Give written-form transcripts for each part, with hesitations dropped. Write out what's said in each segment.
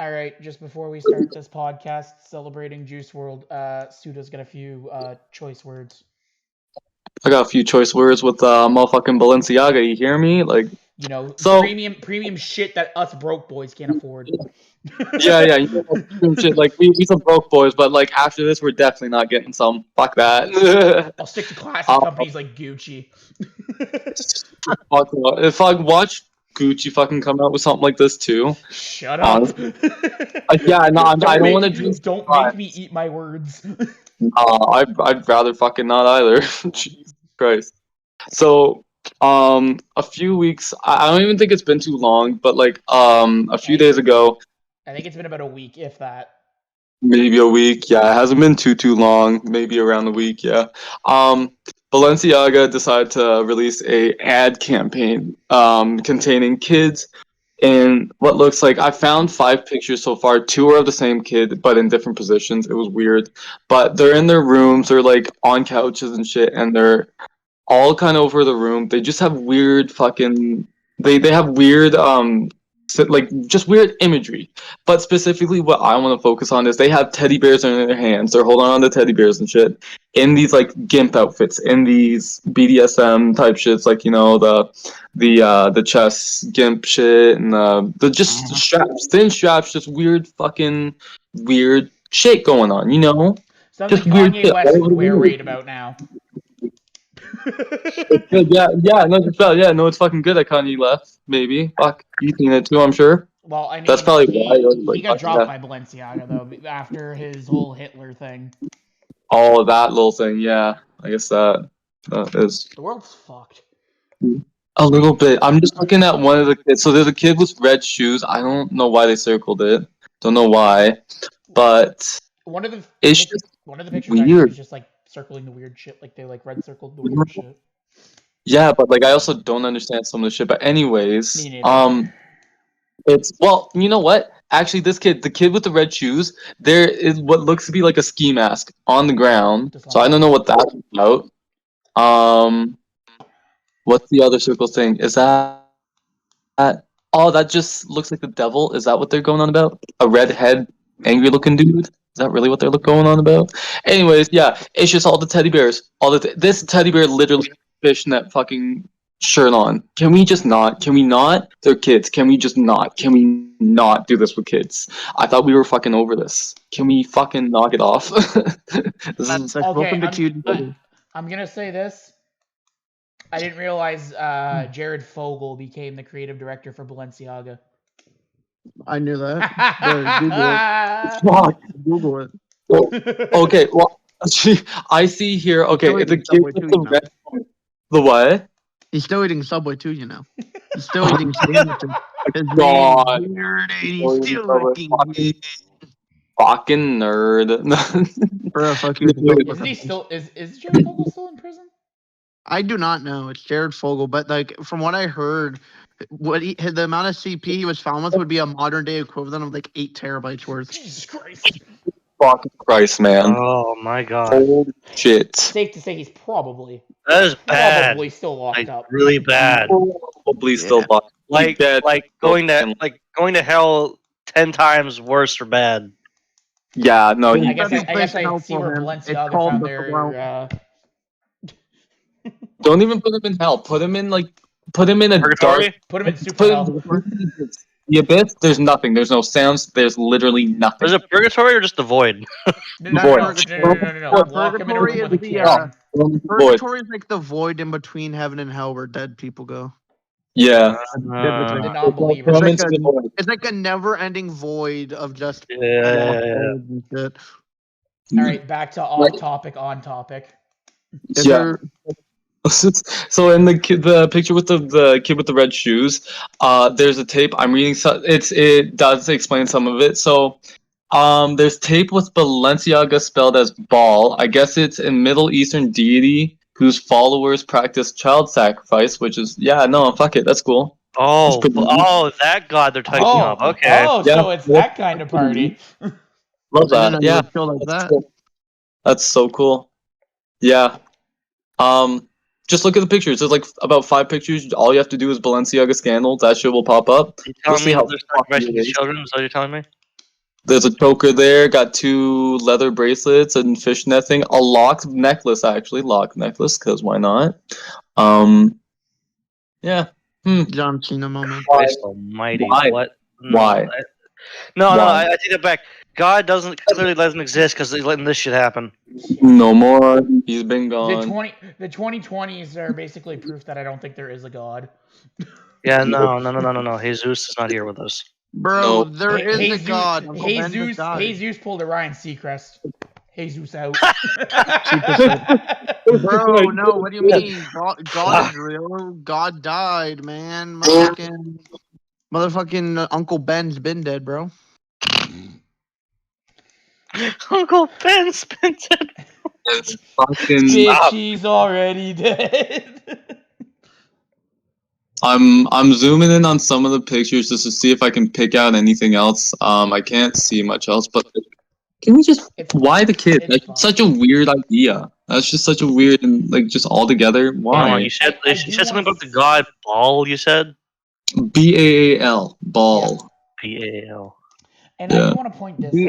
All right, just before we start this podcast celebrating Juice World, Suda's got a few choice words. I got a few choice words with motherfucking Balenciaga. You hear me? Like, You know, so premium shit that us broke boys can't afford. yeah. You know, like, shit. Like we some broke boys, but like after this, we're definitely not getting some. Fuck that. I'll stick to classic companies like Gucci. If I watch Gucci fucking come out with something like this too, Shut up. yeah, no, I don't want to. Don't make me eat my words. I'd rather fucking not either. Jesus Christ. So, a few weeks. I don't even think it's been too long, but like, a few days ago, I think it's been about a week, if that. maybe a week. Yeah, it hasn't been too long. Maybe around a week. Yeah. Balenciaga decided to release a ad campaign, containing kids in what looks like, I found 5 pictures so far. 2 are of the same kid, but in different positions. It was weird. But they're in their rooms, they're like on couches and shit, and they're all kind of over the room. They just have weird fucking. They have weird like just weird imagery. But specifically, what I want to focus on is they have teddy bears in their hands. They're holding on to teddy bears and shit in these like gimp outfits, in these BDSM type shits, like, you know, the chest gimp shit, and the just straps, thin straps, just weird fucking weird shit going on, you know? Sounds Just like weird Kanye shit. West would wear right about now. No, it's fucking good that Kanye left. Maybe, fuck, you seen it too, I'm sure. Well, I mean, That's probably why he got dropped by Balenciaga though after his whole Hitler thing. Oh, that little thing, yeah. I guess that is The world's fucked. a little bit. I'm just looking at one of the kids. So there's a kid with red shoes. I don't know why they circled it. Don't know why, but one of the pictures weird. Is just like circling the weird shit, like they like red circled the weird shit. Yeah, but like I also don't understand some of the shit. But anyways, it's, well, you know what? Actually, the kid with the red shoes, there is what looks to be like a ski mask on the ground. So I don't know what that's about. What's the other circle thing? Is that? Oh, that just looks like the devil. Is that what they're going on about? A redhead, angry-looking dude? Is that really what they're going on about? Anyways, yeah, it's just all the teddy bears. This teddy bear literally fishnet fucking shirt on. Can we just not? Can we not? They're kids. Can we just not? Can we not do this with kids? I thought we were fucking over this. Can we fucking knock it off? Okay, I'm gonna say this. I didn't realize Jared Fogle became the creative director for Balenciaga. I knew that. Google it. Okay, well, I see here. Okay, the kid with the red. The what? He's still eating Subway too, you know. He's still eating sandwiches. God. Weird, he's still eating fucking nerd. Bro, fucking. Isn't he still? Is Jared Fogle still in prison? I do not know. It's Jared Fogle, but like from what I heard, the amount of CP he was found with would be a modern day equivalent of like 8 terabytes worth. Jesus Christ! Fucking Christ, man! Oh my God! Holy shit! Safe to say he's probably probably still locked up. Really bad. Probably still locked. Like going to hell 10 times worse or bad. Yeah, no. I guess I see where Balenciaga found their. Don't even put him in hell. Put him in a Purgatory? dark. Put him in super hell. The abyss. There's nothing. There's no sounds. There's literally nothing. There's a purgatory or just the void? No. Purgatory is like the void in between heaven and hell where dead people go. Yeah. The non-believers. It's like a never-ending void of just. Yeah. All right, back to off topic. On topic. Yeah. So in the picture with the kid with the red shoes, there's a tape. I'm reading. It does explain some of it. So, there's tape with Balenciaga spelled as Baal. I guess it's a Middle Eastern deity whose followers practice child sacrifice, which is fuck it, that's cool. Oh, that god they're talking of. Okay. Oh, so it's that kind of party. Love that. Yeah, that's so cool. Yeah. Just look at the pictures. There's like about 5 pictures. All you have to do is Balenciaga scandal. That shit will pop up. You telling me they're sacrificing children? Is that what you're telling me? There's a choker there. Got 2 leather bracelets and fishnetting. A locked necklace, actually. Locked necklace, because why not? Yeah. John Cena moment. Christ almighty. Why? What? Why? No, Why? I take it back. God clearly doesn't exist because he's letting this shit happen. No more. He's been The gone. 2020s are basically proof that I don't think there is a god. Yeah, no. Jesus is not here with us. Bro, No. there is a Jesus, god. Uncle Ben just Jesus, died. Jesus pulled a Ryan Seacrest. Jesus out. Bro, no, what do you mean? God is real. God died, man. Motherfucking Uncle Ben's been dead, bro. Uncle Ben's been dead. Fucking. Bitch, he's already dead. I'm zooming in on some of the pictures just to see if I can pick out anything else. I can't see much else, but can we just why the kid? That's such a weird idea. That's just such a weird and like just all together. Why? You said something about the god Baal. You said Baal ball. Baal. And I do want to point this out.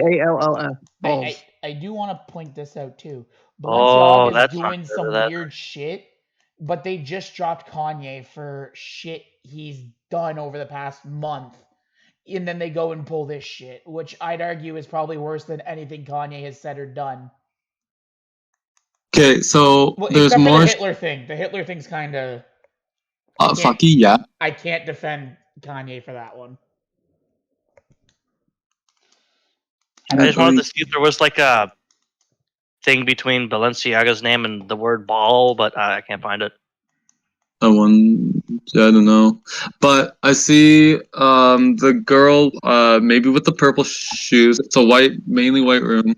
Balls. I do want to point this out too. Oh, Balenciaga is that's doing not some that. weird shit, but they just dropped Kanye for shit he's done over the past month. And then they go and pull this shit, which I'd argue is probably worse than anything Kanye has said or done. Okay, so Well, there's except for more. the Hitler thing. The Hitler thing's kind of. Fucky, yeah. I can't defend Kanye for that one. I just wanted to see if there was like a thing between Balenciaga's name and the word Baal, but I can't find it. That one, yeah, I don't know. But I see the girl maybe with the purple shoes. It's a mainly white room.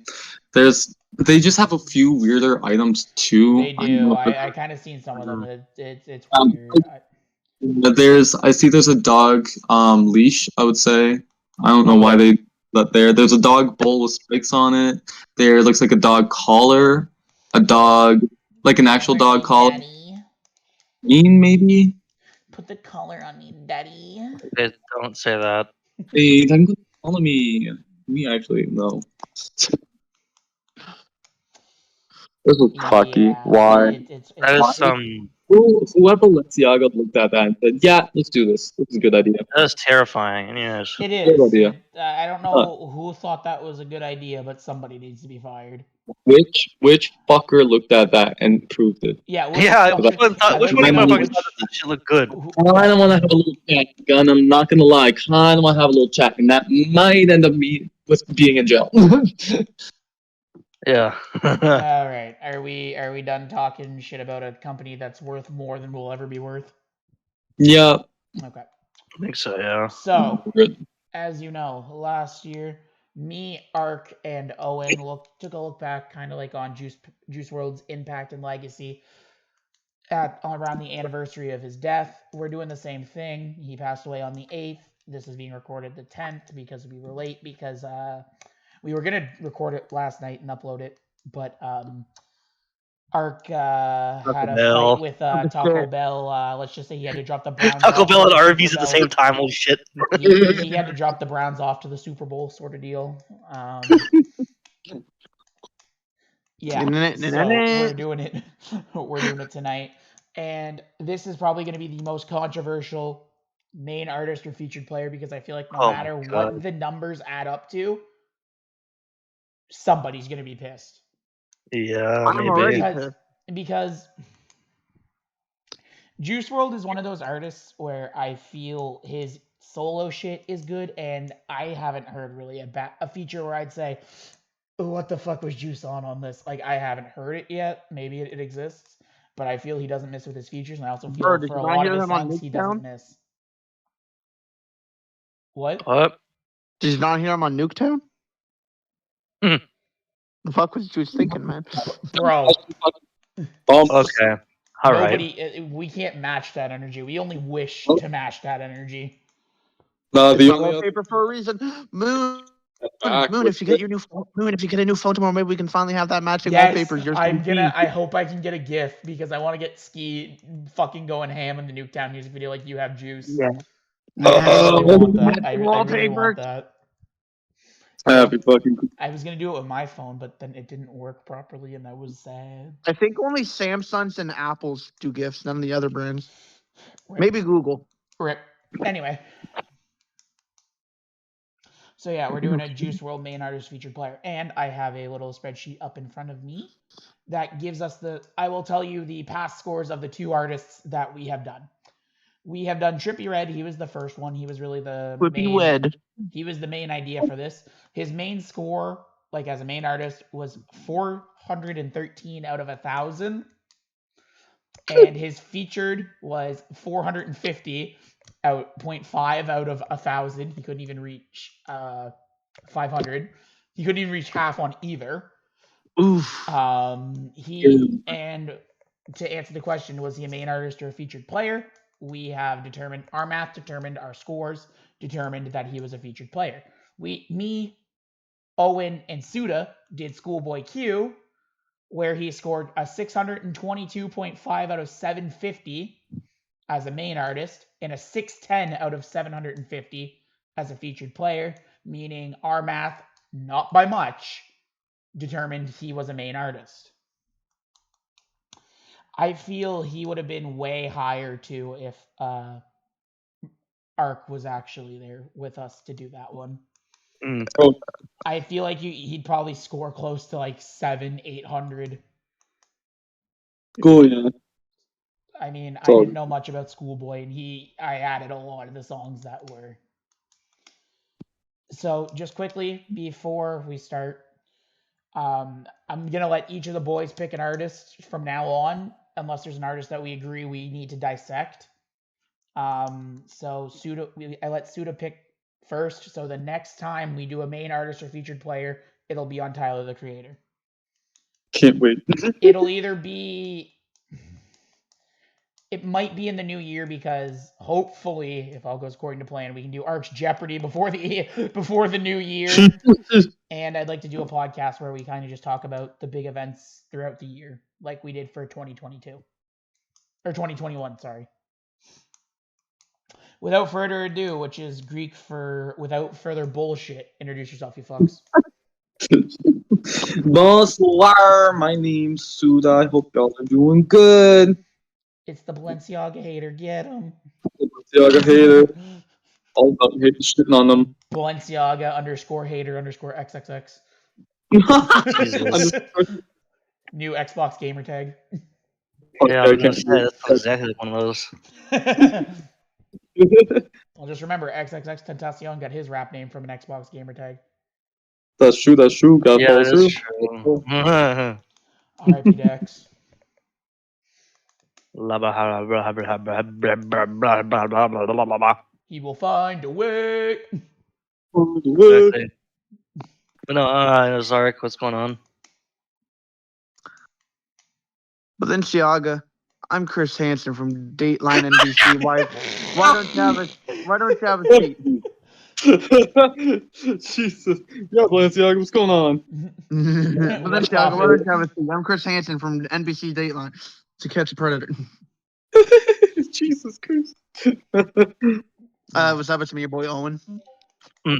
They just have a few weirder items too. They do. I kind of seen some of them. It's weird. I see there's a dog leash, I would say. I don't know why they let there. There's a dog bowl with spikes on it. There looks like a dog collar. A dog, like an actual dog collar. Daddy. Maybe? Put the collar on me, daddy. Don't say that. Hey, I'm gonna follow me. Me actually, no. This is fucky. Yeah, Why? That is some. Whoever Balenciaga looked at that and said, "Yeah, let's do this. This is a good idea." That is terrifying. Yes. It Good is. idea. I don't know who thought that was a good idea, but somebody needs to be fired. Which fucker looked at that and proved it? Yeah. Which one of you motherfuckers thought that shit looked good? I don't want to have a little chat, gun. I'm not gonna lie. Kind of want to have a little chat, and that might end up with being in jail. Yeah. All right. Are we done talking shit about a company that's worth more than we'll ever be worth? Yeah. Okay. I think so. Yeah. So, as you know, last year, me, Ark, and Owen took a look back, kind of like on Juice WRLD's impact and legacy around the anniversary of his death. We're doing the same thing. He passed away on the 8th. This is being recorded the 10th because we were late because we were gonna record it last night and upload it, but Ark had a fight with Taco Bell. Let's just say he had to drop the Browns. Taco Bell and Arby's at the same time. Holy shit! He had to drop the Browns off to the Super Bowl, sort of deal. Yeah, so we're doing it. We're doing it tonight, and this is probably going to be the most controversial main artist or featured player because I feel like no matter what the numbers add up to, somebody's going to be pissed. Yeah, maybe. Because Juice WRLD is one of those artists where I feel his solo shit is good, and I haven't heard really a feature where I'd say, what the fuck was Juice on this? Like, I haven't heard it yet. Maybe it exists, but I feel he doesn't miss with his features, and I also feel for a lot of his songs he doesn't miss. What? Did you not hear him on Nuketown? The fuck was Juice thinking, man? Bro. Okay. All right. We can't match that energy. We only wish to match that energy. No, the wallpaper for a reason. Moon, if you get a new phone tomorrow, maybe we can finally have that matching wallpaper. I hope I can get a GIF because I want to get Ski fucking going ham in the Nuketown music video like you have Juice. Yeah. I really want that. Happy fucking. I was gonna do it with my phone, but then it didn't work properly, and I was sad. I think only Samsungs and Apples do gifts, none of the other brands. Rip. Maybe Google. Rip. Anyway. So yeah, we're doing a Juice World main artist featured player, and I have a little spreadsheet up in front of me that gives us I will tell you the past scores of the 2 artists that we have done. We have done Trippie Redd. He was the first one. He was really the Trippie Redd. He was the main idea for this. His main score, like as a main artist, was 413 out of 1,000. And his featured was 450 0.5 out of 1,000. He couldn't even reach 500. He couldn't even reach half on either. Oof. And to answer the question, was he a main artist or a featured player? We have determined, our math determined, our scores determined that he was a featured player. Me, Owen, and Suda did Schoolboy Q, where he scored a 622.5 out of 750 as a main artist and a 610 out of 750 as a featured player, meaning our math, not by much, determined he was a main artist. I feel he would have been way higher too if Ark was actually there with us to do that one. Oh. I feel like he'd probably score close to like 700-800. Cool, yeah. I mean, I didn't know much about Schoolboy, and I added a lot of the songs that were. So just quickly before we start, I'm gonna let each of the boys pick an artist from now on, unless there's an artist that we agree we need to dissect. So Suda, I let Suda pick first. So the next time we do a main artist or featured player, it'll be on Tyler the Creator. Can't wait. It'll either be. It might be in the new year because hopefully, if all goes according to plan, we can do Ark's Jeopardy before the new year. And I'd like to do a podcast where we kind of just talk about the big events throughout the year, like we did for 2022 or 2021. Sorry. Without further ado, which is Greek for without further bullshit, introduce yourself, you fucks. Bonsoir, my name's Suda. I hope y'all are doing good. It's the Balenciaga hater. Get him. Balenciaga hater. All about hating shitting on them. Balenciaga _hater_XXX. New Xbox gamer tag. Yeah, I was gonna say, that's exactly like one of those. Well, just remember, XXX Tentacion got his rap name from an Xbox gamer tag. That's true. Gotta Yeah, follow that through. is true. R.I.P. Dex. He will find a way. Exactly. But no, Zarek, what's going on? Balenciaga. I'm Chris Hansen from Dateline NBC. Why don't you have a seat? Jesus. Yeah, Balenciaga, what's going on? Balenciaga, why don't you have a seat? I'm Chris Hansen from NBC Dateline to Catch a Predator. Jesus Christ. What's up? It's me, your boy Owen.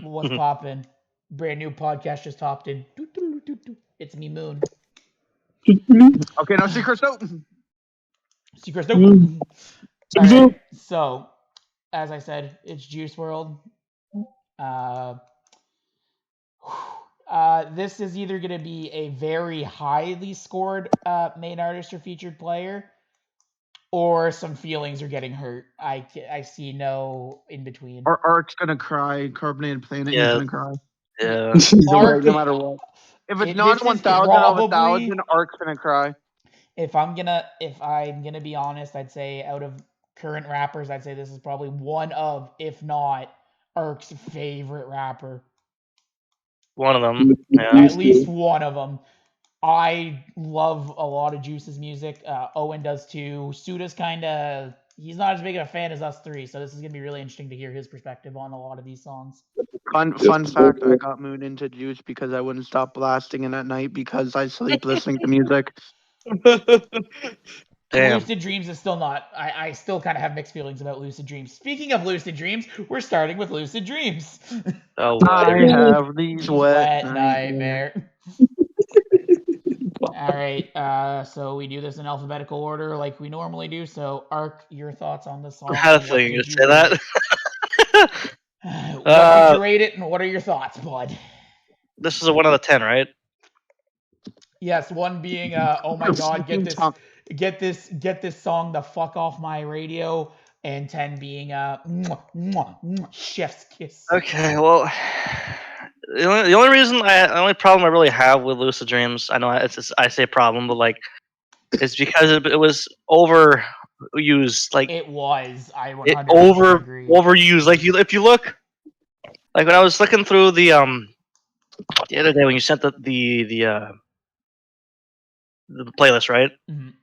What's poppin'? Brand new podcast just hopped in. It's me, Moon. Okay, now Secret Soap. Secret Soap. Right, so, as I said, it's Juice World. This is either going to be a very highly scored main artist or featured player, or some feelings are getting hurt. I see no in between. Ark's gonna cry. Carbonated Planet, Yeah. he's gonna cry. Yeah. Ark, no matter what. If it's not 1,000 of 1,000, Ark's gonna cry. If I'm gonna be honest, I'd say out of current rappers, I'd say this is probably one of, if not, Ark's favorite rapper. One of them. Yeah. At least one of them. I love a lot of Juice's music. Owen does too. Suda's he's not as big of a fan as us three, so this is gonna be really interesting to hear his perspective on a lot of these songs. Fun fact, I got Moon into Juice because I wouldn't stop blasting it at night because I sleep listening to music. Damn. Lucid Dreams is still not. I still kind of have mixed feelings about Lucid Dreams. Speaking of Lucid Dreams, we're starting with Lucid Dreams. Oh, I have these wet nightmares. nightmare. All right, so we do this in alphabetical order like we normally do. So, Ark, your thoughts on the song? I had a and what feeling you did would say rate that. it? What did you rate it, and what are your thoughts, bud? This is a 1 out of 10, right? Yes, one being, oh my god, get this song the fuck off my radio, and 10 being, chef's kiss. Okay, well, the only problem I really have with Lucid Dreams, I know I say problem, but like, it's because it was overused. Like It was. I 100% it agree. overused. Like if you look, like when I was looking through the other day when you sent the playlist, right? Mhm.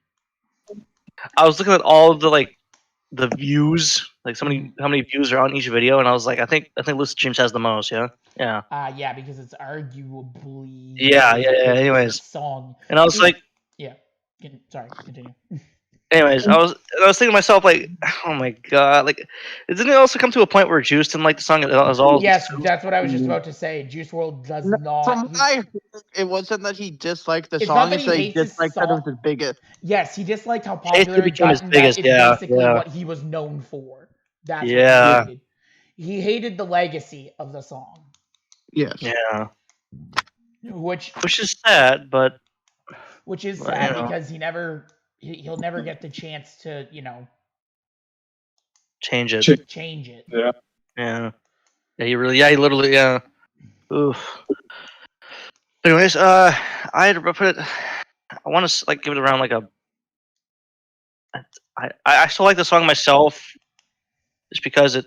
I was looking at all of the views, like how many views are on each video, and I was like, I think Lucid Dreams has the most. Yeah. Yeah, because it's arguably Yeah. the biggest Anyways, song. and I was like, Yeah. Sorry, continue. anyways, I was thinking to myself like, oh my god, like, didn't it also come to a point where Juice didn't like the song? It was all Yes, that's what I was just about to say. Juice World does not. From what I heard, it wasn't that he disliked the It's song; not that it's he that he hates his disliked that it was song. his biggest. Yes, he disliked how Chase popular it became his got, and biggest, that it's yeah, basically yeah. what he was known for. That's what Yeah. he hated. He hated the legacy of the song, Yes. Yeah, which is sad, but is Well, sad you know. because he'll never get the chance to change it. change it. Yeah. He literally, yeah. Oof. Anyways, I'd put it. I want to like give it around like a. I still like the song myself, just because it,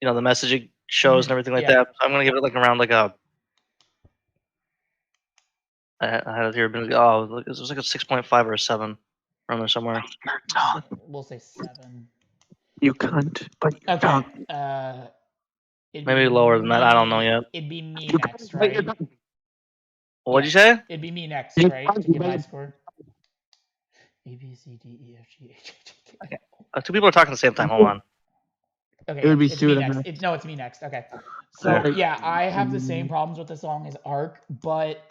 the message it shows and everything like Yeah. that. So I'm gonna give it like around like a. I had it here, but it was like a 6.5 or a 7, around there somewhere. We'll say 7. You cunt. But you Okay. don't. It'd Maybe be lower than that. I don't know yet. It'd be me You next, cunt, but you right? don't. What'd you say? It'd be me next, You right? can't To get my even- score. A B C D E F G H I J K. Two people are talking at the same time. Hold on. Okay, It would be it's me Suda next. next. No, it's me next. Okay. So Alright. yeah, I have the same problems with the song as Ark, but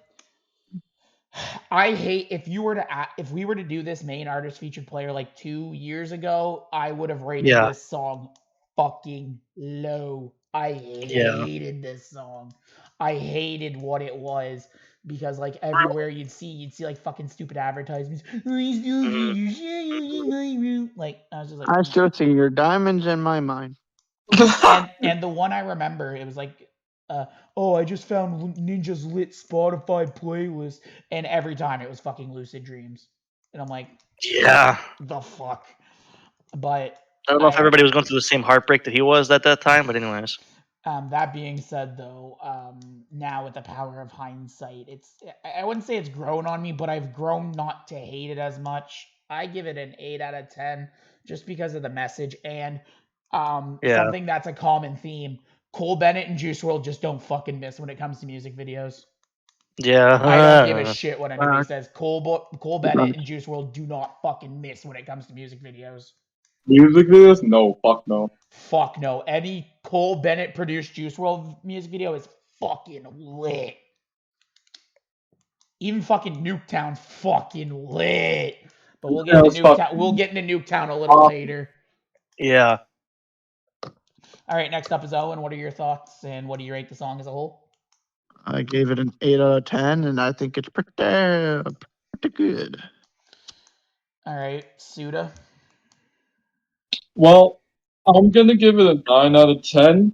I hate if we were to do this main artist featured player like 2 years ago, I would have rated Yeah. this song fucking low. I hated this song. I hated what it was because like everywhere you'd see like fucking stupid advertisements. Like I was just like, I still see your diamonds in my mind. and the one I remember, it was like, oh, I just found Ninja's lit Spotify playlist, and every time it was fucking Lucid Dreams, and I'm like, Yeah. the fuck. But I don't know if everybody was going through the same heartbreak that he was at that time, but anyways. That being said, though, now with the power of hindsight, I wouldn't say it's grown on me, but I've grown not to hate it as much. I give it an 8 out of 10 just because of the message and something that's a common theme. Cole Bennett and Juice WRLD just don't fucking miss when it comes to music videos. Yeah. I don't give a shit what anybody says. Cole Bennett and Juice WRLD do not fucking miss when it comes to music videos. Music videos? No, fuck no. Fuck no. Any Cole Bennett produced Juice WRLD music video is fucking lit. Even fucking Nuketown fucking lit. But we'll get into Nuketown. We'll get into Nuketown a little later. Yeah. All right, next up is Owen. What are your thoughts and what do you rate the song as a whole? I gave it an 8 out of 10, and I think it's pretty good. All right, Suda. Well, I'm gonna give it a 9 out of 10.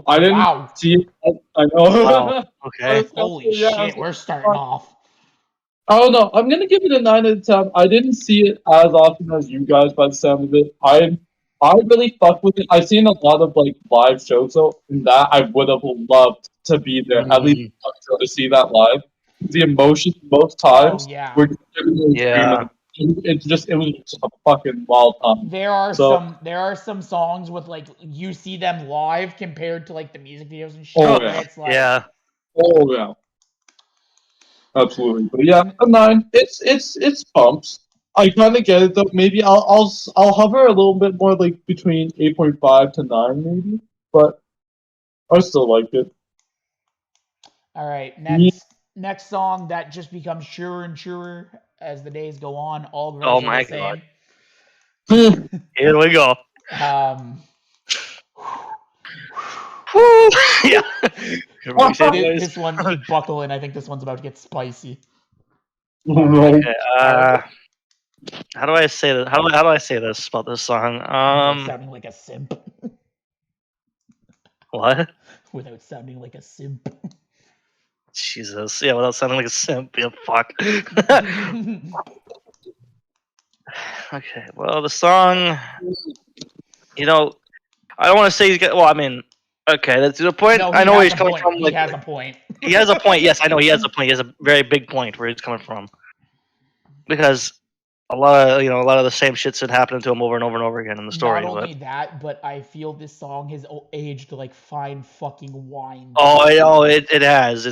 I didn't see it. I know. Wow. Okay. Holy shit, we're starting off. Oh no, I'm gonna give it a 9 out of 10. I didn't see it as often as you guys by the sound of it. I really fuck with it. I've seen a lot of like live shows, so in that I would have loved to be there, at least to see that live. The emotion both times were Yeah. it was just a fucking wild time. There are some songs with like you see them live compared to like the music videos and shit. Oh, yeah. It's like, Yeah. Oh yeah. Absolutely. But yeah, a 9. It's bumps. I kind of get it though. Maybe I'll hover a little bit more like between 8.5 to 9 maybe, but I still like it. All right, Yeah. next song that just becomes truer and truer as the days go on. All Oh girls are my the same. Here we go. Yeah. This one, buckle in. I think this one's about to get spicy. Okay. How do I say this? How do I say this about this song? Without sounding like a simp. What? Without sounding like a simp. Jesus. Yeah, without sounding like a simp. Yeah, fuck. Okay. Well, the song. You know, I don't want to say he's got. Well, I mean, okay, that's the point. No, I he know where has he's a coming point. from. He Like, has a point. he has a point. Yes, I know he has a point. He has a very big point where he's coming from. Because a lot of the same shit's been happening to him over and over and over again in the story. Not only that, but I feel this song has aged like fine fucking wine. It has.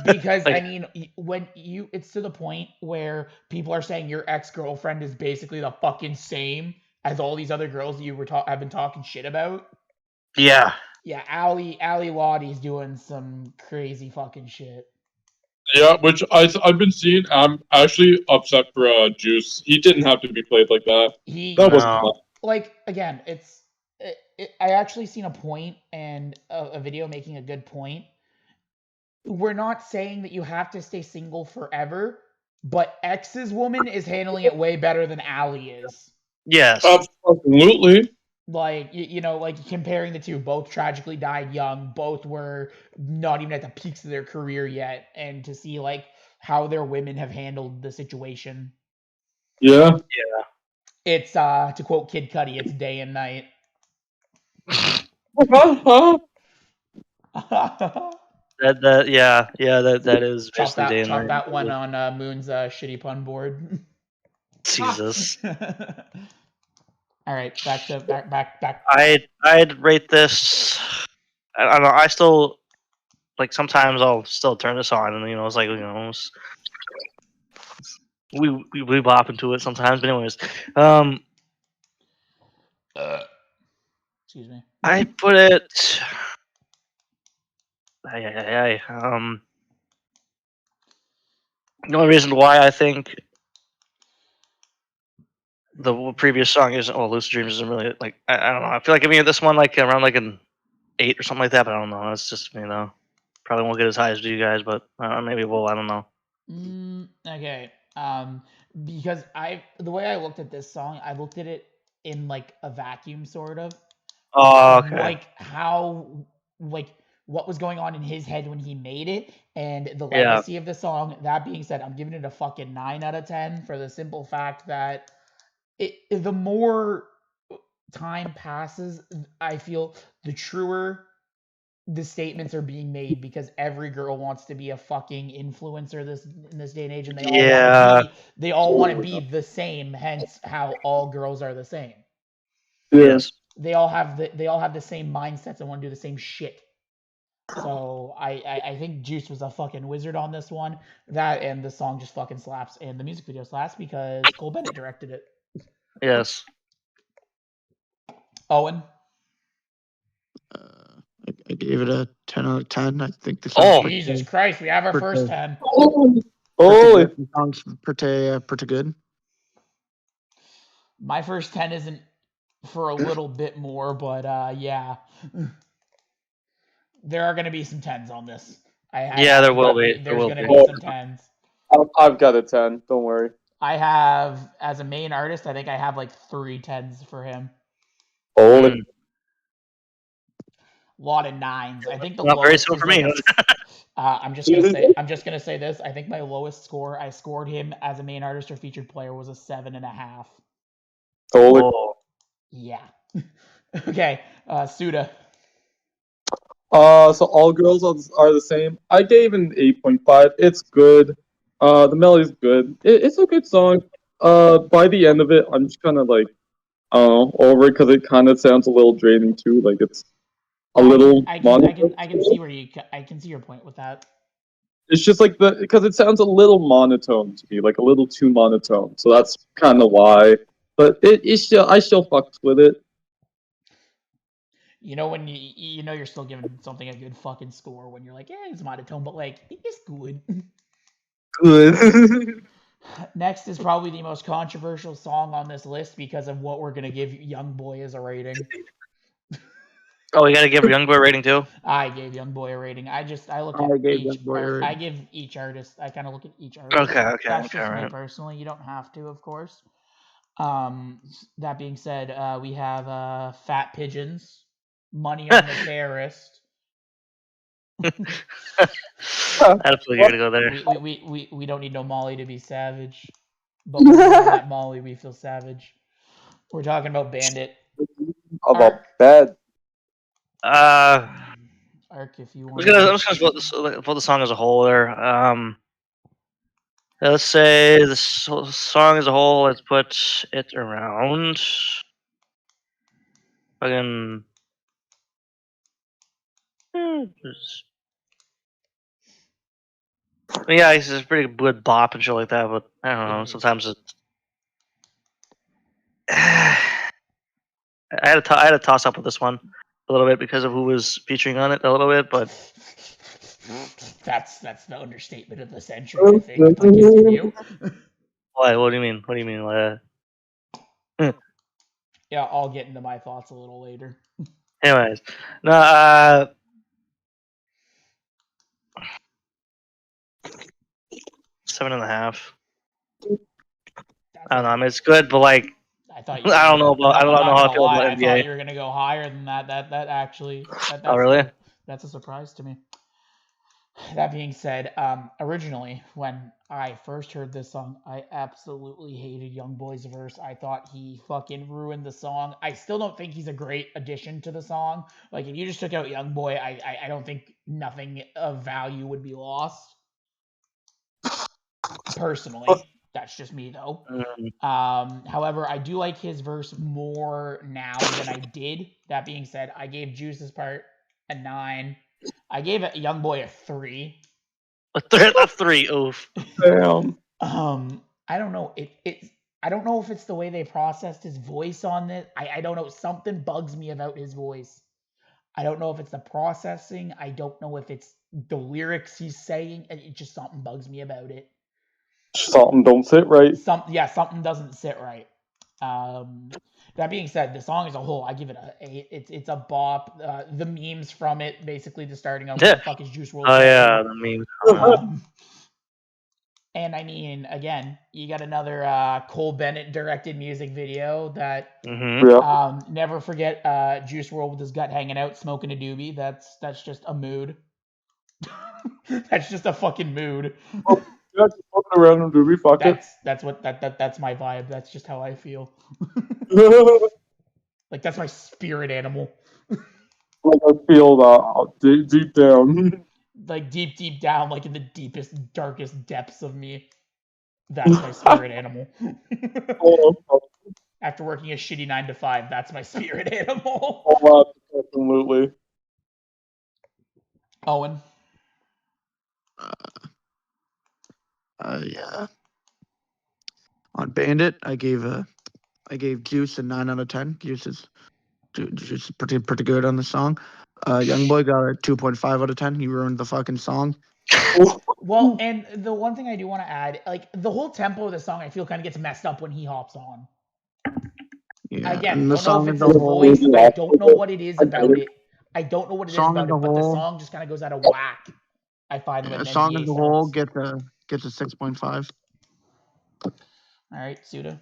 Because like, I mean, when it's to the point where people are saying your ex-girlfriend is basically the fucking same as all these other girls that you have been talking shit about. Yeah. Yeah, Ali Lottie's doing some crazy fucking shit. Yeah, which I've been seeing. I'm actually upset for Juice. He didn't have to be played like that. That wasn't fun. Like again, I actually seen a point and a video making a good point. We're not saying that you have to stay single forever, but X's woman is handling it way better than Ali is. Yes. Absolutely. Like, like comparing the two, both tragically died young, both were not even at the peaks of their career yet, and to see like how their women have handled the situation. Yeah. Yeah. It's to quote Kid Cudi, it's day and night. That is basically day and night. Chop that one on Moon's shitty pun board. Jesus. All right, back. I'd rate this. I don't know. I still like sometimes I'll still turn this on, and it's like we bop into it sometimes. But anyways, excuse me. I put it. The only reason why I think the previous song isn't Lucid Dreams isn't really like I don't know. I feel like giving it this one like around like an 8 or something like that, but I don't know. It's just probably won't get as high as you guys, but maybe it will. I don't know. Okay. Because the way I looked at this song, I looked at it in like a vacuum, sort of. Oh, okay. Like how, like what was going on in his head when he made it, and the legacy of the song. That being said, I'm giving it a fucking 9 out of 10 for the simple fact that the more time passes, I feel the truer the statements are being made, because every girl wants to be a fucking influencer in this day and age, and they all want to be the same. Hence, how all girls are the same. Yes, they all have the same mindsets and want to do the same shit. So I think Juice was a fucking wizard on this one. That and the song just fucking slaps, and the music video slaps because Cole Bennett directed it. Yes. Owen. I gave it a 10 out of 10. I think the song's Jesus Christ, we have our first 10. Holy. The song's pretty good. My first 10 isn't for a little bit more, but yeah. There are going to be some 10s on this. There will be. There's going to be some 10s. I've got a 10. Don't worry. I have, as a main artist, I think I have like 3 10s for him. Holy. A lot of 9s. I think the not lowest very soon for me. I'm just gonna say this. I think my lowest score I scored him as a main artist or featured player was a 7.5. Holy. Oh. Yeah. Okay. Suda. So all girls are the same. I gave an 8.5. It's good. The melody's good. It's a good song. By the end of it, I'm just kind of like, I don't know, over it because it kind of sounds a little draining too. Like it's a little. I can see I can see your point with that. It's just like because it sounds a little monotone to me, like a little too monotone. So that's kind of why. But I still fucked with it. You know when you know you're still giving something a good fucking score when you're like, yeah, it's monotone, but like it's good. Good. Next is probably the most controversial song on this list because of what we're gonna give Young Boy as a rating. Oh, we gotta give Young Boy a rating too. I gave Young Boy a rating. I look I at gave each Young Boy a art. I rating. give each artist. I kind of look at each artist. That's just me Right. personally. You don't have to, of course. That being said, we have Fat Pigeons, Money on the Terrorist. Absolutely, you're gonna go there. We don't need no Molly to be savage, but when we have that Molly, we feel savage. We're talking about Bandit. About bad. Arc, if you I'm want. just gonna vote the song as a whole there. Let's say the song as a whole. Let's put it around. Fucking. Yeah, it's a pretty good bop and shit like that, but I don't know. Sometimes it. I had a toss up with this one a little bit because of who was featuring on it a little bit, but That's the understatement of the century, I think. But continue. why? What do you mean? What do you mean? Yeah, I'll get into my thoughts a little later. Anyways, no. 7.5. I don't know. I mean, it's good, but like, I thought you. I don't know about. I don't know how I feel about I thought NBA. you were gonna go higher than that. That actually. Oh, really? That's a surprise to me. That being said, originally when I first heard this song, I absolutely hated Young Boy's verse. I thought he fucking ruined the song. I still don't think he's a great addition to the song. Like if you just took out Young Boy, I don't think nothing of value would be lost. Personally, that's just me though. However, I do like his verse more now than I did. That being said, I gave Juice's part a 9. I gave it Young Boy a 3. A 3. Oof. Damn. I don't know. I don't know if it's the way they processed his voice on this. I don't know. Something bugs me about his voice. I don't know if it's the processing. I don't know if it's the lyrics he's saying. It just something bugs me about it. Something don't sit right. Something doesn't sit right. That being said, the song as a whole, I give it a 8. It's a bop. The memes from it, basically, the starting of what the fuck is Juice WRLD? Oh yeah, the memes. And I mean, again, you got another Cole Bennett directed music video that never forget Juice WRLD with his gut hanging out, smoking a doobie. That's just a mood. That's just a fucking mood. Yeah, just fucking around and doobie, fuck it. That's my vibe. That's just how I feel. Like that's my spirit animal. Like I feel that deep down. Like deep down, like in the deepest, darkest depths of me. That's my spirit animal. After working a shitty 9 to 5, that's my spirit animal. Oh, absolutely. Owen. Yeah. On Bandit, I gave Juice a 9 out of 10. Juice is pretty good on the song. Young Boy got a 2.5 out of 10. He ruined the fucking song. Well, and the one thing I do want to add, like the whole tempo of the song, I feel kind of gets messed up when he hops on. Yeah, again, the don't know if song it's as his a whole, voice. I don't know what it is about it. I don't know what it is Song about as a it, but the whole- song just kind of goes out of whack. I find when a song NBA as a whole starts. gets a 6.5. All right, Suda.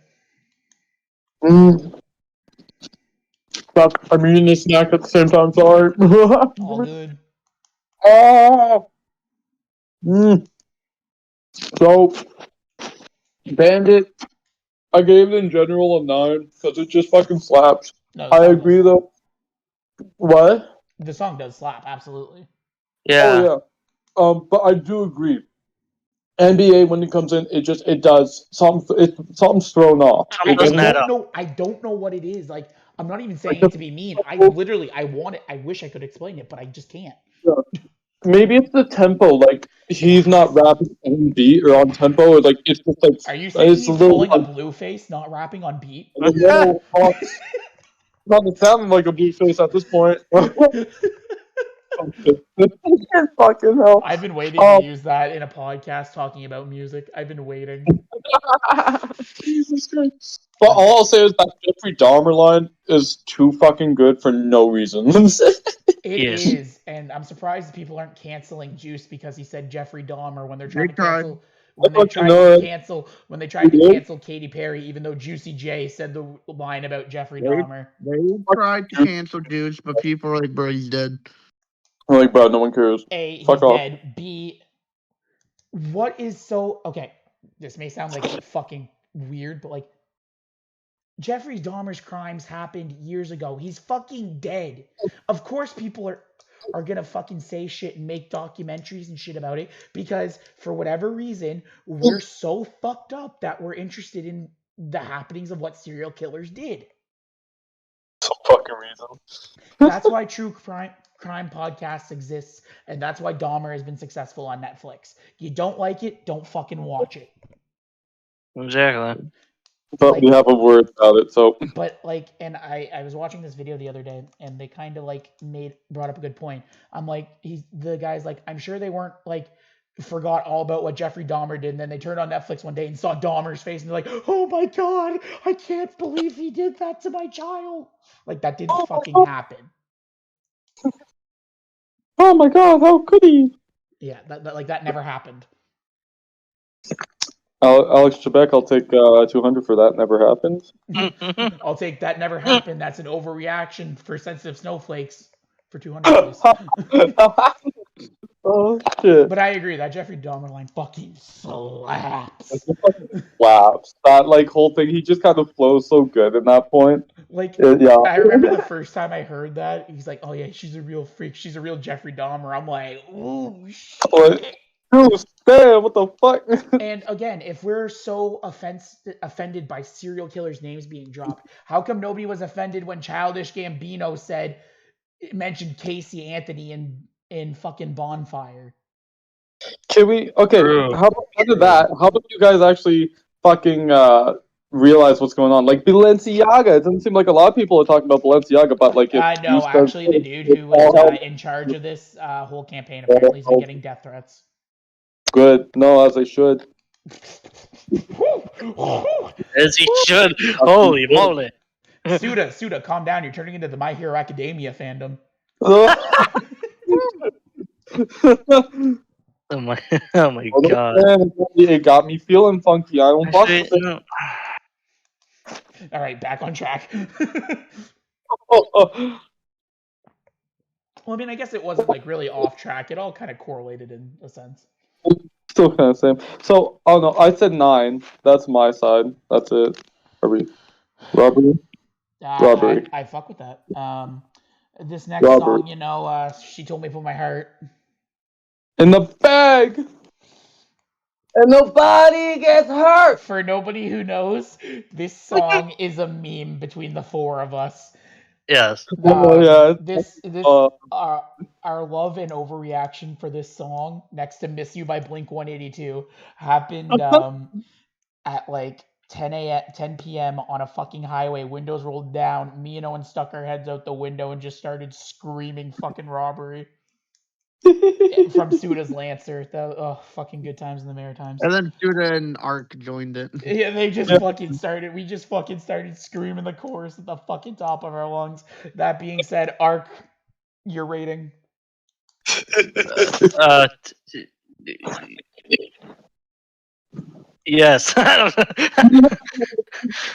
Stop. I'm eating a snack at the same time. Sorry. All good. So, Bandit, I gave it in general a 9 because it just fucking slaps. No, I agree though. What? The song does slap, absolutely. Yeah. Oh yeah. But I do agree. NBA when it comes in, it does something's thrown off. I don't know what it is. Like I'm not even saying it to be mean. I want it. I wish I could explain it, but I just can't. Yeah. Maybe it's the tempo. Like he's not rapping on beat or on tempo. Like it's just like Are you saying it's a he's little. pulling a Blueface, not rapping on beat? No, not sounding like a Blueface at this point. Fucking hell. I've been waiting to use that in a podcast talking about music. I've been waiting. Jesus Christ. But all I'll say is that Jeffrey Dahmer line is too fucking good for no reason. It Yes. is, and I'm surprised people aren't canceling Juice because he said Jeffrey Dahmer when they're trying to tried. cancel when they tried to cancel Katy Perry, even though Juicy J said the line about Jeffrey Dahmer. They tried to cancel Juice, but people were like, bro, he's dead. I'm like, bro, no one cares. A, he's Fuck off. dead. B, what is so okay? This may sound like fucking weird, but like Jeffrey Dahmer's crimes happened years ago. He's fucking dead. Of course, people are gonna fucking say shit and make documentaries and shit about it because for whatever reason we're so fucked up that we're interested in the happenings of what serial killers did. Some fucking reason. That's why true crime podcasts exists, and that's why Dahmer has been successful on Netflix. You don't like it, don't fucking watch it. Exactly. But we have a word about it, so. But like, and I was watching this video the other day, and they kind of like brought up a good point. I'm like, the guy's like, I'm sure they weren't like forgot all about what Jeffrey Dahmer did, and then they turned on Netflix one day and saw Dahmer's face, and they're like, oh my god, I can't believe he did that to my child. Like that didn't fucking happen. Oh my god, how could he? Yeah, that never happened. Alex Trebek, I'll take 200 for that. Never happened. I'll take that never happened. That's an overreaction for sensitive snowflakes for 200, please. Oh shit! But I agree that Jeffrey Dahmer line fucking slaps. Slaps. That like whole thing. He just kind of flows so good in that point. Like, yeah. I remember the first time I heard that, he's like, "Oh yeah, she's a real freak. She's a real Jeffrey Dahmer." I'm like, "Ooh shit!" What? Damn, what the fuck? And again, if we're so offended by serial killers' names being dropped, how come nobody was offended when Childish Gambino mentioned Casey Anthony in fucking Bonfire? Can we? Okay. True. How about after that? How about you guys actually fucking realize what's going on? Like Balenciaga. It doesn't seem like a lot of people are talking about Balenciaga, but like I know actually the dude who was in charge of this whole campaign apparently has been getting death threats. Good. No, as they should. As he should. Holy moly. Suda, calm down. You're turning into the My Hero Academia fandom. Oh my god. It got me feeling funky. I don't fuck with it. All right, back on track. Oh. Well, I mean, I guess it wasn't like really off track. It all kind of correlated in a sense. Still kind of same. So, oh no, I said 9. That's my side. That's it. Robbery. Robbery. I fuck with that. This next song, you know, She Told Me to Put My Heart in the bag. And nobody gets hurt. For nobody who knows, this song is a meme between the four of us. Yes. Yeah. Our love and overreaction for this song, next to "Miss You" by Blink-182, happened at like 10 p.m. on a fucking highway. Windows rolled down. Me and Owen stuck our heads out the window and just started screaming "fucking robbery" from Suda's Lancer. Fucking good times in the Maritimes. And then Suda and Ark joined it. Yeah, they just fucking started. We just fucking started screaming the chorus at the fucking top of our lungs. That being said, Ark, your rating? Yes. I'm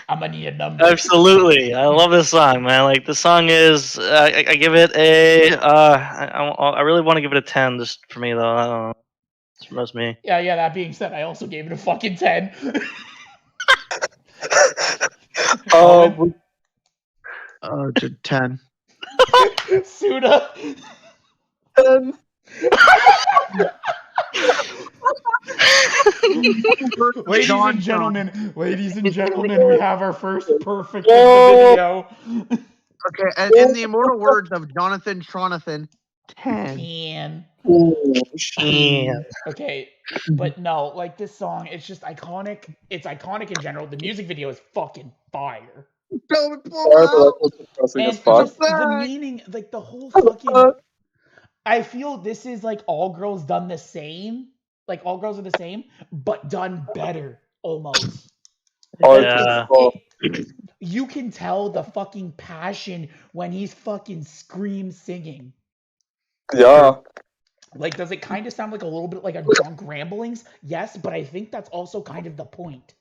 gonna need a number. Absolutely, I love this song, man. Like the song is, I give it a. I really want to give it a 10. Just for me, though. I don't know. That's me. Yeah. That being said, I also gave it a fucking 10. To 10. Suda. 10. Ladies and gentlemen, we have our first perfect of the video. Okay, and in the immortal words of Jonathan Tronathan, 10. 10. Yeah. Okay, but no, like this song, it's just iconic. It's iconic in general. The music video is fucking fire. Don't pull Sorry, but out. that's depressing as And fuck. just the meaning, like the whole fucking. I feel this is like All Girls done the same. Like All Girls are the same, but done better almost. Like Yeah. you can tell the fucking passion when he's fucking scream singing. Yeah. Like, does it kind of sound like a little bit like a drunk ramblings? Yes, but I think that's also kind of the point.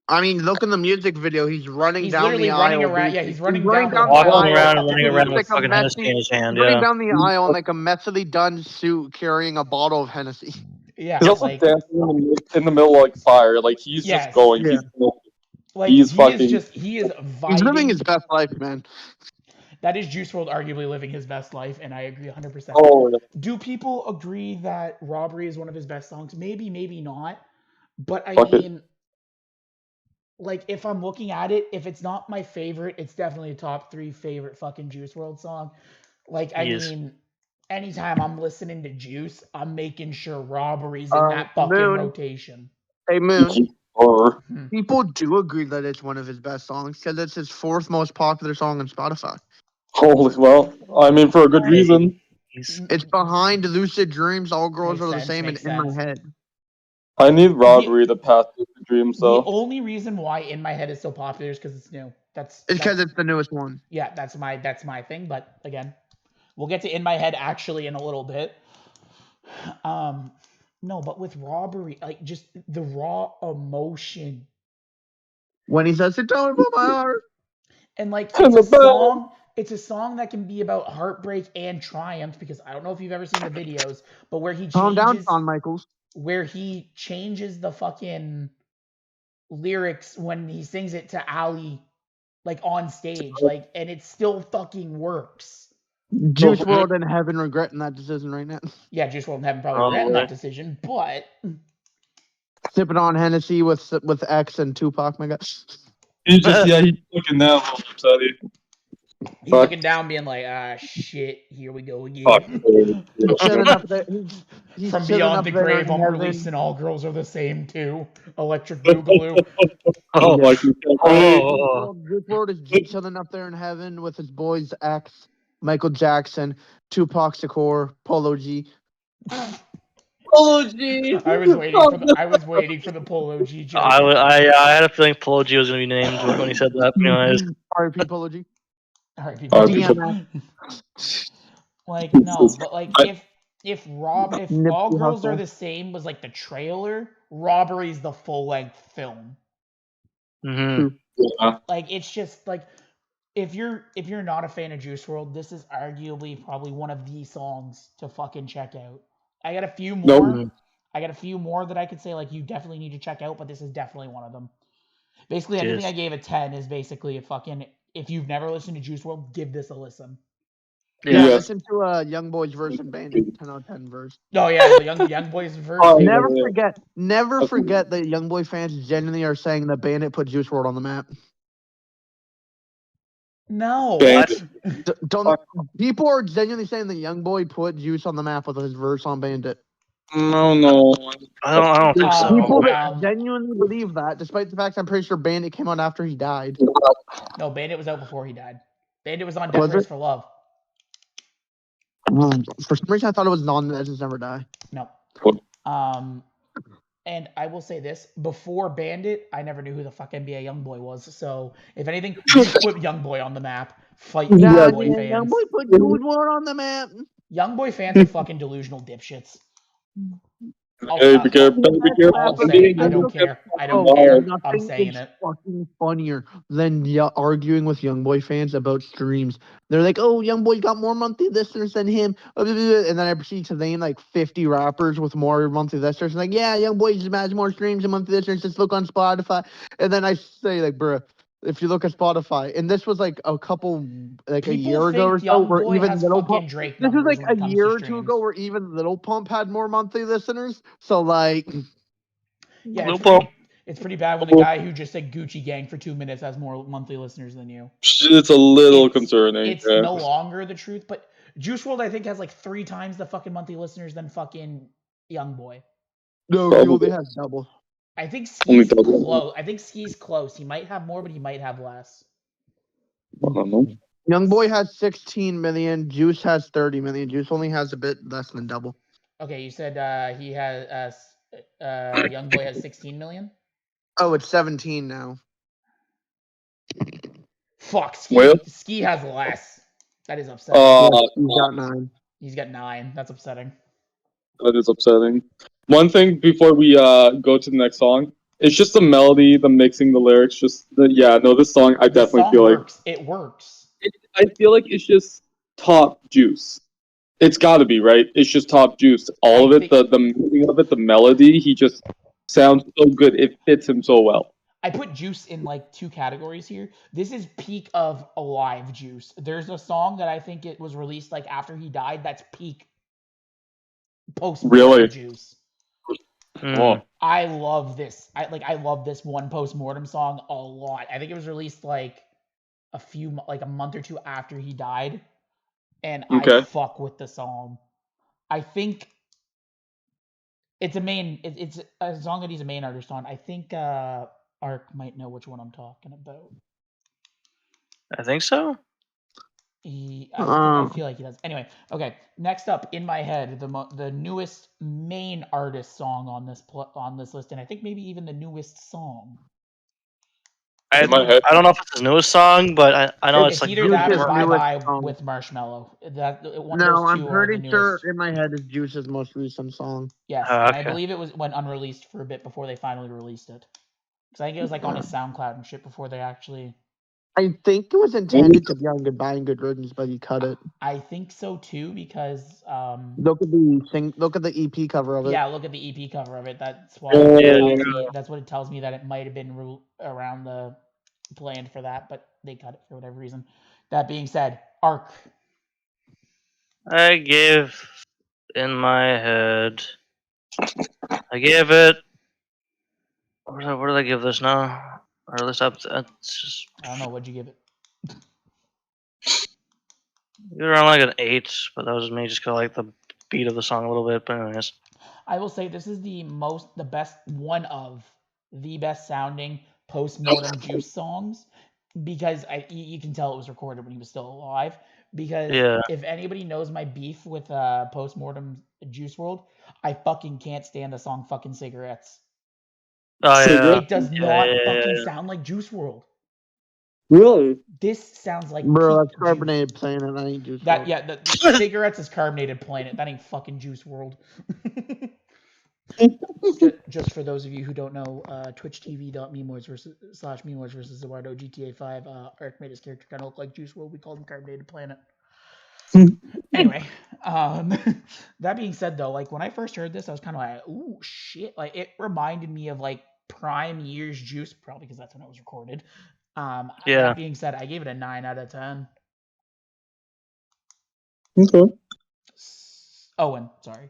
I mean, look in the music video. He's running He's down literally the running aisle. around. Yeah, dude. he's running running down the down the Walking aisle. around and running It around looks with like a fucking Hennessy messy. in his hand. Running Yeah. down the aisle in like a messily done suit, carrying a bottle of Hennessy. Yeah, He's also like dancing in the middle of like fire. Like he's just yes, going. Yeah. like He's he is fucking. just he is He's living vibing. his best life, man. That is Juice World arguably living his best life, and I agree 100%. Oh, yeah. Do people agree that Robbery is one of his best songs? Maybe, maybe not. But I Fuck it. mean, like if I'm looking at it, if it's not my favorite, it's definitely a top 3 favorite fucking Juice World song. Like I He is. mean, anytime I'm listening to Juice, I'm making sure Robbery's in that fucking Moon. rotation. Hey, Moon. Or People do agree that it's one of his best songs because it's his 4th most popular song on Spotify. holy well. I mean, for a good reason. It's behind Lucid Dreams, All Girls Makes Are the sense, Same, and makes In My sense. Head. I need Robbery to pass the dreams The though. only reason why In My Head is so popular is because it's new. It's because it's the newest one. Yeah, that's my thing. But again, we'll get to In My Head actually in a little bit. No, but with Robbery, like just the raw emotion When he says, "Sit down about my heart." and like In it's the a bed. song. It's a song that can be about heartbreak and triumph because I don't know if you've ever seen the videos, but where he Calm down, changes, Shawn Michaels. where he changes the fucking lyrics when he sings it to Ali, like on stage, like, and it still fucking works. Juice WRLD in heaven regretting that decision right now. Yeah, Juice WRLD haven't probably regretting that decision, but Sipping on Hennessy with X and Tupac, my God. He's just he's looking down. Upset. he's looking down, being like, "Ah, shit, here we go Fuck. again." Chilling up there. He's From chilling Beyond up the there Grave, in I'm heaven. releasing All Girls Are the Same too. Electric Boogaloo. Oh, like Juice WRLD is chilling up there in heaven with his boys X, Michael Jackson, Tupac Shakur, Polo G. Polo G. I was waiting for the Polo G joke. I had a feeling Polo G was gonna be named when he said that. Anyways, R.I.P. Polo G. All right, people. DMX. Like no, but like if Nipsey All Girls Hussle. Are the Same was like the trailer, Robbery's the full length film. Yeah. Like it's just like if you're not a fan of Juice WRLD, this is arguably probably one of the songs to fucking check out. I got a few more. Nope. I got a few more that I could say like you definitely need to check out, but this is definitely one of them. Basically, anything I gave a 10 is basically a fucking. If you've never listened to Juice WRLD, give this a listen. Yeah, Yes. listen to Young Boy's verse and Bandit, 10 out of 10 verse. Oh yeah, the young boys verse. Oh, yeah. Never forget that Young Boy fans genuinely are saying that Bandit put Juice WRLD on the map. No. Bandit. Don't people are genuinely saying that Young Boy put Juice on the map with his verse on Bandit. No. I don't think so. People that genuinely believe that, despite the fact I'm pretty sure Bandit came out after he died. No, Bandit was out before he died. Bandit was on Death Race for Love. For some reason, I thought it was Non-Legends Never Die. No. And I will say this: before Bandit, I never knew who the fuck NBA YoungBoy was. So, if anything, just put YoungBoy on the map. Fight me, YoungBoy fans. YoungBoy put Juice WRLD on the map. YoungBoy fans are fucking delusional dipshits. Hey, be careful. I'll say it. I don't care. I don't care. I'm saying it. Fucking funnier than arguing with YoungBoy fans about streams. They're like, "Oh, YoungBoy got more monthly listeners than him," and then I proceed to name like 50 rappers with more monthly listeners. And like, yeah, YoungBoy has more streams and monthly listeners. Just look on Spotify. And then I say, like, bruh, if you look at Spotify, and this was like a couple, like a year ago or so, where even Little Pump. This was like a year or two ago, where even Little Pump had more monthly listeners. So like, yeah, it's pretty bad when the guy who just said Gucci Gang for 2 minutes has more monthly listeners than you. It's a little concerning. It's no longer the truth, but Juice World, I think, has like 3 times the fucking monthly listeners than fucking Youngboy. No, he only has double. I think Only Ski's double. close. I think Ski's close. He might have more, but he might have less. I don't know. Young Boy has 16 million. Juice has 30 million. Juice only has a bit less than double. Okay, you said he has Youngboy has 16 million. Oh, it's 17 now. Fuck, Well- Ski has less. That is upsetting. He's got 9. He's got 9. That's upsetting. That is upsetting. One thing before we go to the next song, it's just the melody, the mixing, the lyrics. This song I This definitely song feel works. It works. I feel like it's just top juice. It's got to be right. It's just top juice. All of it, the mixing of it, the melody. He just sounds so good. It fits him so well. I put Juice in like 2 categories here. This is peak of alive Juice. There's a song that I think it was released like after he died. That's peak post Really? Juice. Oh. I love this. I love this one post-mortem song a lot. I think it was released like a month or 2 after he died, and Okay. I fuck with the song. I think it's a song that he's a main artist on. I think Ark might know which one I'm talking about. I think so. I feel like he does. Anyway, okay. Next up, in my head, the newest main artist song on this list, and I think maybe even the newest song. I In my head. don't know if it's his newest song, but I know it's like either that or Juice's Bye newest Bye song. with Marshmello. One No, of those I'm two are the pretty sure newest. in my head is Juice's most recent song. Yes, Oh, and I okay. believe it went unreleased for a bit before they finally released it. Because I think it was like on his SoundCloud and shit before they actually. I think it was intended to be on Goodbye and Good Riddance, but he cut it. I think so too, because Look at the EP cover of it. yeah, look at the EP cover of it. That's why that's what it tells me that it might have been around the planned for that, but they cut it for whatever reason. That being said, Arc. I gave in my head. I gave it. What did I give this now? Or this up? It's just I don't know, what'd you give it? you're around like an 8, but that was me just 'cause I like the beat of the song a little bit. But anyways, I will say this is the best sounding post-mortem Juice songs, because you can tell it was recorded when he was still alive. Because yeah. if anybody knows my beef with post-mortem Juice World, I fucking can't stand the song fucking Cigarettes. Oh yeah. It does not fucking sound like Juice World. Really? This sounds like Bro, peak that's Carbonated Planet. I ain't Juice That WRLD. yeah, the Cigarettes is Carbonated Planet. That ain't fucking Juice World. Just for those of you who don't know, twitchtv.memelords /memelords versus Warudo GTA 5. Arc made his character kind of look like Juice World. We called him Carbonated Planet. Anyway, that being said, though, like when I first heard this, I was kind of like, "Ooh, shit!" Like it reminded me of like prime years Juice, probably because that's when it was recorded. Yeah. That being said, I gave it a 9 out of 10. Okay. Owen, sorry.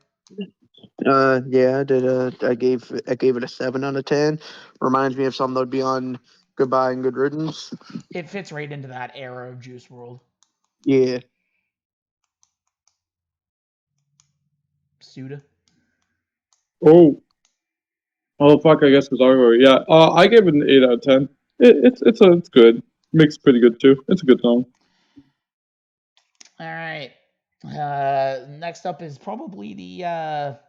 Yeah, I did. I gave it a 7 out of 10. Reminds me of something that would be on Goodbye and Good Riddance. It fits right into that era of Juice World. Yeah. Suda. Oh fuck! I guess it's our yeah. I gave it an 8 out of 10. It's good. Mixed pretty good too. It's a good song. All right. Next up is probably the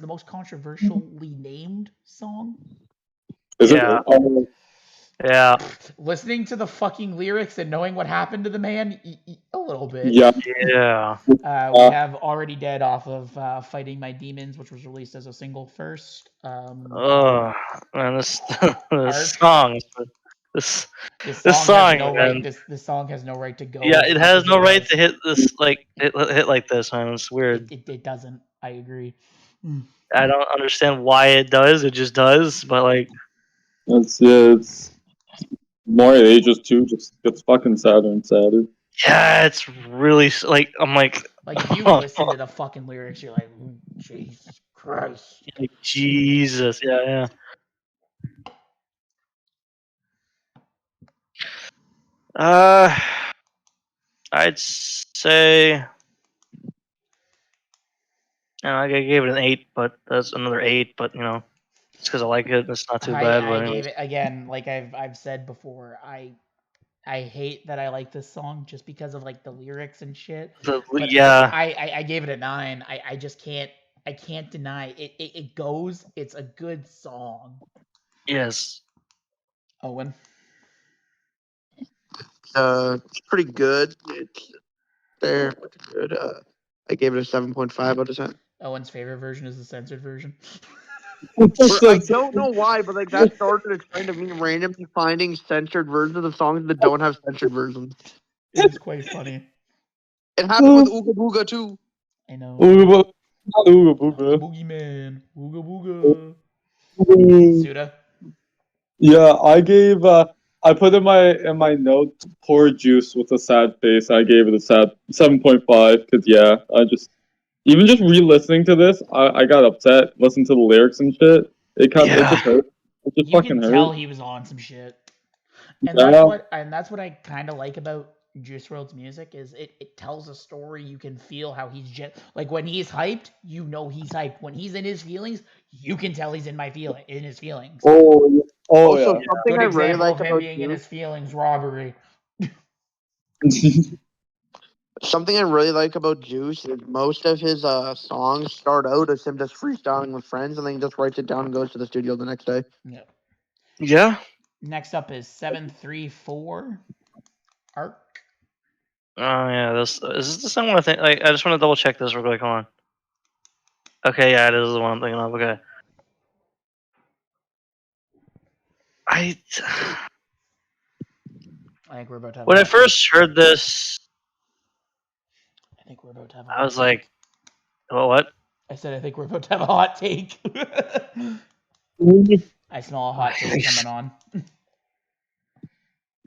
most controversially named song. Is Yeah. it? Yeah. Listening to the fucking lyrics and knowing what happened to the man, a little bit. Yeah. Yeah. We have Already Dead off of Fighting My Demons, which was released as a single first. Oh man, this Arch. song. This song has song, no man. right. This song has no right to go. Yeah, as it much has as no right does. to hit this like hit like this, man. It's weird. It doesn't. I agree. I don't understand why it does. It just does, but like It's more it ages too. Just gets fucking sadder and sadder. yeah, it's really like I'm like if you listen to the fucking lyrics, you're like, Jesus Christ. like, Jesus, yeah. I'd say. I gave it an 8, but that's another 8. But it's because I like it. It's not too bad. I But gave it again, like I've said before. I hate that I like this song just because of like the lyrics and shit. But yeah, I gave it a 9. I just can't deny it. It goes. It's a good song. yes, Owen. It's pretty good. It's there, pretty good. I gave it a 7.5 out of 10. Owen's favorite version is the censored version. I don't know why, but like that started a trend of me randomly finding censored versions of songs that don't have censored versions. It is quite funny. It happened with Ooga Booga too. I know. Ooga Booga. Boogeyman. Ooga booga. Ooga. Suda. Yeah, I gave. I put in my note poor Juice with a sad face. I gave it a sad 7.5 because yeah, I just even just re-listening to this, I got upset. Listening to the lyrics and shit. It just hurt. It just You fucking can hurt. tell he was on some shit. And Yeah. that's what I kind of like about Juice WRLD's music is it tells a story. You can feel how he's like when he's hyped, you know he's hyped. When he's in his feelings, you can tell he's in his feelings. Oh Also, yeah. something Good I really example like of him about being in his Juice. feelings, robbery. Something I really like about Juice is most of his songs start out as him just freestyling with friends, and then he just writes it down and goes to the studio the next day. Yeah. Yeah. Next up is 734 Arc. Oh yeah, this is this the same one I think. Like, I just want to double check this real quick. Hold on. Okay, yeah, it is the one I'm thinking of. Okay. I think we're about to have. When I first heard this, I think we're about to have. I was like, "Well, what?" I said I think we're about to have a hot take. I smell a hot take coming on.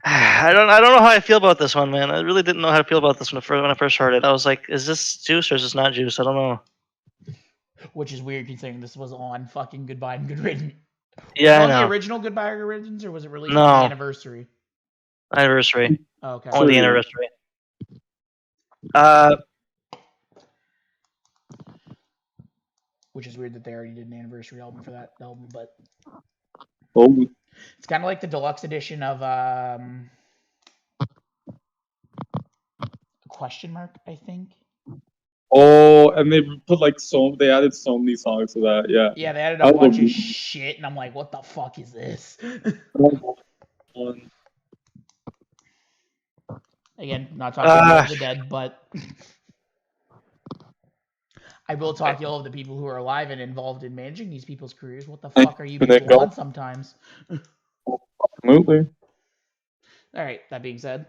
I don't know how I feel about this one, man. I really didn't know how to feel about this one when I first heard it. I was like, "Is this Juice or is this not Juice?" I don't know. Which is weird considering this was on fucking Goodbye and Good Riddance. Yeah, was it I on the know. original Goodbye and Good Riddance or was it released on the No, anniversary? anniversary. Oh, okay. Only the anniversary. Which is weird that they already did an anniversary album for that album, but Oh. it's kind of like the deluxe edition of question mark, I think. Oh, and they put like they added so many songs to that. Yeah. Yeah, they added a bunch of shit, and I'm like, what the fuck is this? Again, not talking ill of the dead, but I will talk ill of the people who are alive and involved in managing these people's careers. What the fuck are you people on sometimes? Absolutely. All right, that being said.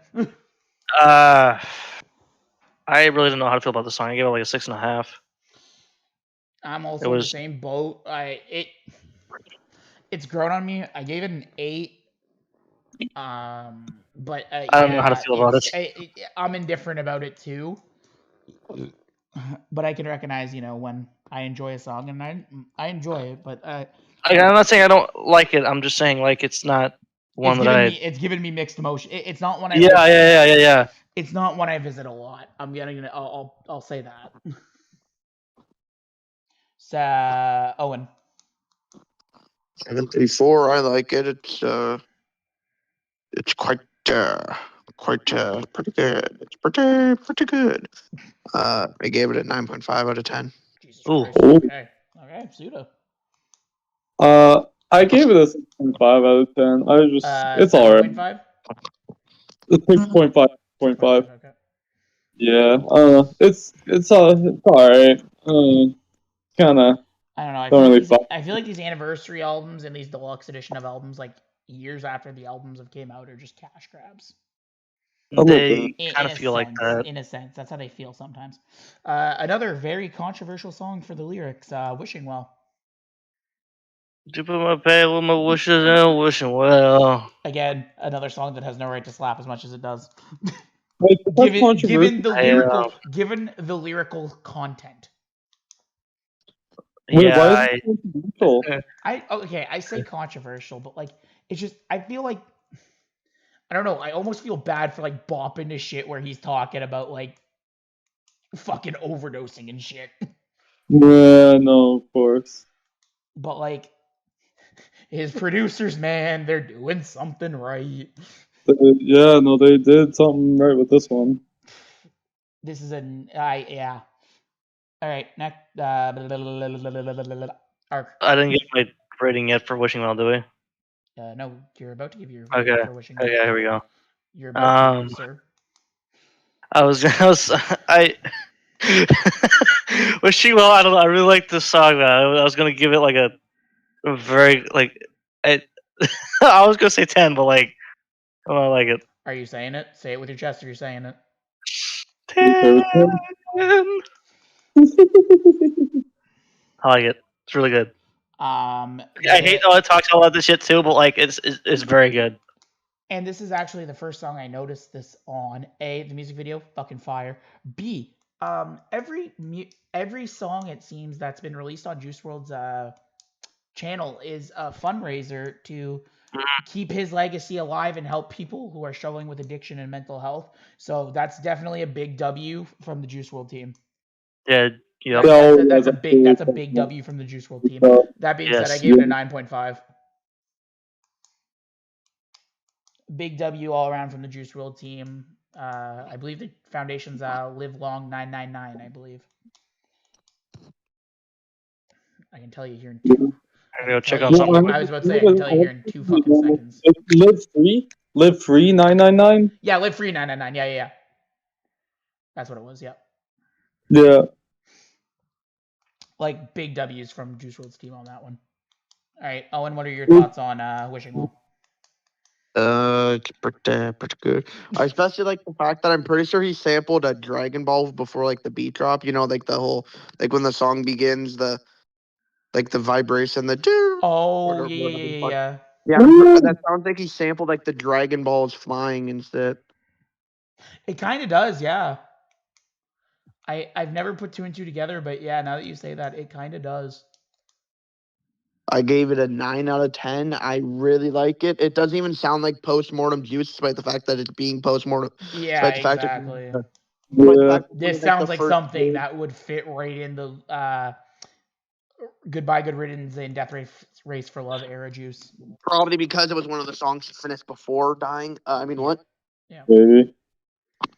I really didn't know how to feel about the song. I gave it like a 6.5. I'm also in the same boat. It's grown on me. I gave it an 8. But I don't know how to feel about it. I'm indifferent about it too. But I can recognize, when I enjoy a song, and I enjoy it. But I'm not saying I don't like it. I'm just saying like it's not one it's giving me mixed emotion. It's not one I yeah. It's not one I visit a lot. I'll say that. So Owen. 734. I like it. It's quite pretty good. It's pretty good. I gave it a 9.5 out of 10. Jesus Christ. Okay, Pseudo. I gave it a 6.5 out of 10. It's alright. 7.5? 6.5. Okay. Yeah. It's alright. Kinda. I don't know. I feel like these anniversary albums and these deluxe edition of albums, like years after the albums have came out, are just cash grabs. They kind of feel like that. In a sense, that's how they feel sometimes. Another very controversial song for the lyrics, "Wishing Well." Deep in my pain with my wishes and wishing well. Again, another song that has no right to slap as much as it does. given the lyrical content. Wait, Yeah, why is it controversial? I say controversial, but like it's just I feel like I don't know. I almost feel bad for like bopping to shit where he's talking about like fucking overdosing and shit. Yeah, no, of course. But like his producers, man, they're doing something right. Yeah, no, they did something right with this one. This is yeah. All right, next. Arc. I didn't get my rating yet for Wishing Well, do we? No, you're about to give your Okay. rating for Wishing Well. Okay, here we go. You're about to, sir. Wishing Well, I don't know. I really like this song, man. I was gonna give it like a very like I was gonna say 10, but like I don't like it. Are you saying it? Say it with your chest. Or you're saying it. 10. I like it. It's really good. I hate how it talks about this shit too, but like it's very good. And this is actually the first song I noticed this on. A, the music video, fucking fire. B, every song it seems that's been released on Juice WRLD's channel is a fundraiser to keep his legacy alive and help people who are struggling with addiction and mental health. So that's definitely a big W from the Juice WRLD team. Yeah, yeah. That's a big W from the Juice WRLD team. That being said, I gave it a 9.5. Big W all around from the Juice WRLD team. I believe the foundation's Live Long 999, I believe. I can tell you here in two. I'm gonna check on something. I was about to say, I can tell you here in 2 fucking seconds. Live free 999. Yeah, Live Free 999. Yeah. That's what it was. Yeah. Yeah. Like big W's from Juice WRLD's team on that one. All right, Owen, what are your thoughts on Wishing Well? It's pretty good. I especially like the fact that I'm pretty sure he sampled a Dragon Ball before like the beat drop. You know, like the whole like when the song begins, the like the vibration, the Oh yeah. Yeah, that sounds like he sampled like the Dragon Balls flying instead. It kind of does, yeah. I've never put 2 and 2 together, but yeah, now that you say that, it kind of does. I gave it a 9 out of 10. I really like it. It doesn't even sound like postmortem Juice, despite the fact that it's being postmortem. Yeah, exactly. This sounds like something that would fit right in the Goodbye Good Riddance and Death Race for Love era Juice. Probably because it was one of the songs he finished before dying. What? Yeah. Maybe.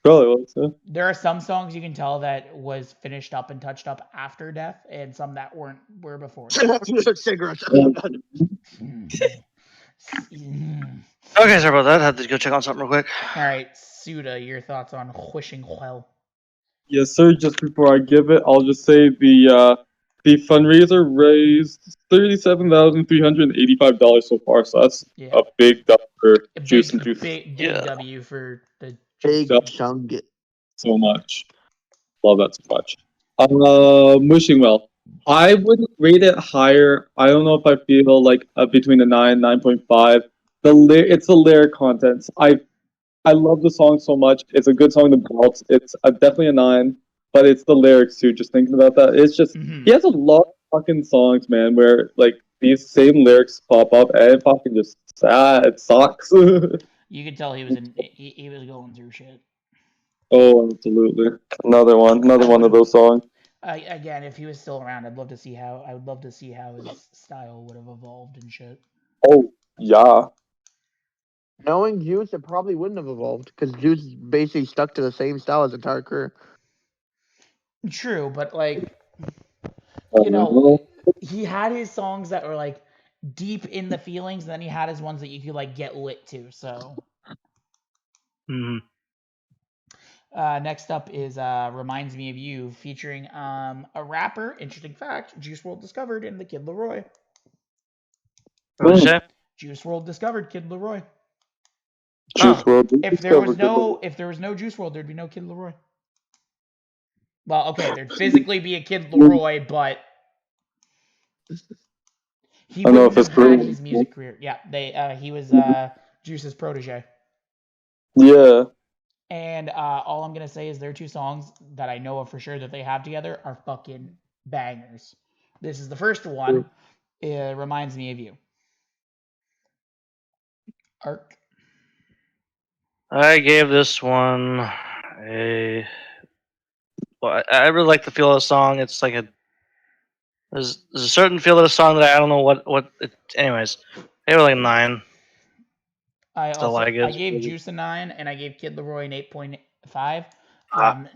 Probably was, yeah. There are some songs you can tell that was finished up and touched up after death, and some that were before. Cigarettes. Okay, sorry about that. I had to go check on something real quick. All right, Suda, your thoughts on Wishing Well? Yes, sir. Just before I give it, I'll just say the fundraiser raised $37,385 so far. So that's a big W for Juice and Juice. Big W for the big chunk. So much. Love that so much. Wishing Well. I would rate it higher. I don't know if I feel like between a 9.5. It's the lyric contents. I love the song so much. It's a good song to bounce. It's definitely a 9, but it's the lyrics too. Just thinking about that, it's just he has a lot of fucking songs, man, where like these same lyrics pop up and it fucking just sad. It sucks. You could tell he was going through shit. Oh, absolutely. Another one of those songs. Again, if he was still around, I would love to see how his style would have evolved and shit. Oh yeah. Knowing Juice, it probably wouldn't have evolved because Juice basically stuck to the same style his entire career. True, but like, you know, he had his songs that were like deep in the feelings, and then he had his ones that you could like get lit to. So. Next up is Reminds Me of You, featuring a rapper. Interesting fact: Juice WRLD discovered in the Kid Laroi. What did you say? Juice WRLD discovered Kid Laroi. Juice WRLD. If there was no Juice WRLD, there'd be no Kid Laroi. Well, okay, there'd physically be a Kid Laroi, but he wouldn't have had his music career. Yeah, he was Juice's protege. Yeah. And all I'm gonna say is their 2 songs that I know of for sure that they have together are fucking bangers. This is the first one. It Reminds Me of You. Arc. I gave this one a. Well, I really like the feel of the song. It's like a. There's a certain feel of the song that I don't know what. Anyways, I gave it like a 9. Still like I it. gave Juice a 9, and I gave Kid Leroy an 8.5.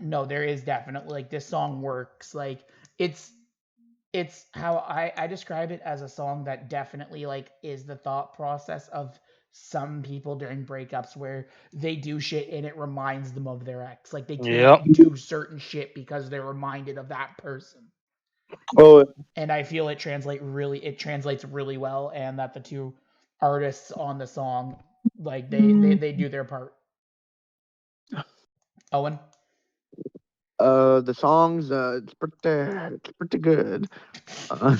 No, there is definitely like this song works. Like it's how I describe it as a song that definitely like is the thought process of some people during breakups where they do shit and it reminds them of their ex. Like they Yep. can't do certain shit because they're reminded of that person. Oh, And I feel it translates really well, and that the two artists on the song like they do their part. Owen, The songs, it's pretty good. I'm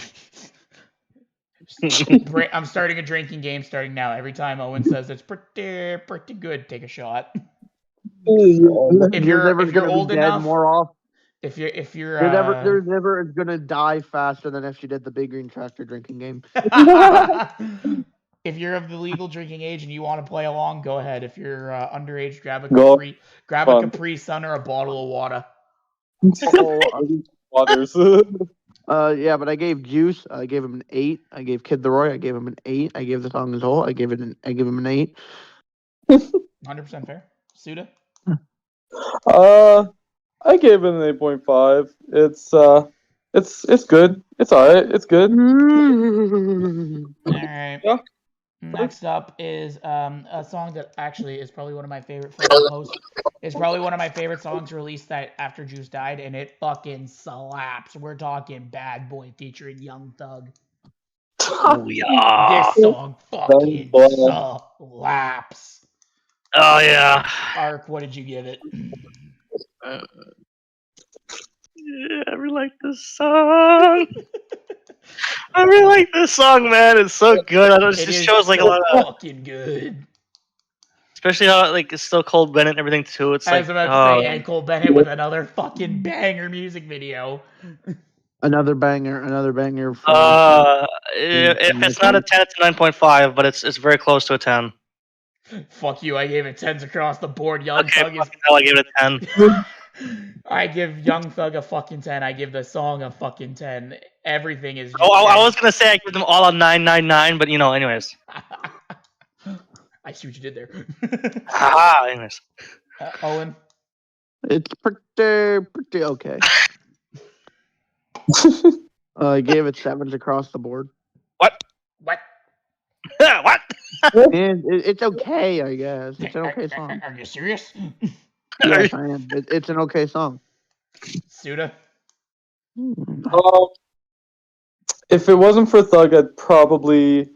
starting a drinking game starting now. Every time Owen says it's pretty good, take a shot. If Your you're liver's gonna be old dead enough, more often. if you're Your liver is gonna die faster than if she did the Big Green Tractor drinking game. if you're of the legal drinking age and you want to play along, go ahead. If you're underage, grab a Go. Capri Sun or a bottle of water. Waters. Yeah, but I gave Juice. I gave him an 8. I gave Kid Leroy. I gave him an 8. I gave the song as a whole. I gave him an 8. 100% fair. Suda. I gave it an 8.5. It's good. It's alright. It's good. All right. Yeah. Next up is a song that actually is probably one of my favorite It's probably one of my favorite songs released that after Juice died, and it fucking slaps. We're talking Bad Boy featuring Young Thug. Oh yeah. This song fucking slaps. Oh yeah. Ark, what did you give it? Yeah, I really like this song. I really like this song, man. It's so good. I don't, it just shows like a lot of fucking good. Especially how like it's still Cole Bennett and everything too. It's I like was about to say, and Cole Bennett with another fucking banger music video. Another banger. If it's not a 10, it's a 9.5, but it's very close to a 10. Fuck you! I gave it 10s across the board. Young Thug is. I gave it a 10. I give Young Thug a fucking 10. I give the song a fucking 10. Everything is. Just I was gonna say I give them all a 9.99, but anyways. I see what you did there. Anyways. Owen. It's pretty okay. I gave it 7s across the board. What? What? And it's okay, I guess. It's an okay song. Are you serious? Yes, I am. It's an okay song. Suda. If it wasn't for Thug, I'd probably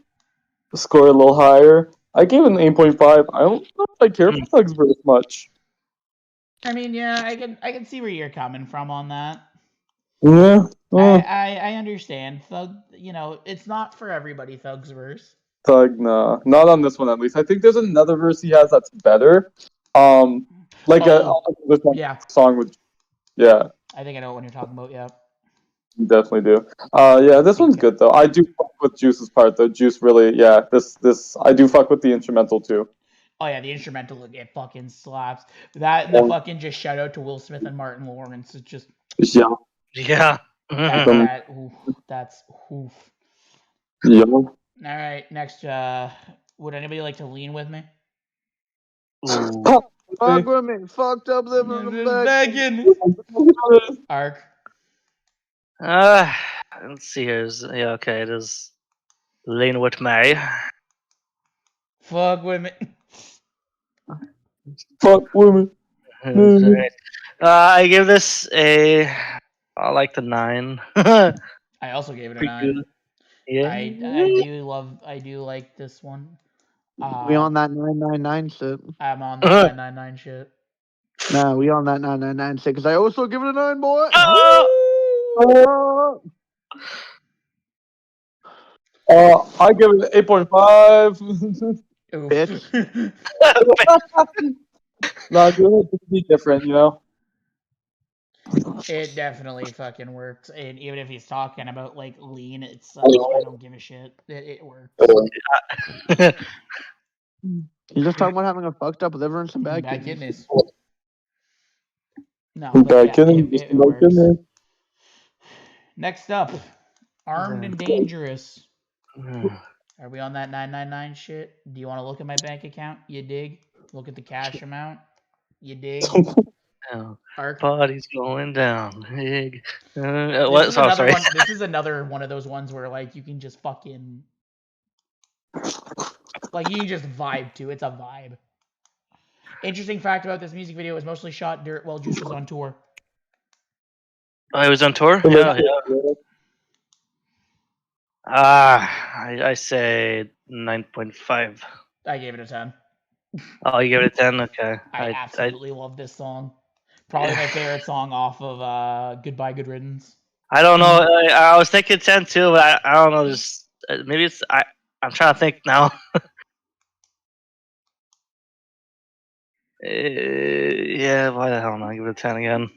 score a little higher. I gave it an 8.5. I don't know if I care for Thugs very much. I mean, yeah, I can see where you're coming from on that. Yeah. I understand. Thug, it's not for everybody, Thug's verse. Thug, nah. Not on this one, at least. I think there's another verse he has that's better. Song with... Yeah. I think I know what you're talking about, yeah. You definitely do. Yeah, this one's good, though. I do fuck with Juice's part, though. Juice really, yeah, this I do fuck with the instrumental, too. Oh, yeah, the instrumental, it fucking slaps. The fucking just shout out to Will Smith and Martin Lawrence. It's just... Yeah. That's oof. Yeah. All right, next. Would anybody like to lean with me? Fuck with me. Fucked up living begging. Ark. Let's see here. Okay, it is Lean with me. Fuck with me. Fuck with me. I give this I like the 9. I also gave it a 9. Good. Yeah. I do like this one. We on that 999 shit. I'm on that 999 shit. Nah, we on that 999 shit because I also give it a 9, boy. I give it 8.5. Bitch. Nah, dude, it be different, It definitely fucking works, and even if he's talking about like lean, it's I don't give a shit. It works. You just talking about having a fucked up liver and some bad Bad kidneys. kidneys. No, but Bad yeah, kidneys, it bad works. kidneys. Next up, Armed and Dangerous. Are we on that 999 shit? Do you want to look at my bank account? You dig? Look at the cash amount? You dig? Arc. Body's going down. Big. This What? is Oh, another sorry. one. This is another one of those ones where like you can just fucking like you can just vibe to. It's a vibe. Interesting fact about this music video: it was mostly shot while Juice was on tour. Oh, he was on tour? Yeah, yeah. I say 9.5. I gave it a 10. Oh, you gave it a 10? Okay. I absolutely love this song. Probably my favorite song off of Goodbye Good Riddance. I don't know. I was thinking 10 too, but I don't know. Just maybe it's I'm trying to think now. Yeah, why the hell not? Give it a 10 again.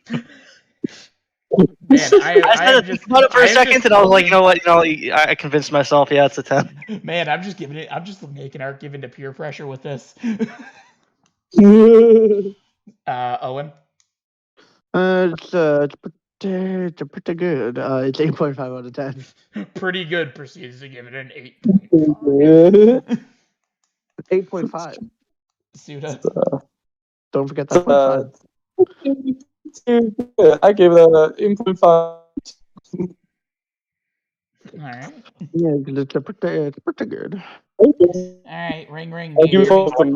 Man, I just thought it for a second, and I was like, you know what? I convinced myself. Yeah, it's a 10. Man, I'm just making Art give into peer pressure with this. Owen. It's pretty good. It's 8.5 out of 10. Pretty good. Proceeds to give it an 8.5. 8.5. Suda. Don't forget that 0.5. I gave it a 8.5. Alright. Yeah, it's pretty good. Alright, ring ring. Do you hear me?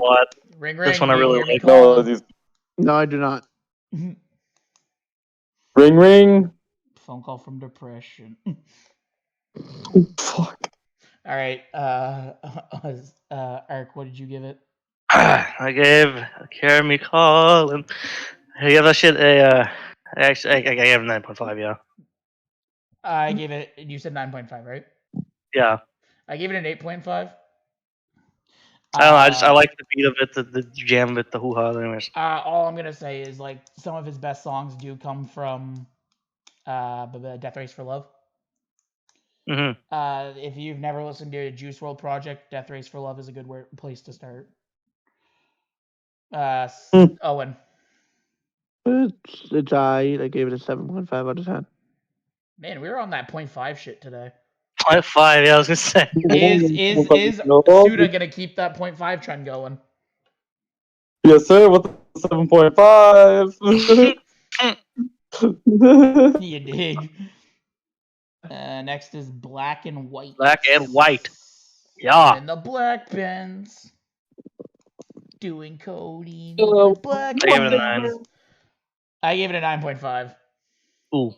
Ring ring. This one I do you really hear me like. calling? No, I do not. Ring ring. Phone call from depression. Fuck. Alright, Ark, what did you give it? I gave Carry Me Calling. I gave that shit a. Actually, I gave it 9.5. Yeah. I gave it. You said 9.5, right? Yeah. I gave it an 8.5. I don't know. I like the beat of it, the jam of it, the hoo ha. Anyways. All I'm gonna say is like some of his best songs do come from Death Race for Love. Mm-hmm. If you've never listened to a Juice World project, Death Race for Love is a good place to start. Owen. It's I gave it a 7.5 out of 10. Man, we were on that 0.5 shit today. 0.5. Yeah, I was gonna say. Is Suda gonna keep that 0.5 trend going? Yes, sir. With the 7.5. You dig. Next is Black and White. Black and White. Yeah. And the Black Pens. Doing codeine with Black I gave it a 9. Pens. I gave it a 9.5. Ooh.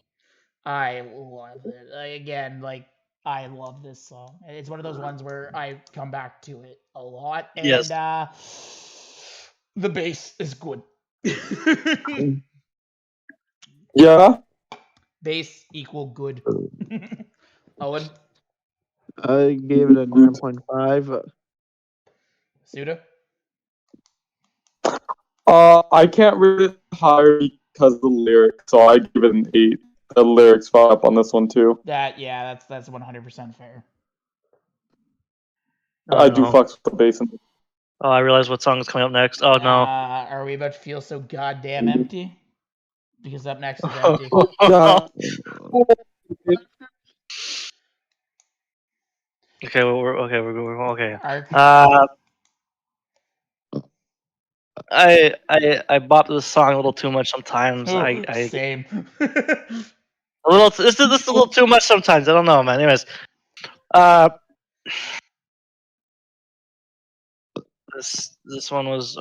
I love it. Again, like, I love this song. It's one of those ones where I come back to it a lot. And Yes. The bass is good. Yeah. Bass equal good. Owen? I gave it a 9.5. Suda? I can't read it higher because of the lyrics, so I give it an 8. The lyrics fall up on this one too. That's 100% fair. I do fucks with the bass. Oh, I realize what song is coming up next. Oh no. Are we about to feel so goddamn empty? Because up next is empty. Okay, we're going. Okay. Arc. I bop this song a little too much sometimes. Same. A little. This is a little too much sometimes. I don't know, man. Anyways, this one was.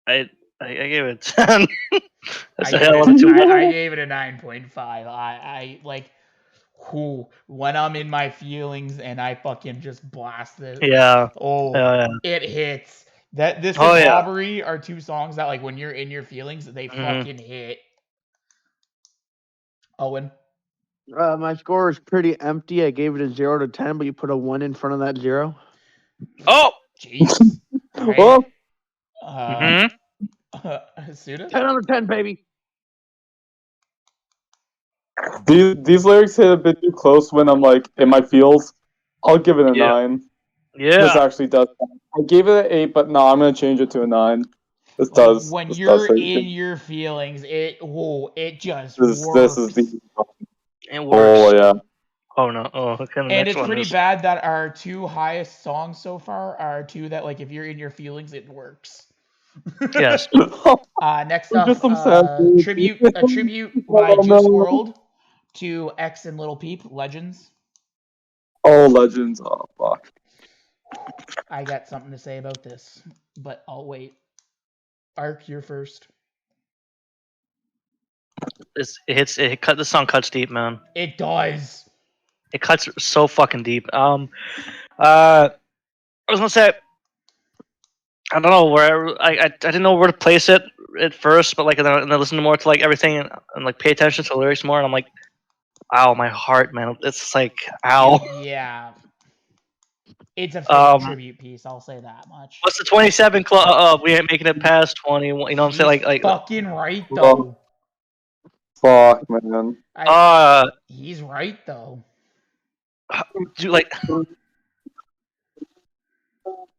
I gave it 10. I gave it a 9.5. I like who when I'm in my feelings and I fucking just blast this. Yeah. Oh, yeah. It hits. This and Robbery are two songs that like when you're in your feelings, they fucking hit. Owen. My score is pretty empty. I gave it a 0 to 10, but you put a 1 in front of that 0. Oh, jeez. Well, Suda? 10 out of 10, baby. These lyrics hit a bit too close when I'm like in my feels. I'll give it a 9. This Yeah. actually does. I gave it an 8, but no, I'm gonna change it to a 9. This Like, does. when This you're does say in your feelings, it just this is works. the. It works. Oh yeah. Oh no. Oh, okay. The And next it's one pretty is. bad that our 2 highest songs so far are 2 that, like, if you're in your feelings, it works. Yes. Next We're up, just some sad dudes. a tribute by Oh, Juice no. World to X and Little Peep, Legends. Oh, Legends. Oh, fuck. I got something to say about this, but I'll wait. Ark, you're first. The song cuts deep, man. It does. It cuts so fucking deep. I was gonna say, I don't know where I didn't know where to place it at first, but like, and then I listened more to like everything and like pay attention to the lyrics more, and I'm like, ow, my heart, man. It's like, ow. Yeah. It's a fitting tribute piece, I'll say that much. What's the 27 club? We ain't making it past 21. You know what I'm saying? He's Like, fucking right, though. Fuck, man. He's right, though. dude, like, I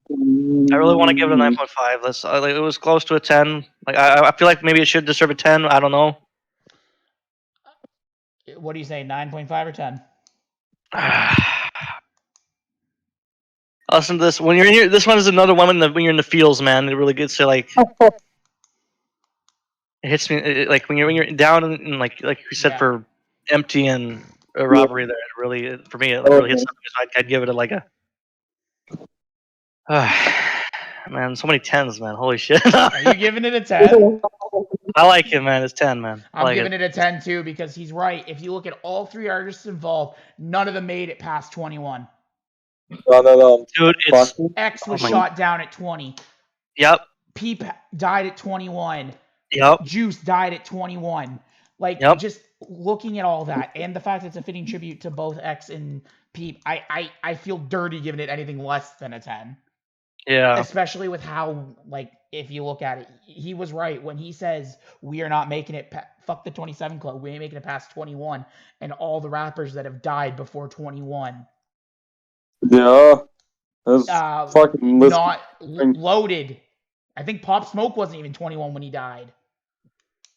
really want to give it a 9.5. That's like, it was close to a 10. Like, I feel like maybe it should deserve a 10. I don't know. What do you say, 9.5 or 10? Listen to this. When you're in here, this one is another one when you're in the feels, man. It really gets to like. It hits me like when you're down and like you said, Yeah. for empty and robbery. There, it really for me it really hits something. So I'd give it like a. Man, so many 10s, man. Holy shit. Are you giving it a 10? I like it, man. It's 10, man. I'm giving it a 10 too because he's right. If you look at all 3 artists involved, none of them made it past 21. No. Dude, it's. X was Oh my- shot down at 20. Yep. Peep died at 21. Yep. Juice died at 21. Like, Yep. just looking at all that and the fact that it's a fitting tribute to both X and Peep, I feel dirty giving it anything less than a 10. Yeah. Especially with how, like, if you look at it, he was right when he says we are not making it. Fuck the 27 club. We ain't making it past 21, and all the rappers that have died before 21. Yeah. That's fucking not loaded. I think Pop Smoke wasn't even 21 when he died.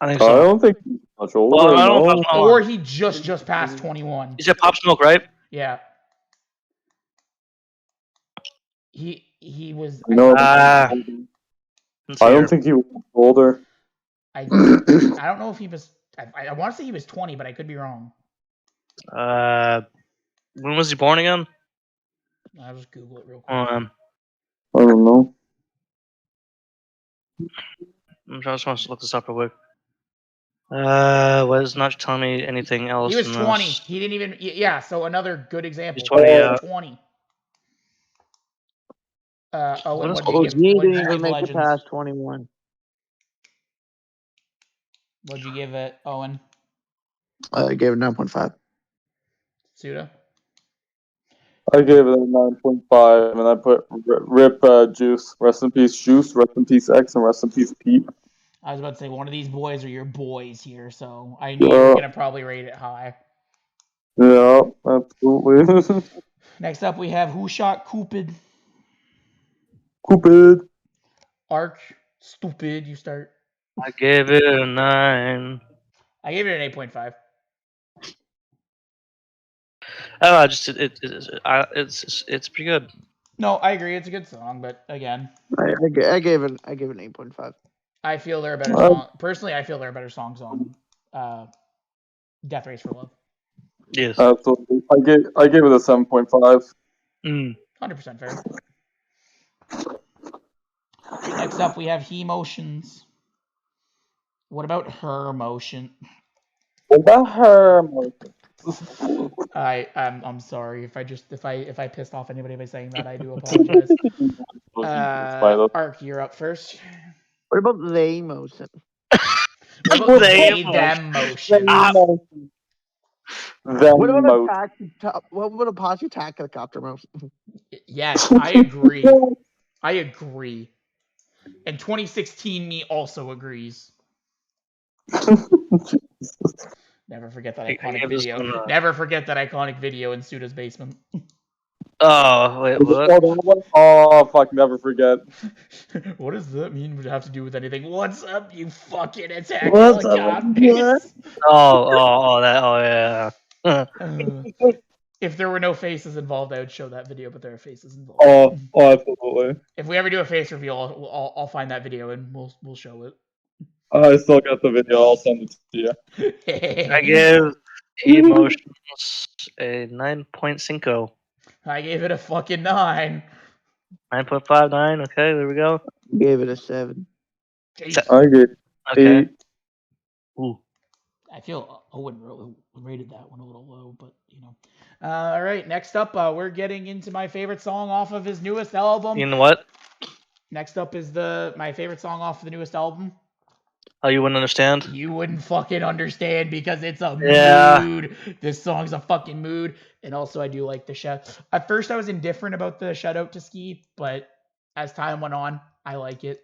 I think so. I don't think he's much older. Well, I don't know. Or he just passed 21. You said Pop Smoke, right? Yeah. He was. No. I I don't think he was older. I don't know if he was. I want to say he was 20, but I could be wrong. When was he born again? I'll just Google it real quick. I don't know. I'm just want to look this up real quick. Was not telling me anything else. He was in 20. this. He didn't even. Yeah, so another good example. He's 20, yeah. 20. What Owen, is- what'd you give? He What'd didn't you even give make it Legends? past 21. What'd you give it, Owen? I gave it 9.5. Suda? I gave it a 9.5, and I put Rip Juice. Rest in peace, Juice. Rest in peace, X, and rest in peace, Pete. I was about to say one of these boys are your boys here, so I knew you were gonna probably rate it high. Yeah, absolutely. Next up, we have Who Shot Cupid? Cupid. Ark, stupid. You start. I gave it a 9. I gave it an 8.5. I don't know. It's pretty good. No, I agree. It's a good song, but again, I gave it an 8.5. I feel there are better songs. Personally, I feel there are better songs on Death Race for Love. Yes. Absolutely. I gave it a 7.5. 100% fair. Next up, we have He Emotions. What about Her Emotion? What about her? I'm sorry if I pissed off anybody by saying that. I do apologize. Ark, you're up first. What about they motion? What about They them motion? What about Apache attack helicopter motion? Yes, I agree. I agree. And 2016 me also agrees. Never forget that iconic video. Never forget that iconic video in Suda's basement. Oh wait, what? Oh, that one? Oh, fuck, never forget. What does that mean? Would have to do with anything? What's up, you fucking attack What's up, helicopters? Yeah. If there were no faces involved, I would show that video, but there are faces involved. Oh, absolutely. If we ever do a face reveal, I'll find that video and we'll show it. I still got the video. I'll send it to you. I give Emotions a 9.5. I gave it a fucking 9. 9.59. Okay, there we go. Gave it a 7. Jeez. I get Okay. 8. Ooh. I feel Owen rated that one a little low, but you know. All right, next up, we're getting into my favorite song off of his newest album. You know what? Next up is my favorite song off of the newest album. Oh, you wouldn't understand? You wouldn't fucking understand because it's a mood. This song's a fucking mood. And also, I do like the shout. At first, I was indifferent about the shout out to Ski, but as time went on, I like it.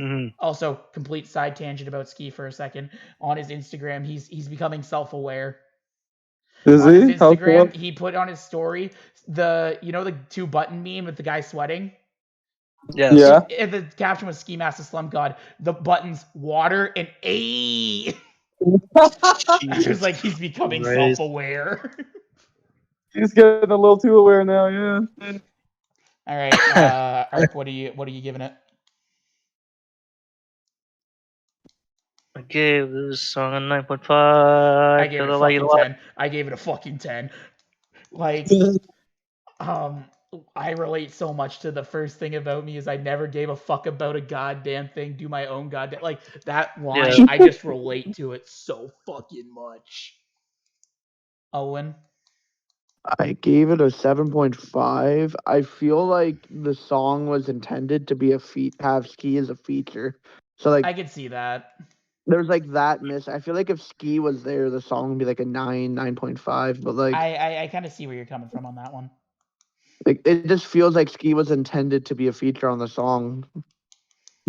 Mm-hmm. Also, complete side tangent about Ski for a second. On his Instagram, he's becoming self-aware. Is On he? his Instagram, How cool? he put on his story the 2 button meme with the guy sweating. Yes. Yeah. If the caption was Ski Master Slum God, the buttons water and A. He was like, he's becoming Christ. self-aware. He's getting a little too aware now, yeah. All right, Ark, what are you giving it? I gave this song a 9.5. I gave it a fucking 10. I gave it a fucking 10. Like, I relate so much to the first thing about me is I never gave a fuck about a goddamn thing. Do my own goddamn like that line. Yeah. I just relate to it so fucking much. Owen, I gave it a 7.5. I feel like the song was intended to be have Ski as a feature. So like I could see that. there's like that miss. I feel like if Ski was there, the song would be like a 9.5. But like I kind of see where you're coming from on that one. like it just feels like Ski was intended to be a feature on the song.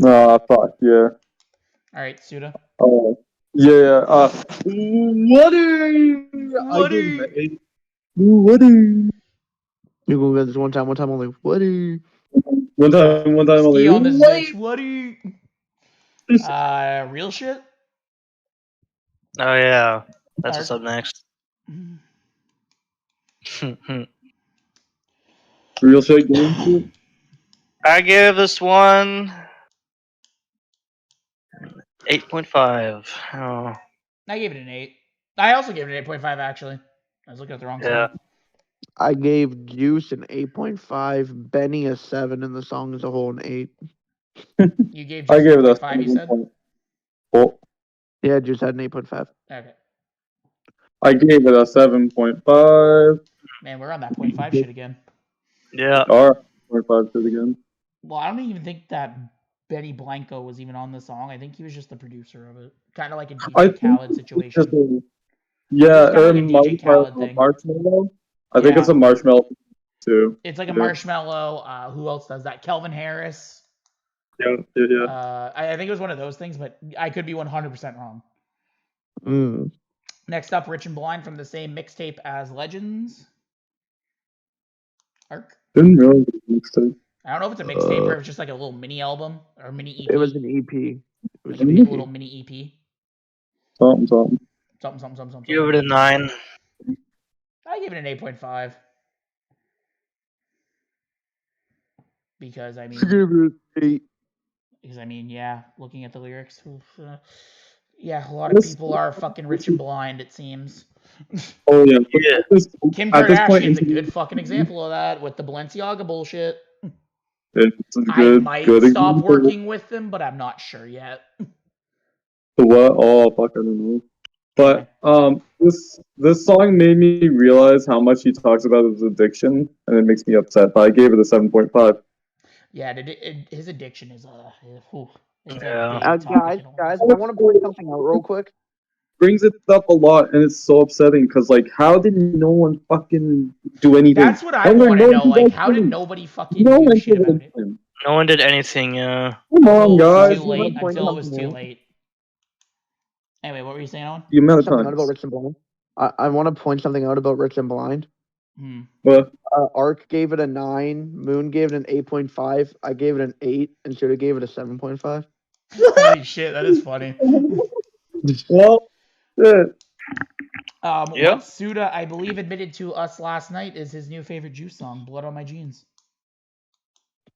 Oh, fuck, yeah. All right, Suda. Oh, yeah. Water! I gave him an 8. Water! You go get this one time only. What do you? One time Ski only. on this What? bitch. What are you? Real shit. Oh yeah, that's Ark. what's up next. Real shit game? I give this one 8.5. Oh, I gave it an 8. I also gave it an 8.5 actually. I was looking at the wrong yeah. song. I gave Juice an 8.5, Benny a 7, and the song as a whole an 8. You gave I Juice gave it a 8.5, you said? 7.4. Yeah, Juice had an 8.5. Okay. I gave it a 7.5. Man, we're on that 0.5 shit again. Yeah. Or 0.5 shit again. Well, I don't even think that Benny Blanco was even on the song. I think he was just the producer of it. Kind of like a DJ Khaled situation. Yeah, It's kinda or like a DJ Khaled thing. Marshmallow. I think it's a Marshmallow too. It's like a Yeah. Marshmallow. Who else does that? Kelvin Harris. Yeah. I think it was one of those things, but I could be 100% wrong. Mm. Next up, Rich and Blind from the same mixtape as Legends. Ark. Didn't realize it was mixtape. I don't know if it's a mixtape or if it's just like a little mini album or mini EP. It was an EP. It was Maybe an a EP. little mini EP. Something. Something. Give it a 9. I give it an 8.5. Because I mean, Give it 8. yeah, looking at the lyrics, yeah, a lot of people are fucking rich and blind. It seems. Oh yeah. Yeah. Kim At this point, Kardashian's a good fucking example of that with the Balenciaga bullshit. it's a I good, might good stop example. working with them, but I'm not sure yet. The what? Oh fuck, I don't know. But this song made me realize how much he talks about his addiction, and it makes me upset. But I gave it a 7.5. Yeah, his addiction is it's Yeah. a big Guys, topic. I want to point something out real quick. Brings it up a lot, and it's so upsetting because like, how did no one fucking do anything? That's what I want to know. Like, how did nobody fucking No do one shit did about it? anything. No one did anything. Come Until on, it was guys. too late. You wanna Until it point was something too out? late. Anyway, what were you saying, Owen? The amount of Something out about times. Rich and Blind. I want to point something out about Rich and Blind. But Arc gave it a 9. Moon gave it an 8.5. I gave it an 8, and Suda gave it a 7.5. Holy shit, that is funny. well, shit. Yeah. What Suda, I believe, admitted to us last night is his new favorite Juice song, "Blood on My Jeans."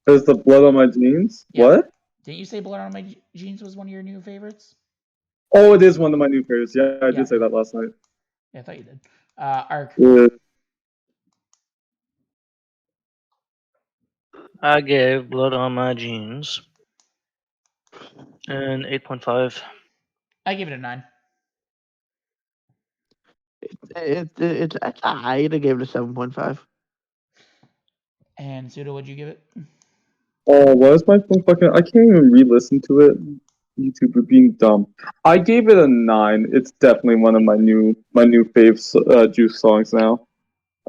There's the blood on my jeans. Yeah. What? Didn't you say "Blood on My Jeans" was one of your new favorites? Oh, it is one of my new favorites. Yeah, I Yeah. did say that last night. Yeah, I thought you did. Arc. Yeah. I gave Blood on My Jeans an 8.5. I give it a 9. It's alright. I gave it a 7.5. And Suda, what'd you give it? Oh, what is my phone fucking? I can't even re-listen to it. YouTube for being dumb. I gave it a 9. It's definitely one of my new fave Juice songs now.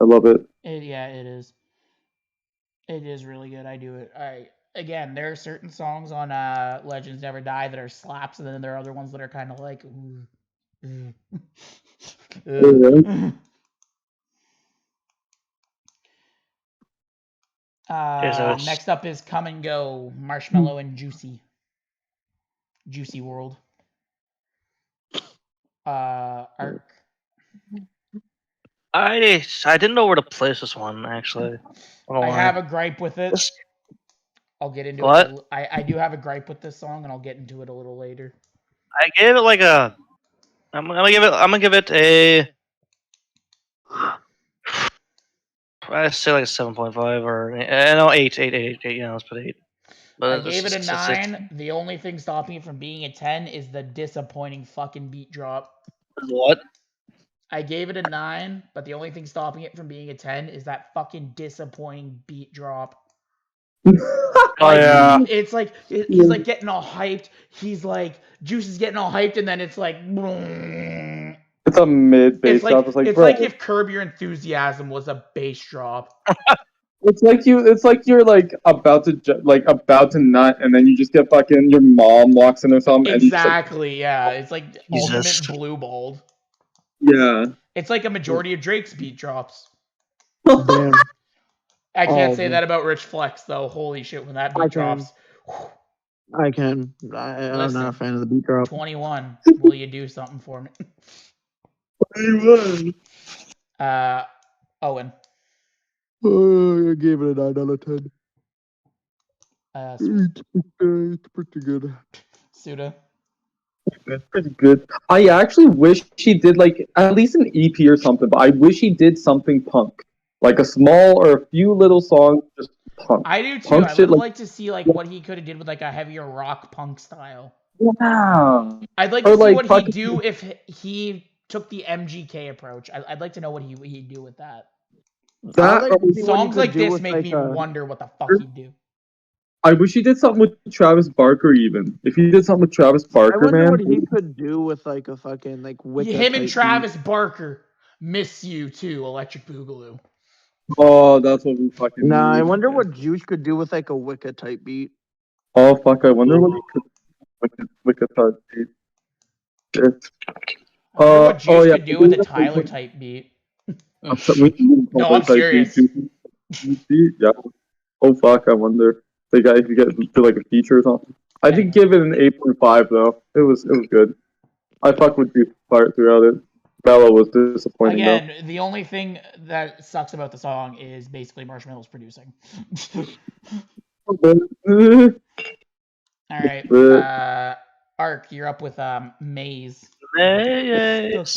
I love it. Yeah, it is. It is really good. I do it. Again, there are certain songs on Legends Never Die that are slaps, and then there are other ones that are kind of like. Ooh. Yeah. Next up is Come and Go, Marshmello and Juicy World. Arc. I didn't know where to place this one actually. I have a gripe with it. I'll get into What? it. I do have a gripe with this song, and I'll get into it a little later. I gave it like a. I'm gonna give it a. I say like a 7.5 or no 8. Yeah, let's put 8. I But gave it a it's 9. The only thing stopping it from being a 10 is the disappointing fucking beat drop. What? I gave it a 9, but the only thing stopping it from being a 10 is that fucking disappointing beat drop. Oh yeah. It's like he's like getting all hyped. He's like Juice is getting all hyped, and then it's like. It's a mid bass drop. It's like if Curb Your Enthusiasm was a bass drop. It's like you're like about to nut, and then you just get fucking your mom walks in or something. Exactly. Yeah. It's like Jesus. ultimate blue balled. Yeah. It's like a majority of Drake's beat drops. Damn. I can't Oh, say that about Rich Flex though. Holy shit, when that beat drops. I can. I'm Listen, not a fan of the beat drop. 21. Will you do something for me? 21. Owen. I gave it a 9 out of 10. It's pretty good. Suda. That's pretty good. I actually wish he did like at least an EP or something, but I wish he did something punk. Like a small or a few little songs, just punk. I do too. Punk I shit, would like to see like what he could have did with like a heavier rock punk style. Yeah. I'd like Or to see like what fucking- he'd do if he took the MGK approach. I'd like to know what he'd do with that. That like to see what he Songs could like do this with, make like, me wonder what the fuck he'd do. I wish he did something with Travis Barker even. If he did something with Travis I Barker, wonder man. what he could do with like a fucking like Wicca Him and type Travis Barker. Miss You too, Electric Boogaloo. Oh, that's what we fucking beat. Nah, I need. wonder what Juice could do with like a Wicca type beat. Oh fuck! I wonder what he could with a type beat. Shit. I wonder what Juice yeah. could do with a Tyler type beat. We need a No, Tyler I'm type serious. beat. Yeah. Oh fuck! I wonder. The guy could get do like a feature or something. I did give it an 8.5 though. It was good. I fuck with you part throughout it. Mello was disappointing Again, the only thing that sucks about the song is basically Marshmello's producing. though. All right, Arc, you're up with Maze. Maze.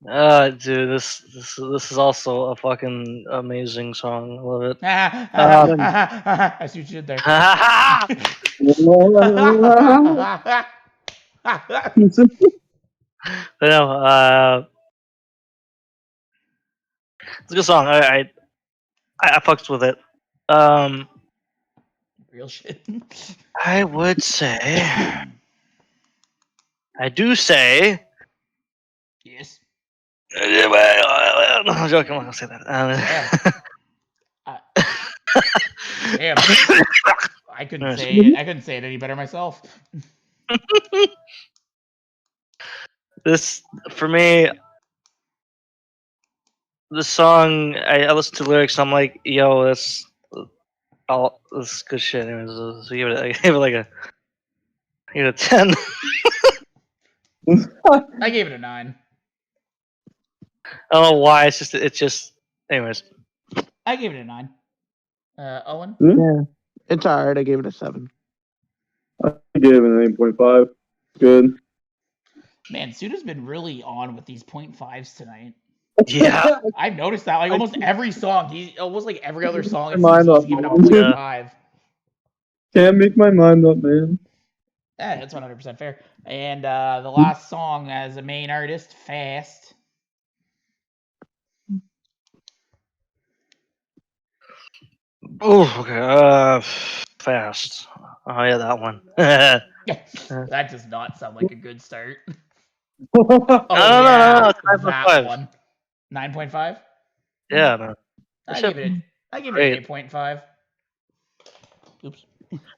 Dude, this is also a fucking amazing song. I love it. I see what you did there. But no, it's a good song. I fucks with it. Real shit. I would say, I do say. Yes. No, I'm joking. I'm not gonna say that. Damn. I couldn't say it any better myself. This for me. the song, I listened to the lyrics. I'm like, yo, this good shit. Anyways, so I gave it like a 10. I gave it a 9. I don't know why. It's just. Anyways, I gave it a 9. Owen? Yeah. It's alright. I gave it a 7. I gave it an 8.5. Good. Man, Suda's been really on with these 0.5s tonight. yeah. I've noticed that. Like almost every song, almost like every other song, it Mind seems up. he's giving out a 0.5. Can't make my mind up, man. Yeah, that's 100% fair. And the last song as a main artist, Fast. Oh, okay. Fast. Oh yeah, that one. That does not sound like a good start. No, yeah, it's that 9.5. one. 9.5? Yeah, man. I gave it an 8.5. Oops.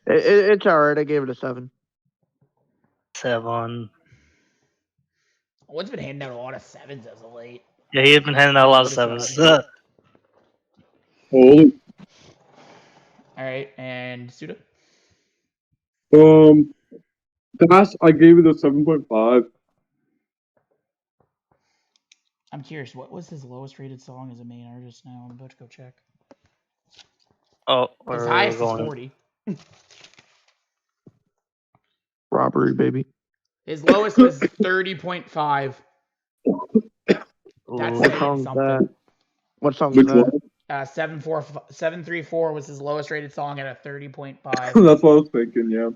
It's alright. I gave it a 7. 7. Owen's been handing out a lot of 7s as of late. Yeah, he had been handing out a lot of Pretty 7s. solid. Holy. Alright, and Suda? Fast, I gave it a 7.5. I'm curious, what was his lowest rated song as a main artist now? I'm about to go check. Oh, His we're highest is going. 40. Robbery, baby. His lowest was 30.5. That's Ooh. What saying song's something. that? What song Which is one? that? 734 was his lowest rated song at a 30.5. That's what I was thinking, yeah.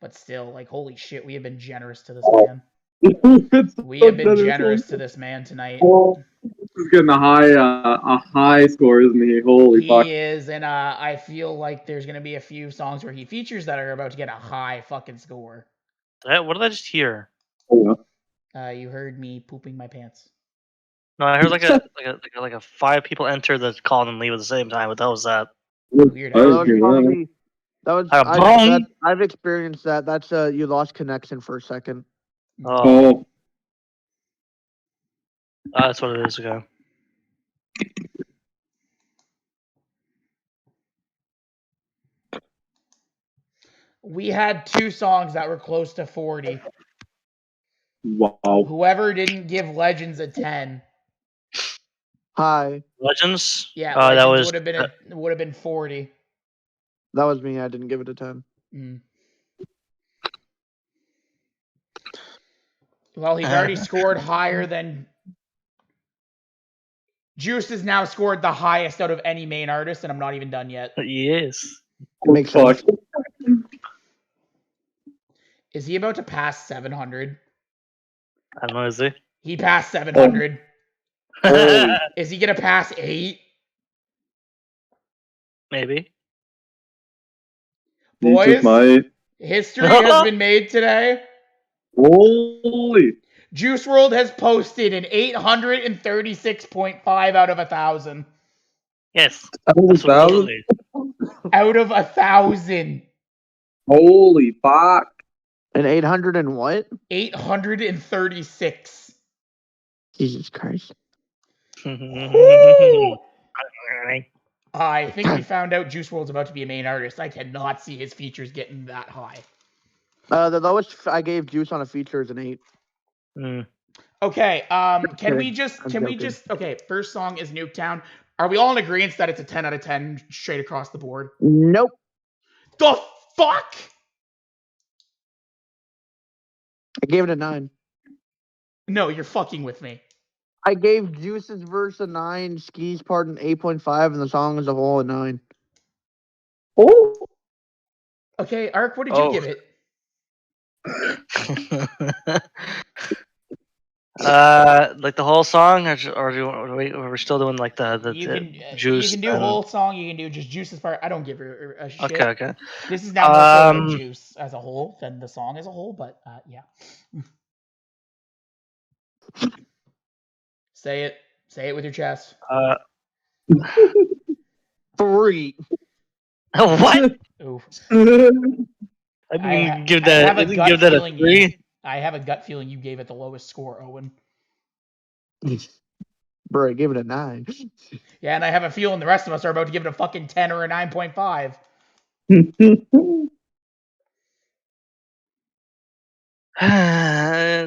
But still, like, holy shit, we have been generous to this man. It's We so have been better generous song. to this man tonight. Oh, he's getting a high score, isn't he? Holy fuck. He is, and I feel like there's gonna be a few songs where he features that are about to get a high fucking score. What did I just hear? Oh, You heard me pooping my pants. No, I heard like a 5 people enter the call and leave at the same time. What the hell was that? Weird. I That didn't was hear that. probably. That was. Boom! I've experienced that. That's you lost connection for a second. Oh, that's what it is. Okay. We had 2 songs that were close to 40. Wow. Whoever didn't give Legends a 10. Hi. Legends. Yeah, That Legends was. would have been 40. That was me. I didn't give it a 10. Well, he's already scored higher than Juice has now scored the highest out of any main artist, and I'm not even done yet. Yes. It makes Fuck. sense. Is he about to pass 700? I don't know. Is he? He passed 700. Holy. Is he gonna pass 8? Maybe. He just Boys, might. history has been made today. Holy. Juice Wrld has posted an 836.5 out of 1,000. Yes. Out of 1,000? Absolutely. Out of 1,000. Holy fuck. An 800 and what? 836. Jesus Christ. I think we found out Juice WRLD's about to be a main artist. I cannot see his features getting that high. The lowest I gave Juice on a feature is an 8. Okay, can kidding. we just okay, first song is Nuketown. Are we all in agreement that it's a 10 out of 10 straight across the board? Nope. The fuck? I gave it a 9. No, you're fucking with me. I gave Juice's verse a 9, Ski's part an 8.5, and the song as a whole a 9. Oh. Okay, Ark, what did you give it? Like the whole song, or we're still doing like the Juice. You can do whole song. You can do just Juice's part. I don't give her a shit. Okay. This is now more so about Juice as a whole than the song as a whole, but yeah. Say it. Say it with your chest. 3. What? Oof. I didn't give that a 3. I have a gut feeling you gave it the lowest score, Owen. Bro, I gave it a 9. Yeah, and I have a feeling the rest of us are about to give it a fucking 10 or a 9.5.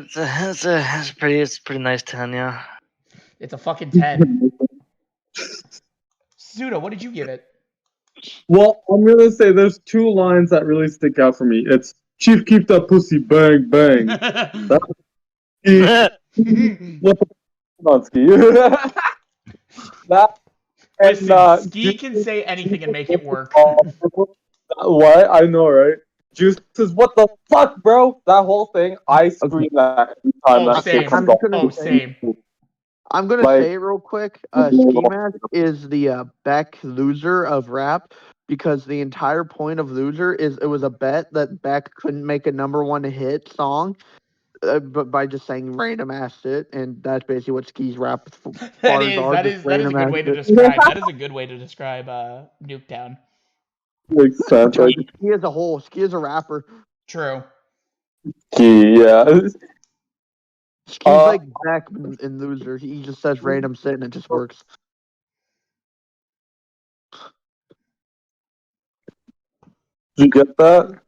It's a pretty nice 10, yeah. It's a fucking 10. Suda, what did you give it? Well, I'm gonna say there's two lines that really stick out for me. It's Chief, keep that pussy, bang bang. That's what the on Ski? That and Listen, Ski can say anything and make it work. What? I know, right? Juice says, "What the fuck, bro?" That whole thing, I scream that every time Oh, that same. shit comes I'm off. gonna Oh, say, same. I'm gonna Like- say it real quick. Ski Mask is the Beck loser of rap because the entire point of Loser is it was a bet that Beck couldn't make a #1 hit song, but by just saying random ass shit, and that's basically what Ski's rap bars are. That just is a random good ass way to shit. describe. That is a good way to describe Nuketown. Makes sense. Dude, Like, Ski as a whole, Ski as a rapper. True. yeah. Ski's Uh, like Beck in Loser. He just says random shit and it just works. Did you get that?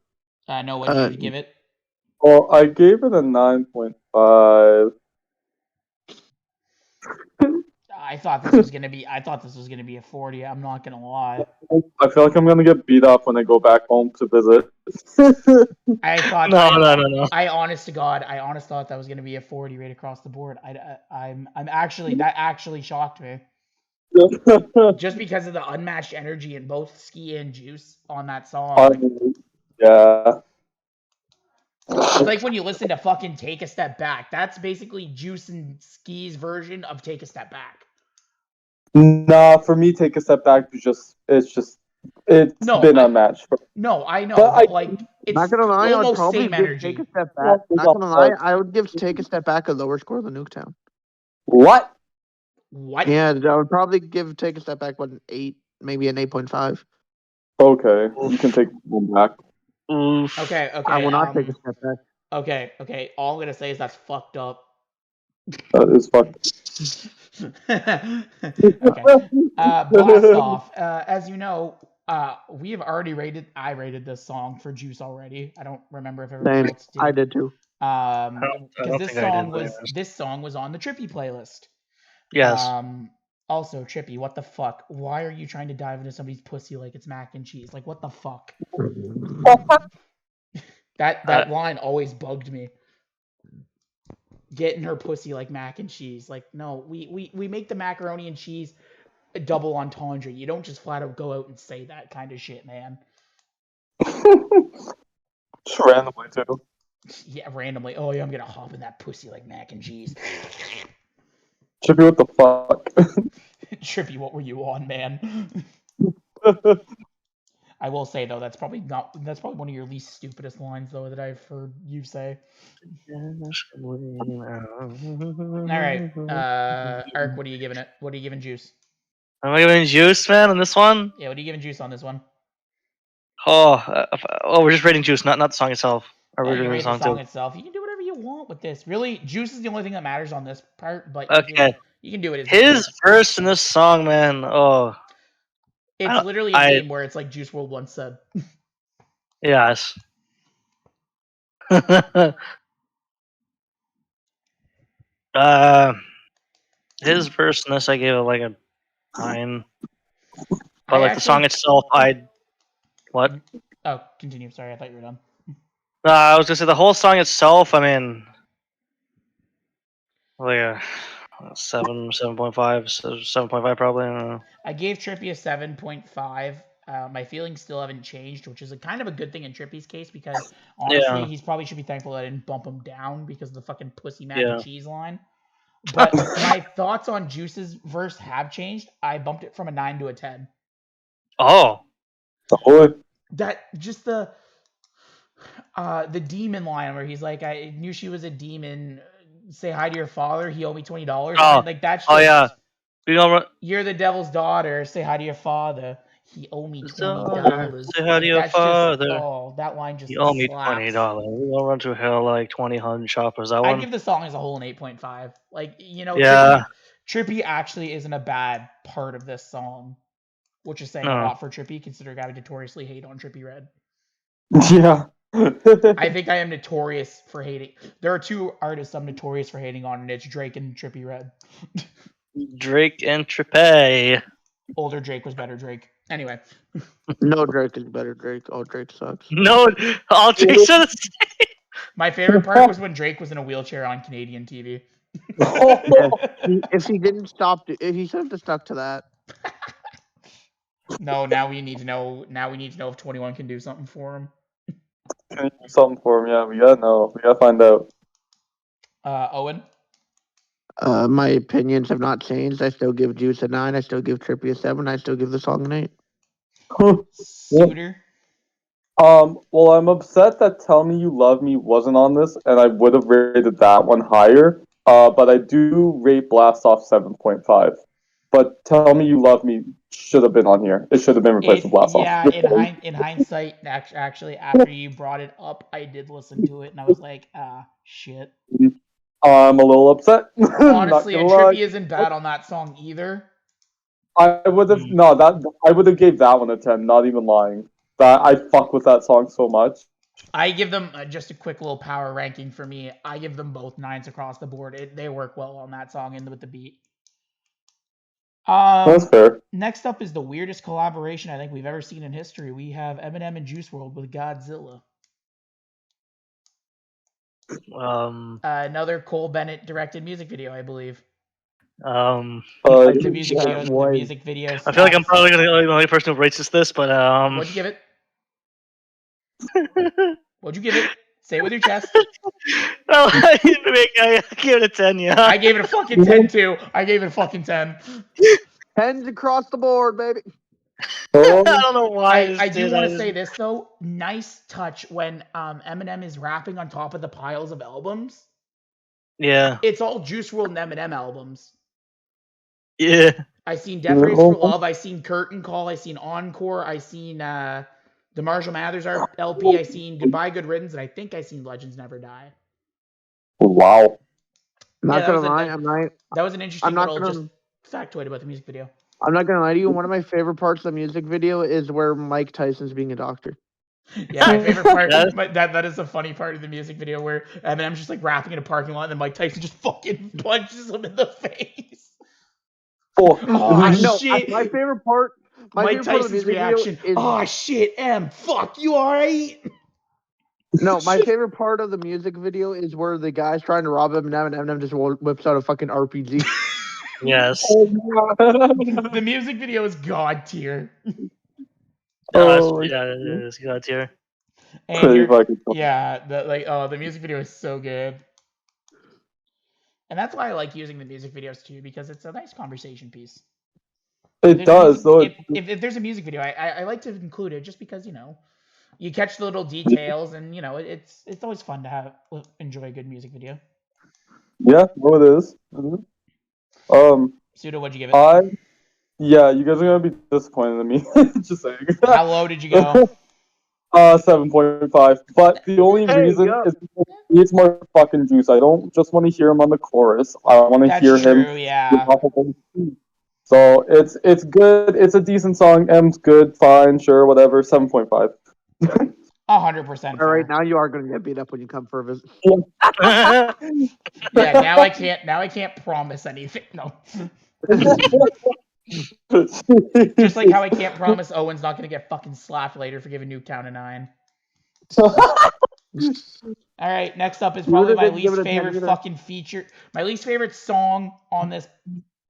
I know what did you give it. Well, I gave it a 9.5. I thought this was gonna be a 40. I'm not gonna lie. I feel like I'm gonna get beat up when I go back home to visit. I thought No. I honest to God, I honest thought that was gonna be a 40 right across the board. I'm actually that actually shocked me. Just because of the unmatched energy in both Ski and Juice on that song. Yeah. It's like when you listen to fucking Take a Step Back. That's basically Juice and Ski's version of Take a Step Back. Nah, for me, Take a Step Back. It's been unmatched. No, I know, But but like it's Not gonna lie, I'd almost probably same give energy. Take a Step Back. Not gonna lie, I would give Take a Step Back a lower score than Nuketown. What? What? Yeah, I would probably give Take a Step Back an 8, maybe an 8.5. Okay, you can take one back. Oof. Okay. I will not take a step back. Okay. All I'm gonna say is that's fucked up. That is fucked. Okay. Blast off. As you know, we have already rated. I rated this song for Juice already. I don't remember if everybody Same. else did. I did too. Because this song was on the Trippy playlist. Yes. Also, Trippy, what the fuck? Why are you trying to dive into somebody's pussy like it's mac and cheese? Like, what the fuck? That line always bugged me. Getting her pussy like mac and cheese. Like, no, we make the macaroni and cheese a double entendre. You don't just flat out go out and say that kind of shit, man. Just randomly too. Yeah, randomly. Oh yeah, I'm gonna hop in that pussy like mac and cheese. Trippy, what the fuck? Trippy, what were you on, man? I will say though, that's probably one of your least stupidest lines though that I've heard you say. All right, Ark, what are you giving it? What are you giving Juice? Am I giving Juice, man, on this one? Yeah, what are you giving Juice on this one? We're just rating Juice, not the song itself. Or we're You doing rate the song too. itself. You can do whatever you want with this. Really, Juice is the only thing that matters on this part. But Okay. you can do it. His verse in this song, man. Oh. It's literally a meme where it's like Juice WRLD once said. Yes. His verse in this, I gave it like a 9. But like the song itself, what? Oh, continue. Sorry, I thought you were done. I was gonna say the whole song itself. I mean, like a 7.5, 7.5 probably. I don't know. I gave Trippy a 7.5. My feelings still haven't changed, which is a kind of a good thing in Trippy's case because honestly, he's probably should be thankful that I didn't bump him down because of the fucking pussy mac and cheese line. But my thoughts on Juice's verse have changed. I bumped it from a 9 to a 10. Oh. That just the demon line where he's like, I knew she was a demon. Say hi to your father. He owed me $20. Oh. Like that's just, oh yeah. You're the devil's daughter. Say hi to your father. He owed me $20. Say hi to your father. That line just He owed me slaps. $20. We gonna run to hell like 20 hun choppers. That I'd one. give the song as a whole an 8.5. Like, you know, Yeah. Trippy actually isn't a bad part of this song, which is saying a No. lot for Trippy, considering I would notoriously hate on Trippy Red. Yeah. I think I am notorious for hating. There are two artists I'm notorious for hating on, and it's Drake and Trippy Red. Drake and Trippy. Older Drake was better Drake. Anyway. No, Drake is better. Drake. Oh, Drake sucks. No, all Drake said is My favorite part was when Drake was in a wheelchair on Canadian TV. If he didn't stop, if he should have stuck to that. No, now we need to know. Now we need to know if 21 can do something for him. Can you do something for him? Yeah, we gotta know. We gotta find out. Owen. My opinions have not changed. I still give Juice a 9. I still give Trippy a 7. I still give the song an 8. Suitor. Well, I'm upset that Tell Me You Love Me wasn't on this, and I would have rated that one higher. But I do rate Blast Off 7.5. But Tell Me You Love Me should have been on here. It should have been replaced with Blast Off. Yeah, in hindsight, actually, after you brought it up, I did listen to it, and I was like, shit. I'm a little upset. Honestly, and Trippy isn't bad on that song either. I would have I would have gave that one a 10. Not even lying. That I fuck with that song so much. I give them just a quick little power ranking for me. I give them both 9s across the board. They work well on that song and with the beat. That's fair. Next up is the weirdest collaboration I think we've ever seen in history. We have Eminem and Juice WRLD with Godzilla. Another Cole Bennett directed music video, I believe. The music video. I feel like I'm probably the only person who rates this, but What'd you give it? What'd you give it? Say it with your chest. Oh, I gave it a 10, yeah. I gave it a fucking 10 too. I gave it a fucking 10. 10s across the board, baby. I don't know why. I do want to say this though. Nice touch when Eminem is rapping on top of the piles of albums. Yeah. It's all Juice WRLD and Eminem albums. Yeah. I seen Death Race for Love. I seen Curtain Call. I seen Encore. I seen the Marshall Mathers LP. I seen Goodbye Good Riddance, and I think I seen Legends Never Die. Wow. Not gonna lie, that was an interesting little just factoid about the music video. I'm not gonna lie to you. One of my favorite parts of the music video is where Mike Tyson's being a doctor. Yeah, my favorite part. that is a funny part of the music video where Eminem's just like rapping in a parking lot, and then Mike Tyson just fucking punches him in the face. Oh shit! My favorite part. Mike Tyson's reaction. Oh shit, M, fuck, you alright? No, my favorite part of the music video is where the guy's trying to rob Eminem, and Eminem just whips out a fucking RPG. Yes. The music video is god tier. It is god tier. And the music video is so good. And that's why I like using the music videos too, because it's a nice conversation piece. It does, though. If there's a music video, I like to include it just because, you catch the little details, and it's always fun to enjoy a good music video. Yeah, no, it is. Pseudo, what'd you give it? Yeah, you guys are gonna be disappointed in me. Just saying. How low did you go? 7.5. But the only reason is because he needs more fucking juice. I don't just want to hear him on the chorus. I want to hear him. Yeah. So it's good. It's a decent song. M's good, fine, sure, whatever. 7.5. 100%. All right, now you are going to get beat up when you come for a visit. Yeah, now I can't promise anything. No. Just like how I can't promise Owen's not going to get fucking slapped later for giving Nuketown a 9. All right, next up is probably my least favorite fucking feature. My least favorite song on this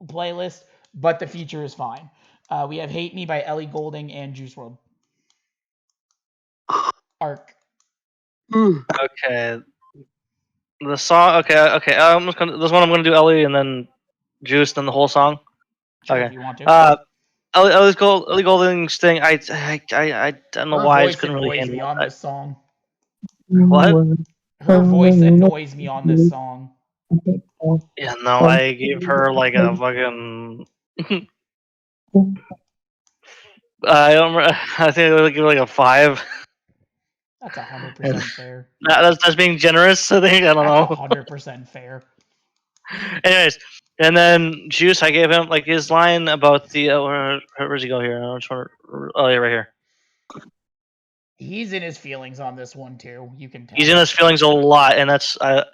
playlist, but the feature is fine. We have Hate Me by Ellie Goulding and Juice WRLD. Arc. Okay. The song. Okay. This one I'm gonna do Ellie and then Juice, then the whole song. Sure, okay. If you want to. Ellie Goulding's thing. I don't know why I couldn't really handle me on this song. What? Her voice annoys me on this song. Yeah, no, I gave her like a fucking. I don't remember. I think I would give her like a 5. That's 100% fair. That's being generous. I think I don't know. 100% fair. Anyways, And then Juice, I gave him like his line about the where's he go here? I just want to, oh yeah, right here. He's in his feelings on this one too. You can tell. He's in his feelings a lot, and that's I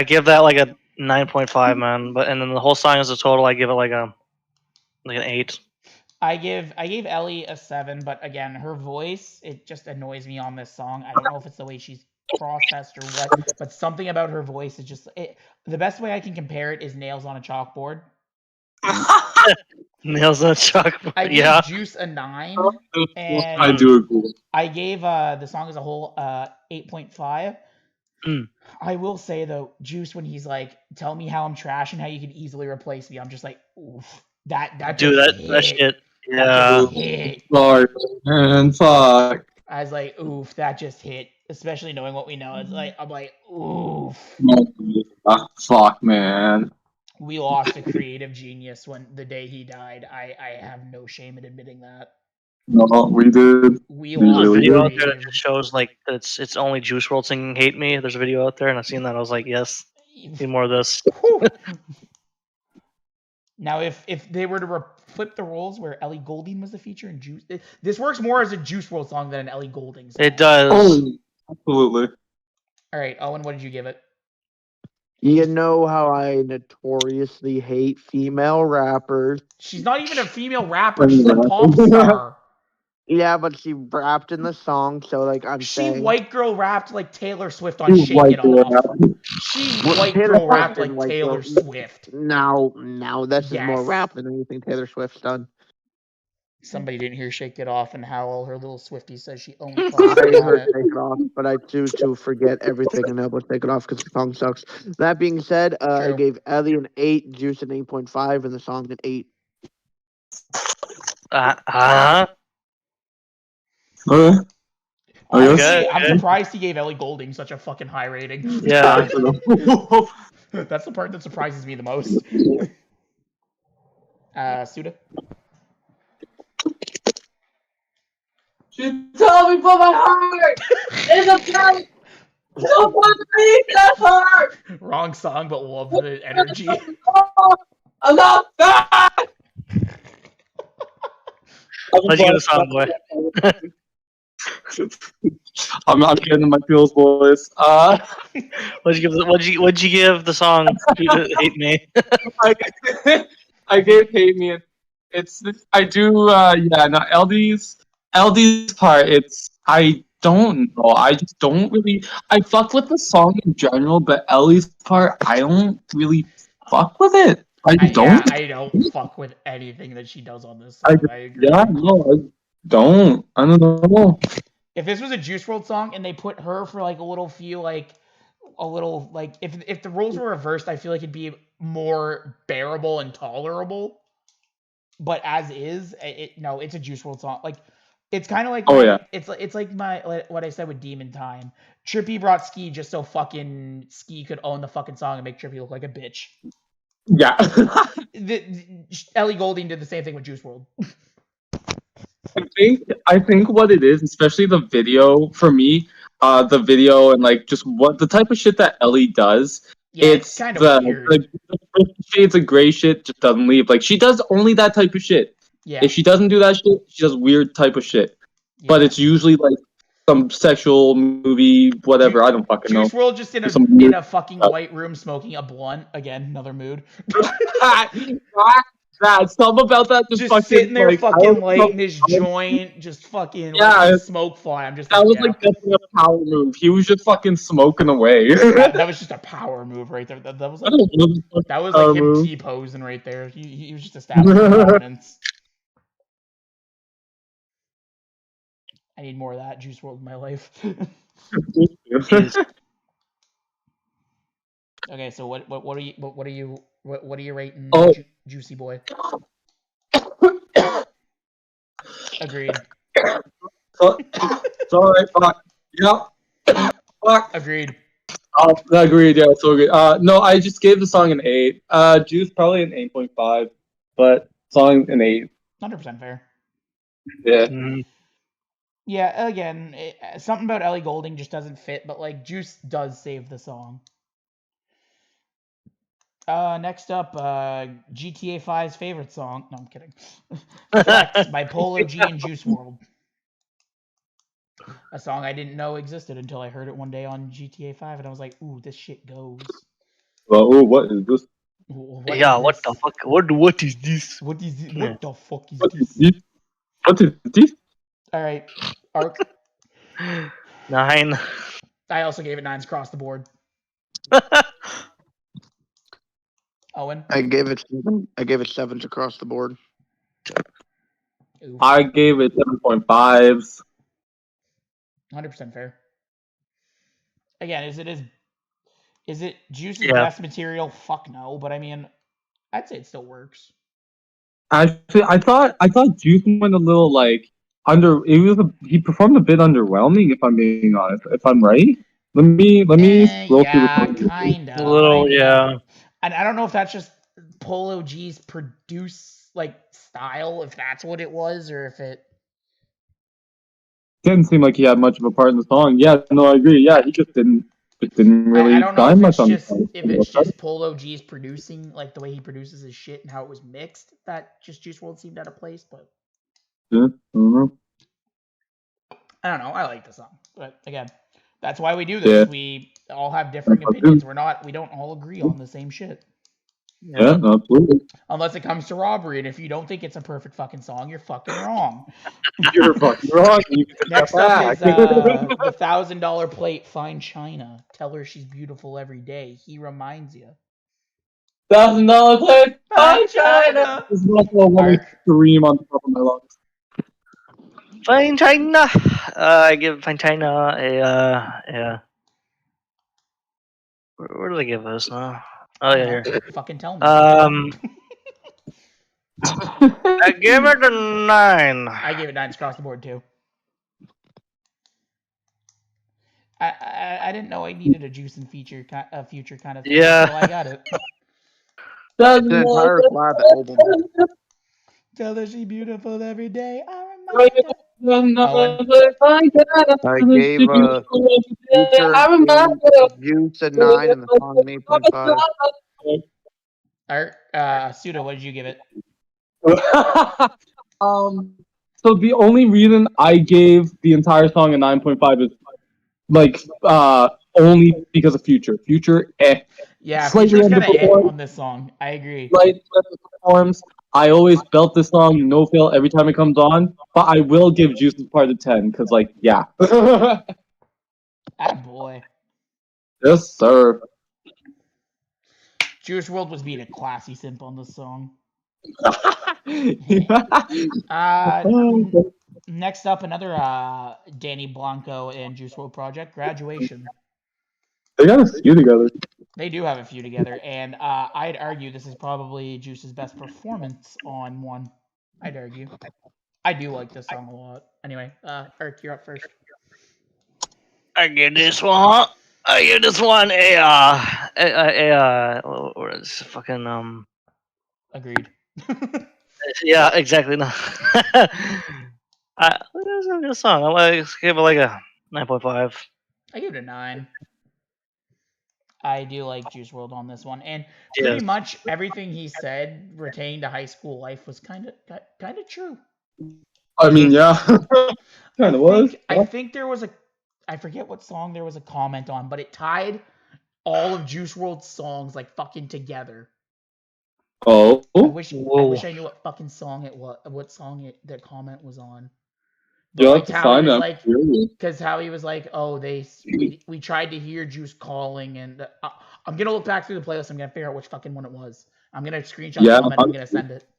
give that like a 9.5, man. But and then the whole song as a total, I give it like an 8. I gave Ellie a 7, but again, her voice, it just annoys me on this song. I don't know if it's the way she's processed or what, but something about her voice is just the best way I can compare it is nails on a chalkboard. Nails on a chalkboard. I gave Juice a 9, and I do agree. I gave the song as a whole 8.5. I will say though, Juice, when he's like, "Tell me how I'm trash and how you can easily replace me," I'm just like, oof. That Dude, that shit. Yeah. Hit. Sorry, man. Fuck. I was like, oof, that just hit. Especially knowing what we know. It's like, I'm like, oof. Fuck, man. We lost a creative genius when the day he died. I have no shame in admitting that. No, we did. We There's lost a a video out there that creative. just shows like it's only Juice WRLD singing "Hate Me." There's a video out there, and I've seen that. I was like, yes, need more of this. Now, if they were to flip the roles where Ellie Goulding was the feature and Juice, this works more as a Juice WRLD song than an Ellie Goulding song. It does. Oh, absolutely. All right, Owen, what did you give it? You know how I notoriously hate female rappers. She's not even a female rapper. She's a pop star. Yeah, but she rapped in the song, so like I'm She saying. white girl rapped like Taylor Swift on Shake It Off. She white girl rapped like Taylor Swift. Now this is more Yes. rap than anything Taylor Swift's done. Somebody didn't hear Shake It Off and how all her little Swiftie says she owns I songs on heard it. Take It Off, but I choose to forget everything and never Take It Off because the song sucks. That being said, I True. gave Ellie an 8, Juice an 8.5, and the song an 8. Honestly, Yes. I'm surprised he gave Ellie Goulding such a fucking high rating. Yeah. That's the part that surprises me the most. Suda? She told me for my heart is a pen. So fucking that's hard. Wrong song, but love the energy. I'm not fat. Let's get a song, boy. I'm getting my feels, boys. What'd you give the song "Hate Me"? I gave Hate Me. It's I do yeah. No, LD's part. I don't know. I just don't really. I fuck with the song in general, but Ellie's part, I don't really fuck with it. I don't. Yeah, I don't fuck with anything that she does on this song. I agree. Yeah, no, I don't. I don't know. If this was a Juice WRLD song and they put her for like a little if the roles were reversed, I feel like it'd be more bearable and tolerable. But as is, it's a Juice WRLD song. Like it's kind of like it's like what I said with Demon Time. Trippy brought Ski just so fucking Ski could own the fucking song and make Trippy look like a bitch. Yeah. Ellie Goulding did the same thing with Juice WRLD. I think what it is, especially the video for me, the video and like just what the type of shit that Ellie does. Yeah, it's kind of weird. The shades of gray shit just doesn't leave. Like she does only that type of shit. Yeah. If she doesn't do that shit, she does weird type of shit. Yeah. But it's usually like some sexual movie, whatever. I don't fucking know. Juice WRLD just in a fucking white room smoking a blunt. Again, another mood. Something about that just fucking, sitting there fucking lighting his joint, just fucking smoke fly. I'm just that was like definitely a power move. He was just fucking smoking away. that was just a power move right there. That was like him move. T-posing right there. He was just establishing dominance. I need more of that Juice WRLD in my life. Okay, so what are you rating Juicy Boy? Agreed. Sorry, fuck. Yep. Fuck. Agreed. Agreed, yeah, so good. No, I just gave the song an 8. Juice probably an 8.5, but song an 8. 100% fair. Yeah. Mm-hmm. Yeah, again, something about Ellie Goulding just doesn't fit, but like Juice does save the song. Next up, GTA 5's favorite song. No, I'm kidding. Flex by Polo G and Juice World. A song I didn't know existed until I heard it one day on GTA 5, and I was like, "Ooh, this shit goes." Well, oh, what is this? What yeah, is what this? the fuck? What is this? What is it? Yeah. What the fuck is What is this? this? What is this? All right, Arc. 9. I also gave it 9s across the board. Owen. I gave it 7. I gave it 7s across the board. Ooh, I gave it 7.5s. 100% fair. Again, is it Juice's Yeah. best material? Fuck no, but I mean, I'd say it still works. Actually, I thought Juice went a little like under. He performed a bit underwhelming, if I'm being honest. If I'm right, let me scroll through Yeah, the. kind of. A little, yeah. And I don't know if that's just Polo G's produce style, if that's what it was, or if it. Didn't seem like he had much of a part in the song. Yeah, no, I agree. Yeah, he just didn't really I don't know shine if much it's on the just song. if it's just Polo G's producing, like the way he produces his shit and how it was mixed, that just Juice World seemed out of place. But Yeah, mhm. I don't know. I like the song, but again, that's why we do this. Yeah. We all have differing opinions. We don't all agree on the same shit. Yeah, no, absolutely. Unless it comes to robbery, and if you don't think it's a perfect fucking song, you're fucking wrong. You're fucking wrong. You can take Next that up is back. the $1,000 plate. Fine China. Tell her she's beautiful every day. He reminds you. $1,000 plate. Fine China. This is also a one Arc. scream on top of my lungs. Fine China. I give Fine China a yeah. Where did I give this now? Oh yeah, here. Fucking tell me. I give it a 9. I gave it 9s across the board too. I didn't know I needed a juice and future kind of thing. Yeah. Until I got it. It's an entire collab album. Tell her she's beautiful every day. I remind her. I gave Future and Juice a 9 and the song an 8.5. Art, Suda, what did you give it? So the only reason I gave the entire song a 9.5 is only because of Future. Future, Yeah, Slightly Future's kind of underperformed. on this song. I agree. Slightly performs. I always belt this song no fail every time it comes on, but I will give Juice part of 10 because yeah. Boy. Yes, sir. Juice World was being a classy simp on this song. Next up, another Danny Blanco and Juice WRLD project, Graduation. They got a few together. They do have a few together, and I'd argue this is probably Juice's best performance on one. I'd argue. I do like this song a lot. Anyway, Eric, you're up first. I give this one a what is fucking Agreed. Yeah, exactly. No. It was a good song. I give it like a 9.5. I give it a 9. I do like Juice WRLD on this one, and pretty much everything he said pertaining to high school life was kind of true. I mean, yeah, kind of was. I think there was I forget what song there was a comment on, but it tied all of Juice WRLD's songs fucking together. Oh, I wish I knew what fucking song it was. What song the comment was on. But you'll have to find that. Because how he was like, oh, we tried to hear Juice calling, and I'm gonna look back through the playlist. I'm gonna figure out which fucking one it was. I'm gonna screenshot the comment. I'm gonna send it.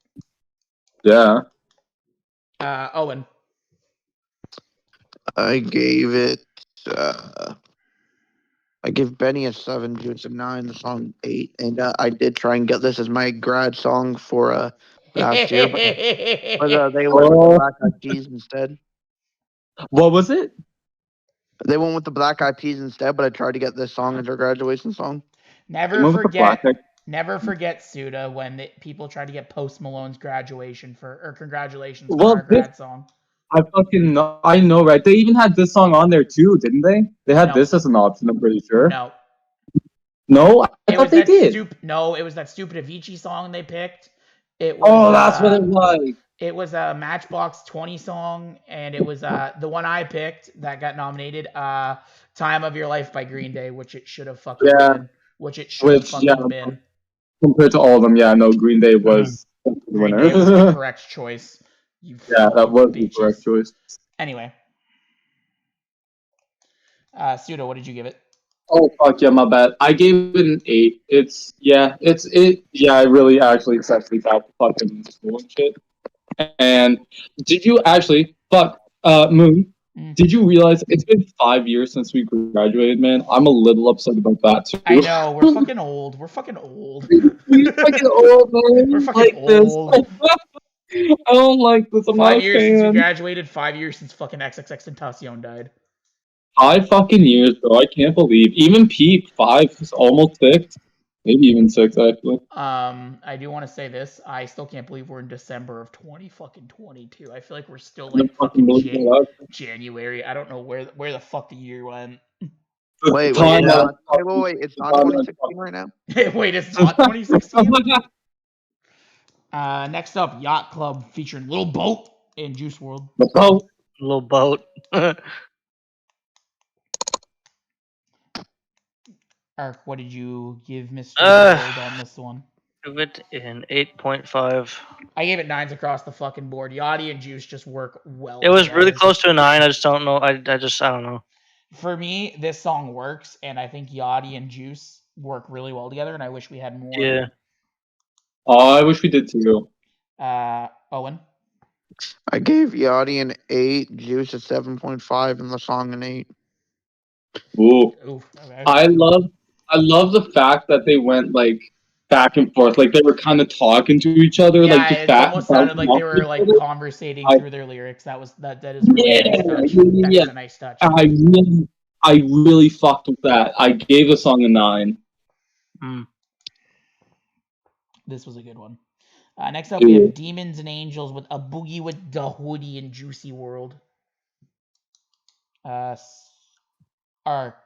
Yeah. Owen. I gave it. I give Benny a 7, Juice a 9, the song 8, and I did try and get this as my grad song for last year, but they went with the Black Eyed Peas instead. What was it? They went with the Black Eyed Peas instead, but I tried to get this song as our graduation song. Never forget Suda when people tried to get Post Malone's graduation or congratulations for our grad song. I fucking know. I know, right? They even had this song on there too, didn't they? They had this as an option. I'm pretty sure. No. No, I It thought was they that did. No, it was that stupid Avicii song they picked. It was. Oh, that's what it was. It was a Matchbox 20 song, and it was the one I picked that got nominated. "Time of Your Life" by Green Day, which it should have fucking Yeah. been. Which it should have fucking been. Compared to all of them, yeah, no, Green Day was the Green winner. Day was the correct choice. You Yeah, that fucking was the bitches. correct choice. Anyway, Pseudo, what did you give it? Oh fuck yeah, my bad. I gave it an 8. Yeah, I really actually accepted that fucking school and shit. And did you actually Moon? Did you realize it's been 5 years since we graduated, man? I'm a little upset about that too. I know, we're fucking old. We're fucking old. We're fucking old, man. We're fucking old. I don't like this. I'm 5 years since we fan. graduated. 5 years since fucking XXXTentacion died. 5 fucking years, bro. I can't believe. Even Pete, 5 is almost 6. Maybe even 6, actually. I do want to say this. I still can't believe we're in December of 2022. I feel like we're still like fucking January. I don't know where the fuck the year went. Wait, it's not 2016 right now? Wait, it's not 2016? Next up, Yacht Club featuring Little Boat in Juice Wrld. Little boat. Ark, what did you give Mr. Wrld on this one? Give it an 8.5. I gave it 9s across the fucking board. Yachty and Juice just work well. It was really close to a 9. I just don't know. I don't know. For me, this song works, and I think Yachty and Juice work really well together, and I wish we had more. Yeah. Oh, I wish we did too. Owen? I gave Yachty an 8, Juice a 7.5, and the song an 8. Ooh. Okay. I love the fact that they went like back and forth, like they were kind of talking to each other, Yeah, like just it almost sounded like they were like conversating through their lyrics. That is really nice touch. That is a nice touch. I really fucked with that. I gave the song a 9. This was a good one. Next up, we have Demons and Angels with A Boogie with Da Hoodie in Juicy Wrld. Ark.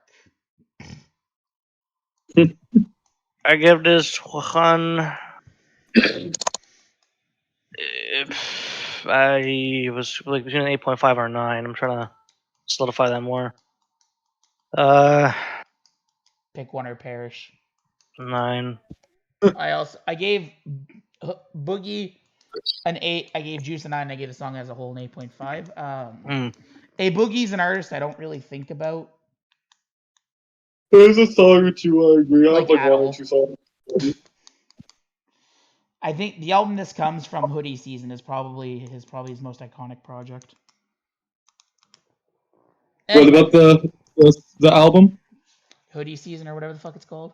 I give this one. I was like between an 8.5 or 9. I'm trying to solidify that more. Pick one or perish. 9. I gave Boogie an 8. I gave Juice a 9. I gave the song as a whole an 8.5. A Boogie's an artist I don't really think about. There's a song or two I agree on, Like one or two songs. I think the album this comes from, Hoodie Season, is probably his most iconic project. What about the album? Hoodie Season or whatever the fuck it's called.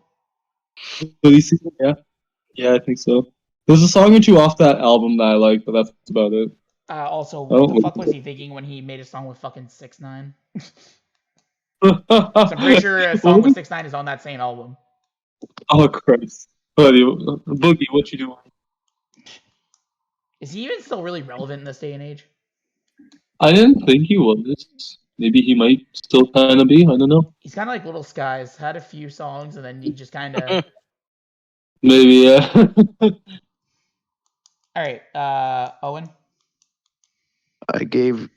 Hoodie Season, yeah, I think so. There's a song or two off that album that I like, but that's about it. Also, what the fuck was he thinking when he made a song with fucking 6ix9ine? So I'm pretty sure a song with 6ix9ine is on that same album. Oh Christ, Boogie, what you doing? Is he even still really relevant in this day and age? I didn't think he was. Maybe he might still kind of be. I don't know. He's kind of like Little Skies. Had a few songs, and then he just kind of... Maybe, yeah. All right, Owen? I gave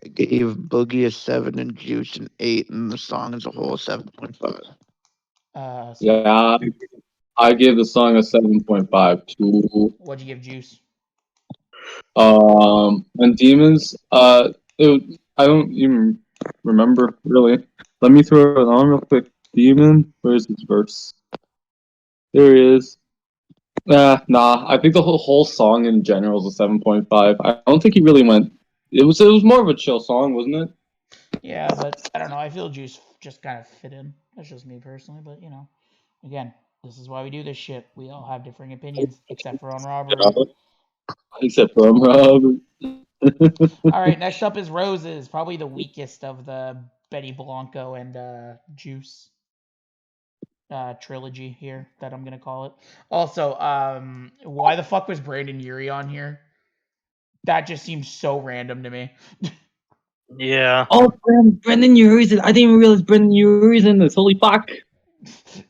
Boogie a 7 and Juice an 8, and the song as a whole a 7.5. Yeah, I gave the song a 7.5 too. What'd you give Juice? And Demons, I don't even remember really. Let me throw it on real quick. Demon, where's his verse? There he is. Nah. I think the whole song in general is a 7.5. I don't think he really went. It was more of a chill song, wasn't it? Yeah, but I don't know. I feel Juice just kind of fit in. That's just me personally, but again, this is why we do this shit. We all have differing opinions, except for on Robert. Except for Robert. All right, next up is Roses, probably the weakest of the Benny Blanco and Juice trilogy here, that I'm gonna call it. Also, why the fuck was Brandon Urie on here? That just seems so random to me. Yeah. Oh, Brendan Urie's. I didn't even realize Brendan Urie's in this. Holy fuck!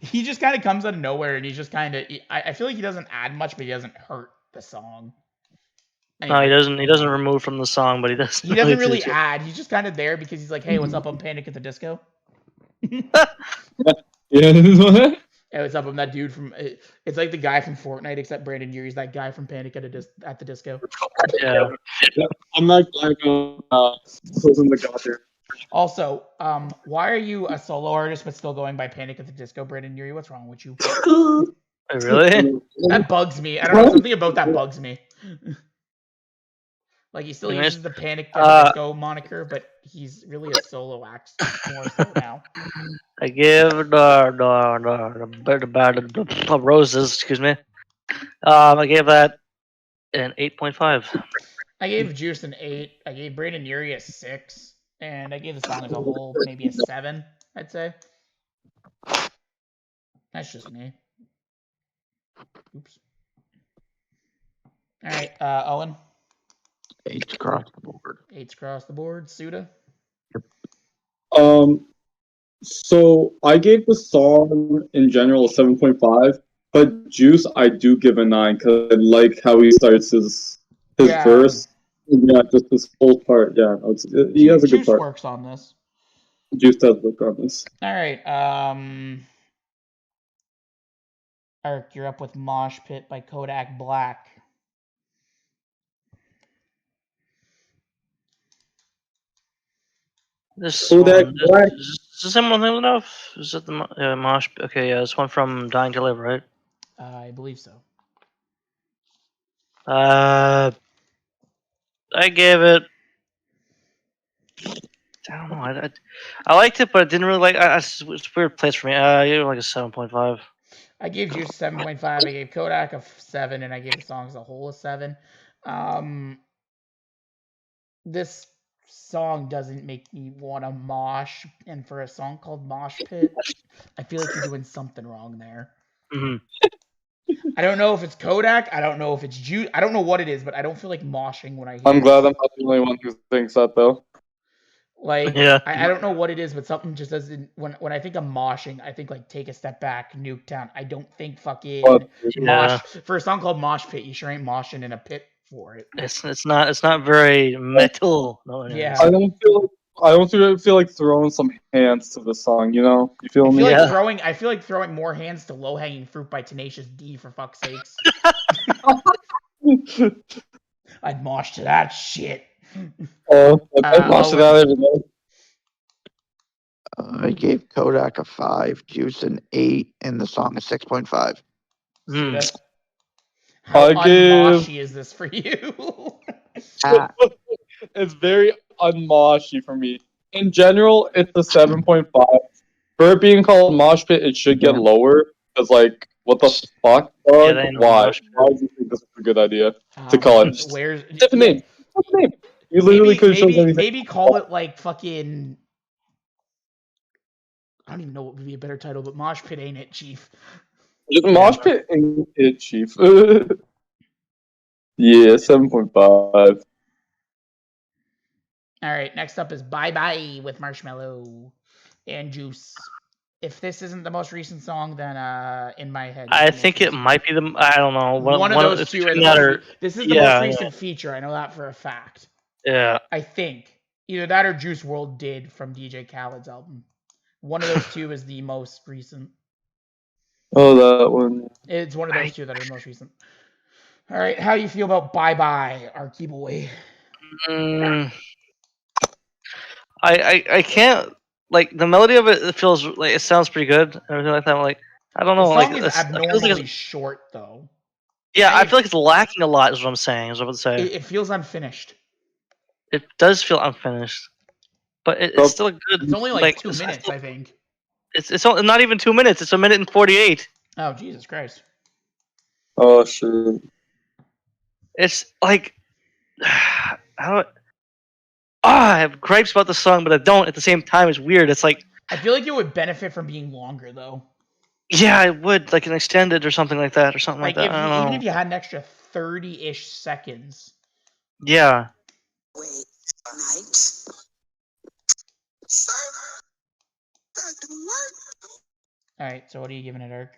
He just kind of comes out of nowhere, and he's just kind of. I feel like he doesn't add much, but he doesn't hurt the song. No, he doesn't. He doesn't remove from the song, but he doesn't. He doesn't really add. He's just kind of there because he's like, "Hey, what's up? I'm Panic at the Disco." Yeah, this is what. Hey, what's up? I'm that dude from. It's like the guy from Fortnite, except Brandon Urie's that guy from Panic at the Disco. Yeah. I'm not going to closing the gap here. Also, why are you a solo artist but still going by Panic at the Disco, Brandon Urie? What's wrong with you? Really? That bugs me. I don't know. Something about that bugs me. Like, he still Anyways, uses the Panic at the Disco moniker, but he's really a solo act more so now. I give the roses. Excuse me. I gave that an 8.5. I gave Juice an 8. I gave Brandon Urie a 6. And I gave the song as a whole maybe a 7, I'd say. That's just me. Oops. All right, Owen. 8 across the board. 8's across the board. Suda. So I gave the song in general a 7.5, but Juice I do give a 9 because I like how he starts his verse. Yeah, just this whole part. Yeah, he has a good Juice part. works on this. Juice does work on this. All right. Ark, you're up with Mosh Pit by Kodak Black. This Kodak one, Black. is this someone enough? Is it the Mosh? Okay, yeah, this one from Dying to Live, right? I believe so. I gave it. I don't know. I liked it, but I didn't really like. It's a weird place for me. I gave it like a 7.5. I gave Juice a 7.5. I gave Kodak a 7, and I gave the song as a whole a 7. This song doesn't make me want to mosh, and for a song called Mosh Pit, I feel like you're doing something wrong there. Mm-hmm. I don't know if it's Kodak. I don't know if it's Juice. I don't know what it is, but I don't feel like moshing when I hear I'm it. glad I'm not the only one who thinks that though. Like, Yeah. I don't know what it is, but something just doesn't. When I think of moshing, I think like Take a Step Back, Nuketown. I don't think fucking mosh. For a song called Mosh Pit, you sure ain't moshing in a pit for it. It's not very metal. No, Yeah. I don't feel like throwing some hands to the song. You know, you feel me? I feel like throwing more hands to Low Hanging Fruit by Tenacious D, for fuck's sakes. I'd mosh to that shit. I'd mosh to that every day. I gave Kodak a 5, Juice an 8, and the song a 6.5. How unmoshy is this for you? It's very unmoshy for me. In general, it's a 7.5. For it being called Mosh Pit, it should get lower. Because, like, what the fuck, dog? Why? Why do you think this is a good idea to call it? Where's the name? What's the name? You literally could have chosen anything. Maybe call it like fucking. I don't even know what would be a better title, but Mosh Pit ain't it, Chief? Mosh Pit ain't it, Chief. Yeah, 7.5. All right, next up is Bye Bye with Marshmello and Juice. If this isn't the most recent song, then in my head, I think it might be the. I don't know. One of those two are the most. This is the most recent feature. I know that for a fact. Yeah. I think either that or Juice Wrld did from DJ Khaled's album. One of those two is the most recent. Oh, that one. It's one of those two that are the most recent. All right, how you feel about Bye Bye, Arky Boy? I can't, like, the melody of it feels like it sounds pretty good and everything like that. I'm like, I don't know. The song like, is abnormally short though. Yeah, I feel like it's lacking a lot. Is what I'm saying. Is what I would say. It feels unfinished. It does feel unfinished, but it's still a good. It's only like 2 minutes, I think. It's not even 2 minutes. It's 1 minute and 48. Oh, Jesus Christ. Oh shit. It's like I have gripes about the song, but I don't at the same time. It's weird. It's like I feel like it would benefit from being longer though. Yeah, I would, like an extended or something like that, or something like that. Even if you had an extra 30-ish seconds. Yeah. All right, so what are you giving it, Eric?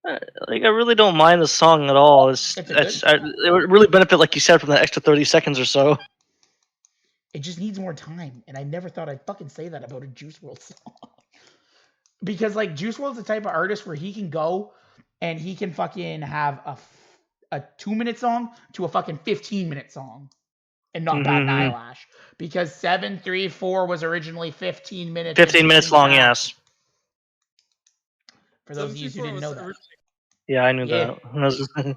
I really don't mind the song at all. It would really benefit, like you said, from that extra 30 seconds or so. It just needs more time, and I never thought I'd fucking say that about a Juice World song. Because like Juice WRLD's the type of artist where he can go and he can fucking have a 2-minute song to a fucking 15-minute song and not bat an eyelash. Because 734 was originally 15 minutes. 15 minutes long, yes. For those of you who didn't know that. Yeah, I knew Yeah. that.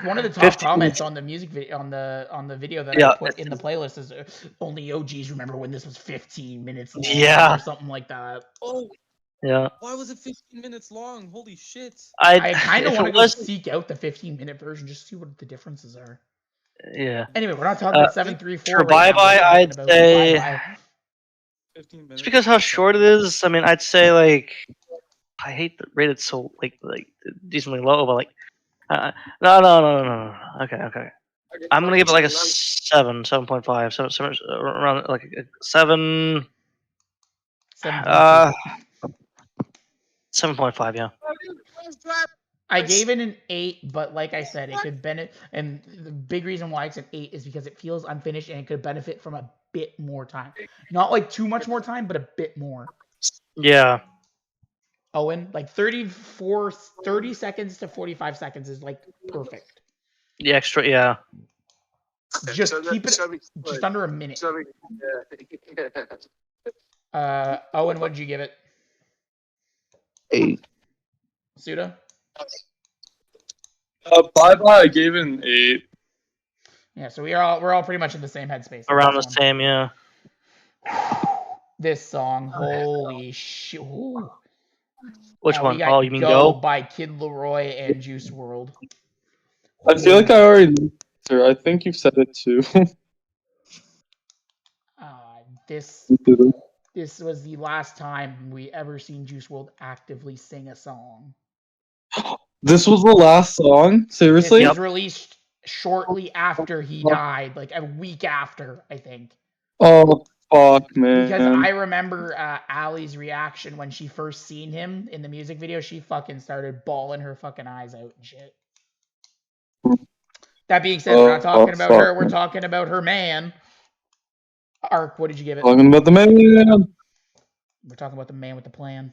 One of the top comments on the music video on the video that I put in the playlist is only OGs remember when this was 15 minutes long or something like that. Oh, yeah. why was it 15 minutes long? Holy shit! I kind of want to go seek out the 15-minute version just to see what the differences are. Yeah. Anyway, we're not talking about 734. For Bye Bye, I'd say 15 minutes. It's because how short it is. I mean, I'd say like I hate to rate it so like decently low, but like no. Okay. I'm gonna give it like a 7.5, 7, around like a 7. 7.5, yeah. I gave it an 8, but like I said, it could benefit, and the big reason why it's an 8 is because it feels unfinished and it could benefit from a bit more time. Not like too much more time, but a bit more. Yeah. Owen, like 30 seconds to 45 seconds is like perfect. The extra, yeah. Just keep it just under a minute. Owen, what did you give it? 8. Suda? Bye Bye, I gave it an 8. Yeah, so we're all pretty much in the same headspace. Around the same, yeah. This song, holy shit. Which one? Oh, you mean Go? By Kid Leroy and Juice WRLD. I feel like I already know the answer. I think you've said it too. This was the last time we ever seen Juice WRLD actively sing a song. This was the last song? Seriously? It was released shortly after he died, like a week after, I think. Oh, fuck, man. Because I remember Allie's reaction when she first seen him in the music video. She fucking started bawling her fucking eyes out and shit. That being said, we're not talking about her. We're talking about her man. Ark, what did you give it? Talking about the man. We're talking about the man with the plan.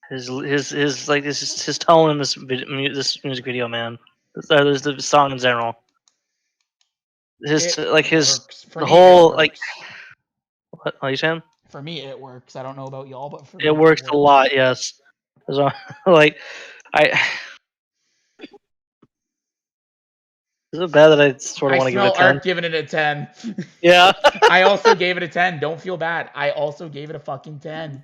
His like his tone in this music video, man. The song in general. The whole like. What are you saying? For me, it works. I don't know about y'all, but for me, it works a lot. Yes. Like Is it bad that I sort of want to give it a 10? Art giving it a 10. Yeah. I also gave it a 10. Don't feel bad. I also gave it a fucking 10.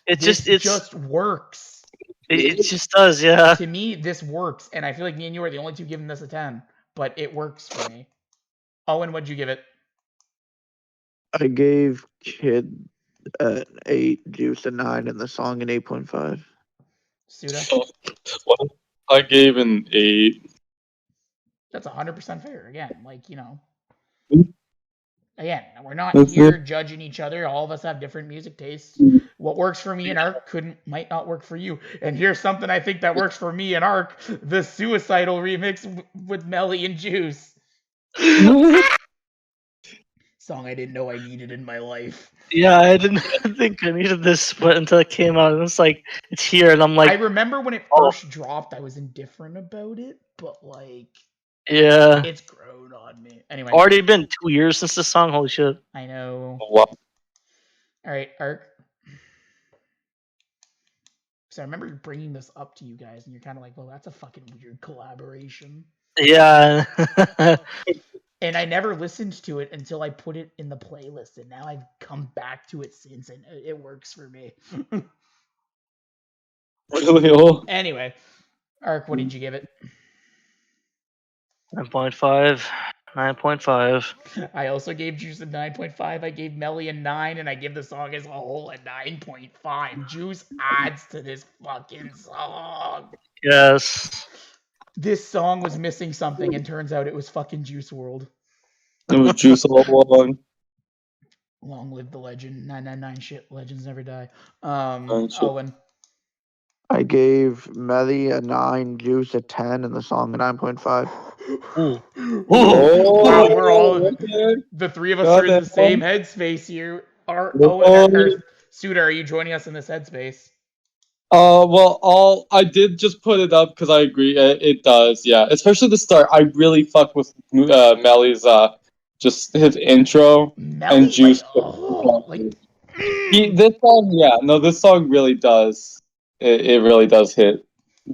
It just works. It just does, yeah. To me, this works, and I feel like me and you are the only two giving this a 10, but it works for me. Owen, what'd you give it? I gave Kid an 8, Juice a 9, and the song an 8.5. Suda? Well, I gave an 8. That's 100% fair. Again, like, you know. Mm-hmm. Again, we're not here judging each other. All of us have different music tastes. What works for me and Ark might not work for you. And here's something I think that works for me and Ark: the Suicidal remix with Melly and Juice. Song I didn't know I needed in my life. Yeah, I didn't think I needed this, but until it came out, and it's like it's here, and I'm like. I remember when it first dropped, I was indifferent about it, but like. Yeah. It's grown on me. Anyway. Already been 2 years since this song. Holy shit. I know. Wow. All right, Ark. So I remember bringing this up to you guys, and you're kind of like, well, that's a fucking weird collaboration. Yeah. And I never listened to it until I put it in the playlist, and now I've come back to it since, and it works for me. Really? Anyway, Ark, what did you give it? 9.5. 9.5. I also gave Juice a 9.5. I gave Melly a 9, and I give the song as a whole a 9.5. Juice adds to this fucking song. Yes. This song was missing something, and turns out it was fucking Juice WRLD. It was Juice all along. Long live the legend. 999 shit. Legends never die. shit. Owen. I gave Melly a 9, Juice a 10, and the song a 9.5. Ooh. Wow, we're all okay. the three of us are in the Goddamn. same headspace here. Oh. Suda, are you joining us in this headspace? Well, I did just put it up because I agree. It does, yeah. Especially the start. I really fuck with Melly's just his intro Melly, and Juice. This song, yeah, no, this song really does. It really does hit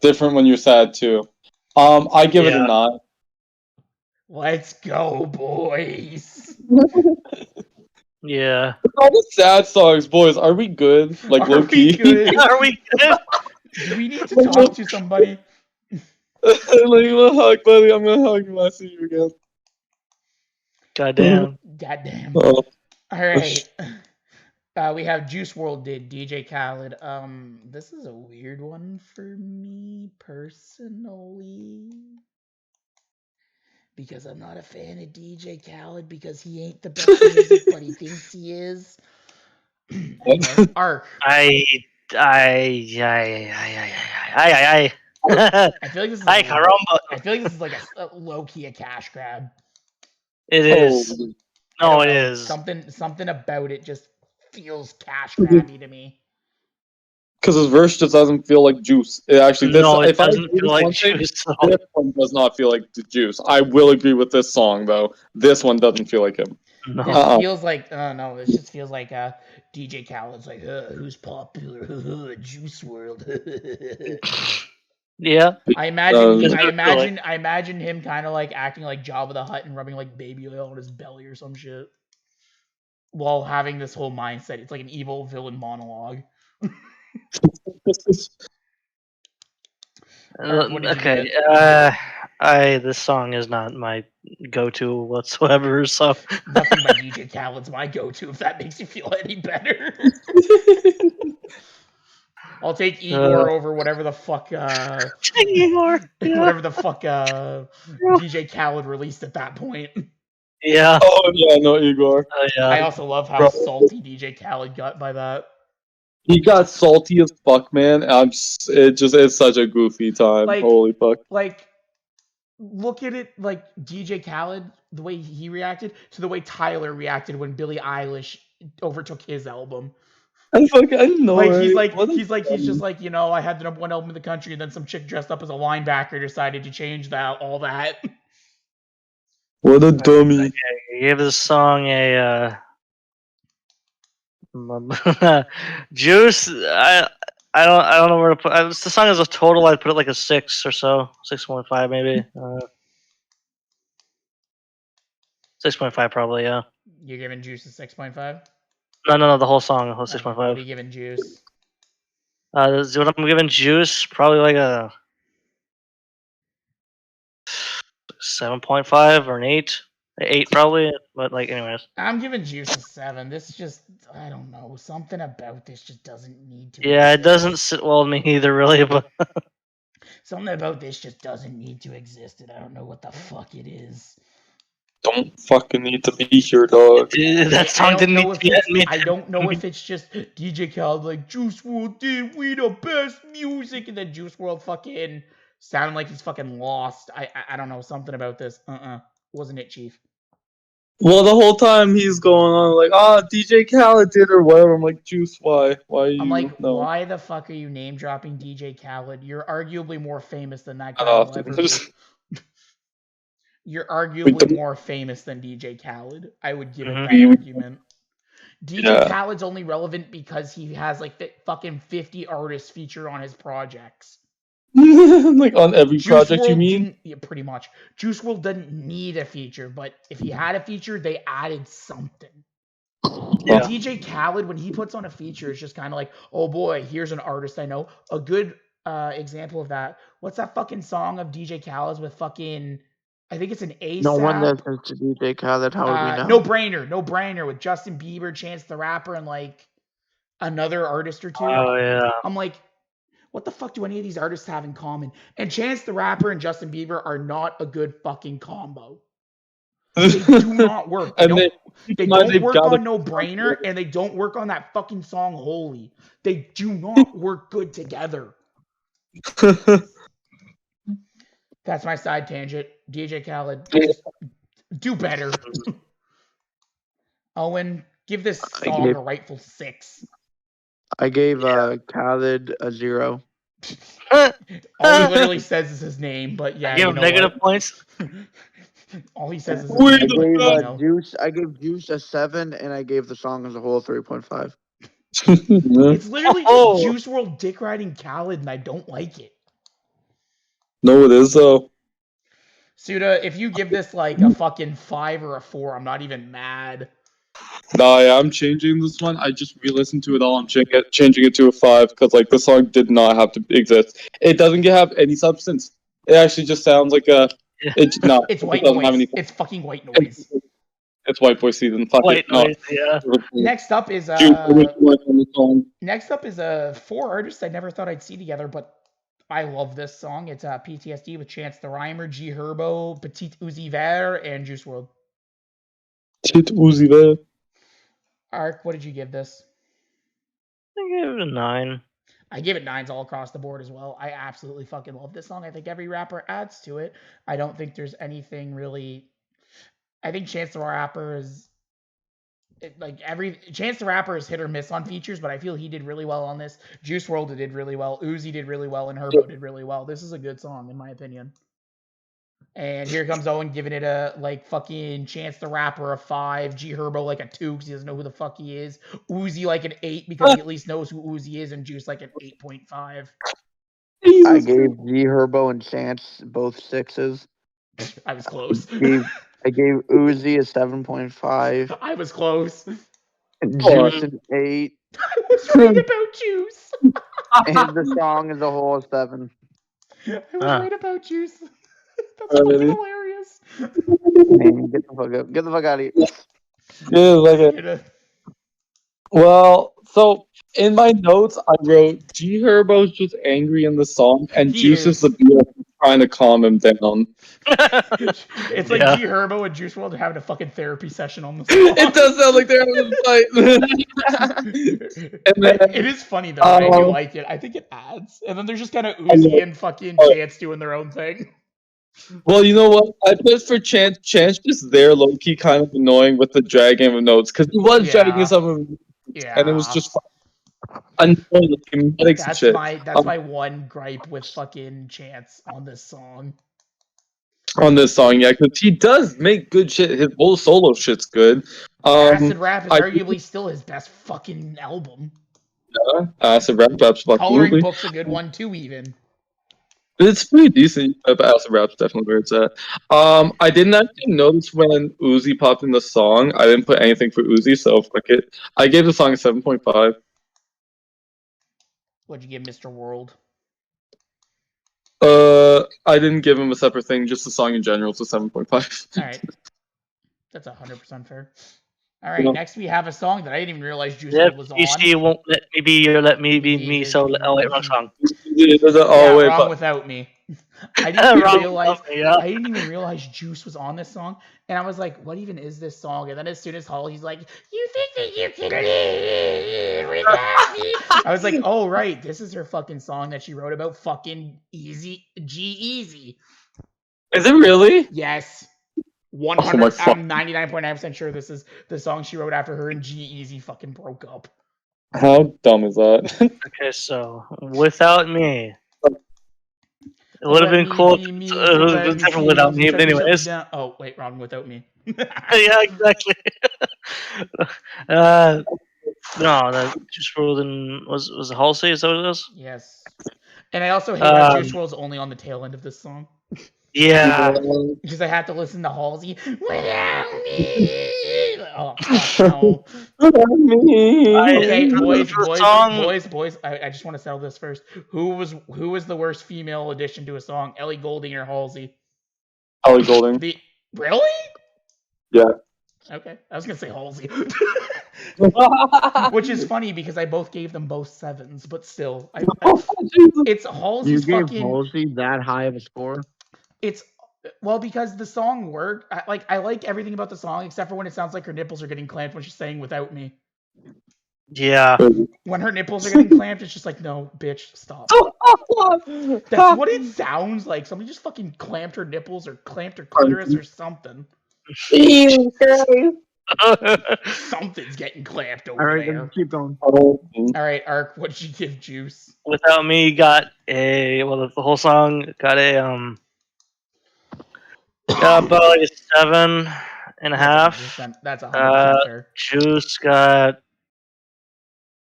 different when you're sad too. I give it a Yeah. 9. let's go, boys. Yeah. All the sad songs, boys. Are we good? Like Are low we key. good? Are we good? Do we need to talk to somebody? Like, a hug, buddy. I'm gonna hug you when I see you again. Goddamn. Goddamn. Oh. All right. We have Juice World did DJ Khaled. This is a weird one for me personally. Because I'm not a fan of DJ Khaled because he ain't the best music, but he thinks he is. Anyway, Ark. I I feel like this is Ay, like caramba. I feel like this is like a low key a cash grab. It is. I No, don't it know. is. Something about it just feels cash grabby to me. Because his verse just doesn't feel like Juice. It actually, this No, it if I doesn't agree feel with like one thing, Juice. this one does not feel like the Juice. I will agree with this song though. This one doesn't feel like him. This No. feels like no. It just feels like DJ Khaled's like who's popular? Juice World. Yeah. I imagine Doesn't feel like- I imagine him kind of like acting like Jabba the Hutt and rubbing like baby oil on his belly or some shit, while having this whole mindset. It's like an evil villain monologue. Mark, what did you give it? This song is not my go-to whatsoever. So Nothing by DJ Khaled's my go-to. If that makes you feel any better, I'll take Igor over whatever the fuck. Igor. Yeah. Whatever the fuck DJ Khaled released at that point. Yeah. Oh yeah, no Igor. Yeah. I also love how salty DJ Khaled got by that. He got salty as fuck, man. It's such a goofy time. Like- Holy fuck. Like, look at it like DJ Khaled, the way he reacted to the way Tyler reacted when Billie Eilish overtook his album. I didn't know. Like right? he's just like, you know, I had the #1 album in the country, and then some chick dressed up as a linebacker decided to change all that. What a dummy. Okay, I gave this song a Juice. I don't know where to put. The song as a total, I'd put it like a 6 or so, 6.5 maybe. 6.5 probably. Yeah. You're giving Juice a 6.5? No, the whole song, the whole What are 6.5. you giving Juice? This is what I'm giving Juice, probably like a 7.5 or an 8. 8 probably, but like anyways. I'm giving Juice a 7. This just, I don't know, something about this just doesn't need to. Yeah, it exist. doesn't sit well with me either, really. But Something about this just doesn't need to exist, and I don't know what the fuck it is. Don't fucking need to be here, dog. dude, that I song don't didn't know need if to get me. I don't know if it's just DJ Khaled like Juice World did we the best music, and then Juice World fucking sounding like he's fucking lost. I don't know, something about this. Wasn't it, Chief? Well, the whole time he's going on like, DJ Khaled did or whatever. I'm like, Juice, why? Why you? I'm like, no. why the fuck are you name dropping DJ Khaled? You're arguably more famous than that guy will ever be. You're arguably more famous than DJ Khaled. I would give it that argument. DJ Khaled's only relevant because he has like fucking 50 artists featured on his projects. Like on every project, you mean? Yeah, pretty much. Juice WRLD didn't need a feature, but if he had a feature, they added something. Yeah. DJ Khaled, when he puts on a feature, it's just kind of like, oh boy, here's an artist I know. A good example of that. What's that fucking song of DJ Khaled's with fucking? I think it's an ASAP. No one listens to DJ Khaled. How would we know? No brainer with Justin Bieber, Chance the Rapper, and like another artist or two. Oh yeah. I'm like, what the fuck do any of these artists have in common? And Chance the Rapper and Justin Bieber are not a good fucking combo. They do not work. They And don't. keep They in mind don't they've work got on No Brainer, and they don't work on that fucking song Holy. They do not work good together. That's my side tangent. DJ Khaled, just do better. Owen, give this song a rightful 6. I gave Khaled a 0. All he literally says is his name, but yeah, Give you him know negative what? points. All he says is his Wait, I name. gave You know. Juice. I gave Juice a 7, and I gave the song as a whole 3.5. It's literally just Oh. Juice World dick riding Khaled, and I don't like it. No, it is though. Suda, if you give this like a fucking 5 or a 4, I'm not even mad. Nah, yeah, I'm changing this one. I just re-listened to it all. I'm changing it to a 5 because like the song did not have to exist. It doesn't have any substance. It actually just sounds like a. It's not. It's It white doesn't have noise. any. It's fucking white noise. It's white boy season. Fuck White it. No. noise. Yeah. Next up is Juice, which one on the song? next up is 4 artists I never thought I'd see together, but I love this song. It's PTSD with Chance the Rhymer, G Herbo, Petit Uzi Vert, and Juice World. Tit Uzi Vert. Ark, what did you give this? I give it a 9. I give it 9s all across the board as well. I absolutely fucking love this song. I think every rapper adds to it. I don't think there's anything really. I think Chance the Rapper is Chance the Rapper is hit or miss on features, but I feel he did really well on this. Juice WRLD did really well. Uzi did really well, and Herbo did really well. This is a good song in my opinion. And here comes Owen giving it a fucking Chance the Rapper a 5, G Herbo like a 2 because he doesn't know who the fuck he is. Uzi like an 8 because he at least knows who Uzi is, and Juice like an 8.5. I gave G Herbo and Chance both 6s. I was close. I gave Uzi a 7.5. I was close. Juice an 8. I was right about Juice. And the song as a whole is 7. I was right about Juice. That's Oh, fucking really? hilarious. Man, get the fuck up. Get the fuck out of here. Yeah, like it. Well, so in my notes, I wrote G Herbo's just angry in the song, and He Juice is is. the BF trying to calm him down. It's like Yeah. G Herbo and Juice WRLD are having a fucking therapy session on the song. It does sound like they're having a fight. And then, It is funny though. I do like it. I think it adds. And then there's just kind of Uzi and fucking Chance doing their own thing. well, you know what? I put for Chance. Chance just there, low key, kind of annoying with the dragging of notes because he was dragging some of them, Yeah. and it was just annoying. Like, That's shit. my one gripe with fucking Chance on this song. On this song, yeah, because he does make good shit. His whole solo shit's good. Acid Rap is arguably still his best fucking album. Acid Rap, Coloring absolutely. Book's a good one too, even. It's pretty decent, but Acid Rap's definitely where it's at. I didn't actually notice when Uzi popped in the song. I didn't put anything for Uzi, so fuck it. I gave the song a 7.5. What'd you give Mr. World? I didn't give him a separate thing, just the song in general, so 7.5. All right. That's 100% fair. All right, next we have a song that I didn't even realize Juice Yep, WRLD was on. PC won't let me be or let me be me, so oh wait, wrong song. Wrong Without Me. I didn't even realize. Yeah. I didn't even realize Juice was on this song, and I was like, "What even is this song?" And then as soon as Holly's like, "You think that you can live without me?" I was like, "Oh right, this is her fucking song that she wrote about fucking G-Eazy." Is it really? Yes. my 100. fuck. I'm 99.9% sure this is the song she wrote after her and G-Eazy fucking broke up. How dumb is that? Okay, so Without Me. It would have been cool. It would have been different without me, but anyways. Oh wait, wrong Without Me. Yeah, exactly. No, that Juice WRLD and was it Halsey? Is that what it is? Yes. And I also hate that Juice WRLD's only on the tail end of this song. Yeah. Because I had to listen to Halsey without me. Oh fuck no. Okay, boys. I just want to settle this first. Who was the worst female addition to a song? Ellie Goulding or Halsey? Ellie Goulding. Really? Yeah. Okay, I was gonna say Halsey. Which is funny because I both gave them both 7s, but still, it's Halsey's You gave fucking. Halsey that high of a score? It's Well, because the song worked. I like everything about the song except for when it sounds like her nipples are getting clamped when she's saying "without me." Yeah. When her nipples are getting clamped, it's just like, no, bitch, stop. That's what it sounds like. Somebody just fucking clamped her nipples or clamped her clitoris or something. Jesus Christ. Something's getting clamped All over right, there. then keep going. All right, Ark, what did you give Juice? Without Me got a the whole song got a got about like a 7.5. That's 100% fair. Juice got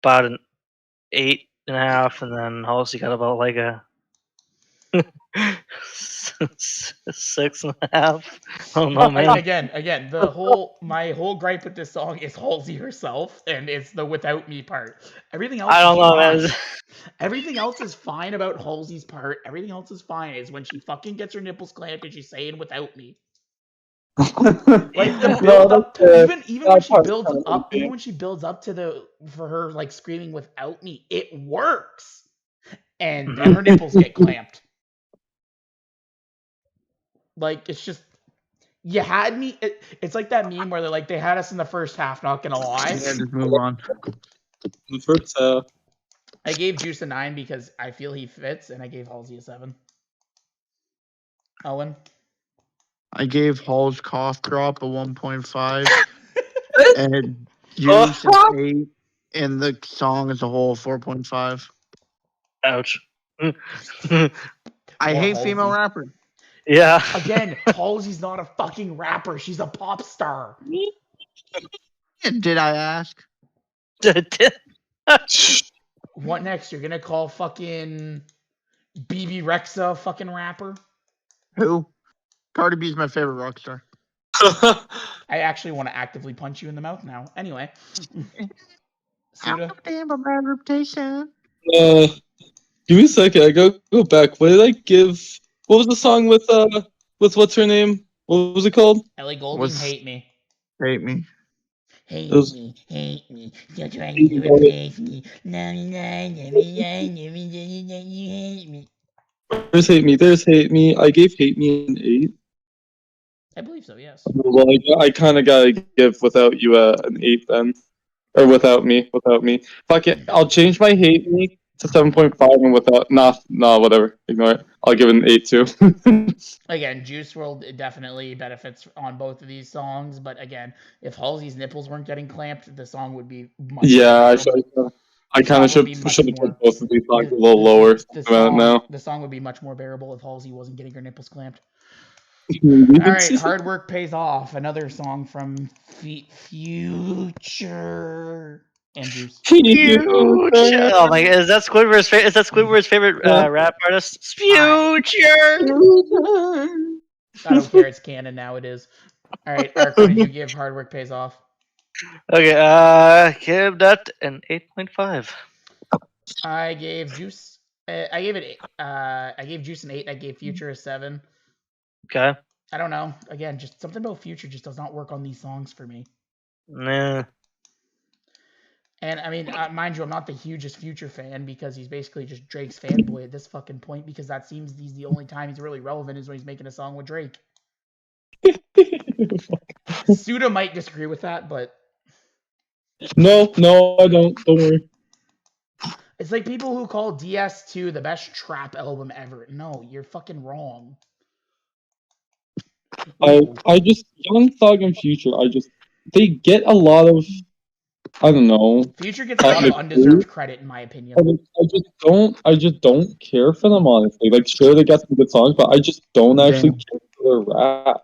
about an 8.5, and then Halsey got about like a 6.5. I don't know, man. Again, my whole gripe with this song is Halsey herself, and it's the "without me" part. Everything else, I don't is know, fine. man. Everything else is fine about Halsey's part. Everything else is fine. Is when she fucking gets her nipples clamped and she's saying "without me." Like the build up, even when she builds up, even when she builds up to for her like screaming "without me," it works, and then her nipples get clamped. Like it's just. You had me. It's like that meme where they're like, they had us in the first half. Not gonna lie. Yeah, just move on. The first half. I gave Juice a 9 because I feel he fits, and I gave Halsey a 7. Owen, I gave Hall's cough drop a 1.5 and Juice an 8, and the song as a whole 4.5. Ouch. I hate female Halsey. rappers. Yeah. Again, Halsey's not a fucking rapper. She's a pop star. Did I ask? What next? You're gonna call fucking BB Rexa a fucking rapper? Who? Cardi B's my favorite rock star. I actually want to actively punch you in the mouth now. Anyway. Suda. Damn, a bad reputation. Give me a second. I go back. What did I give? What was the song with what's her name? What was it called? Ellie Goulding, Was- Hate Me. Hate me. Hate It was- me, hate me. You're trying to replace me. You hate me. There's Hate Me. There's Hate Me. I gave Hate Me an 8. I believe so, yes. Well, I kind of gotta give Without You an 8 then, or Without Me. Fuck it. I'll change my Hate Me to 7.5 and without whatever. Ignore it. I'll give it an 8 too. Again, Juice World definitely benefits on both of these songs, but again, if Halsey's nipples weren't getting clamped, the song would be much Yeah, more I kind of should have put both of these songs a little lower. The song would be much more bearable if Halsey wasn't getting her nipples clamped. All right, hard work pays off. Another song from Future and Juice. Future. Oh my god, is that Squidward's favorite? Is that Squidward's favorite rap artist? Future. I don't care. It's canon now. It is. All right, Ark, what did you give Hard Work Pays Off? Okay, give that an 8.5. I gave Juice. I gave it. I gave Juice an 8. I gave Future a 7. Okay. I don't know. Again, just something about Future just does not work on these songs for me. Nah. And I mean, mind you, I'm not the hugest Future fan because he's basically just Drake's fanboy at this fucking point. Because that seems he's the only time he's really relevant is when he's making a song with Drake. Suda might disagree with that, but No, I don't. Don't worry. it's like people who call DS2 the best trap album ever. No, you're fucking wrong. I just Young Thug and Future. They get a lot of, I don't know. Future gets a lot of undeserved credit, in my opinion. I just don't care for them, honestly. Like, sure, they got some good songs, but I just don't actually care for their rap.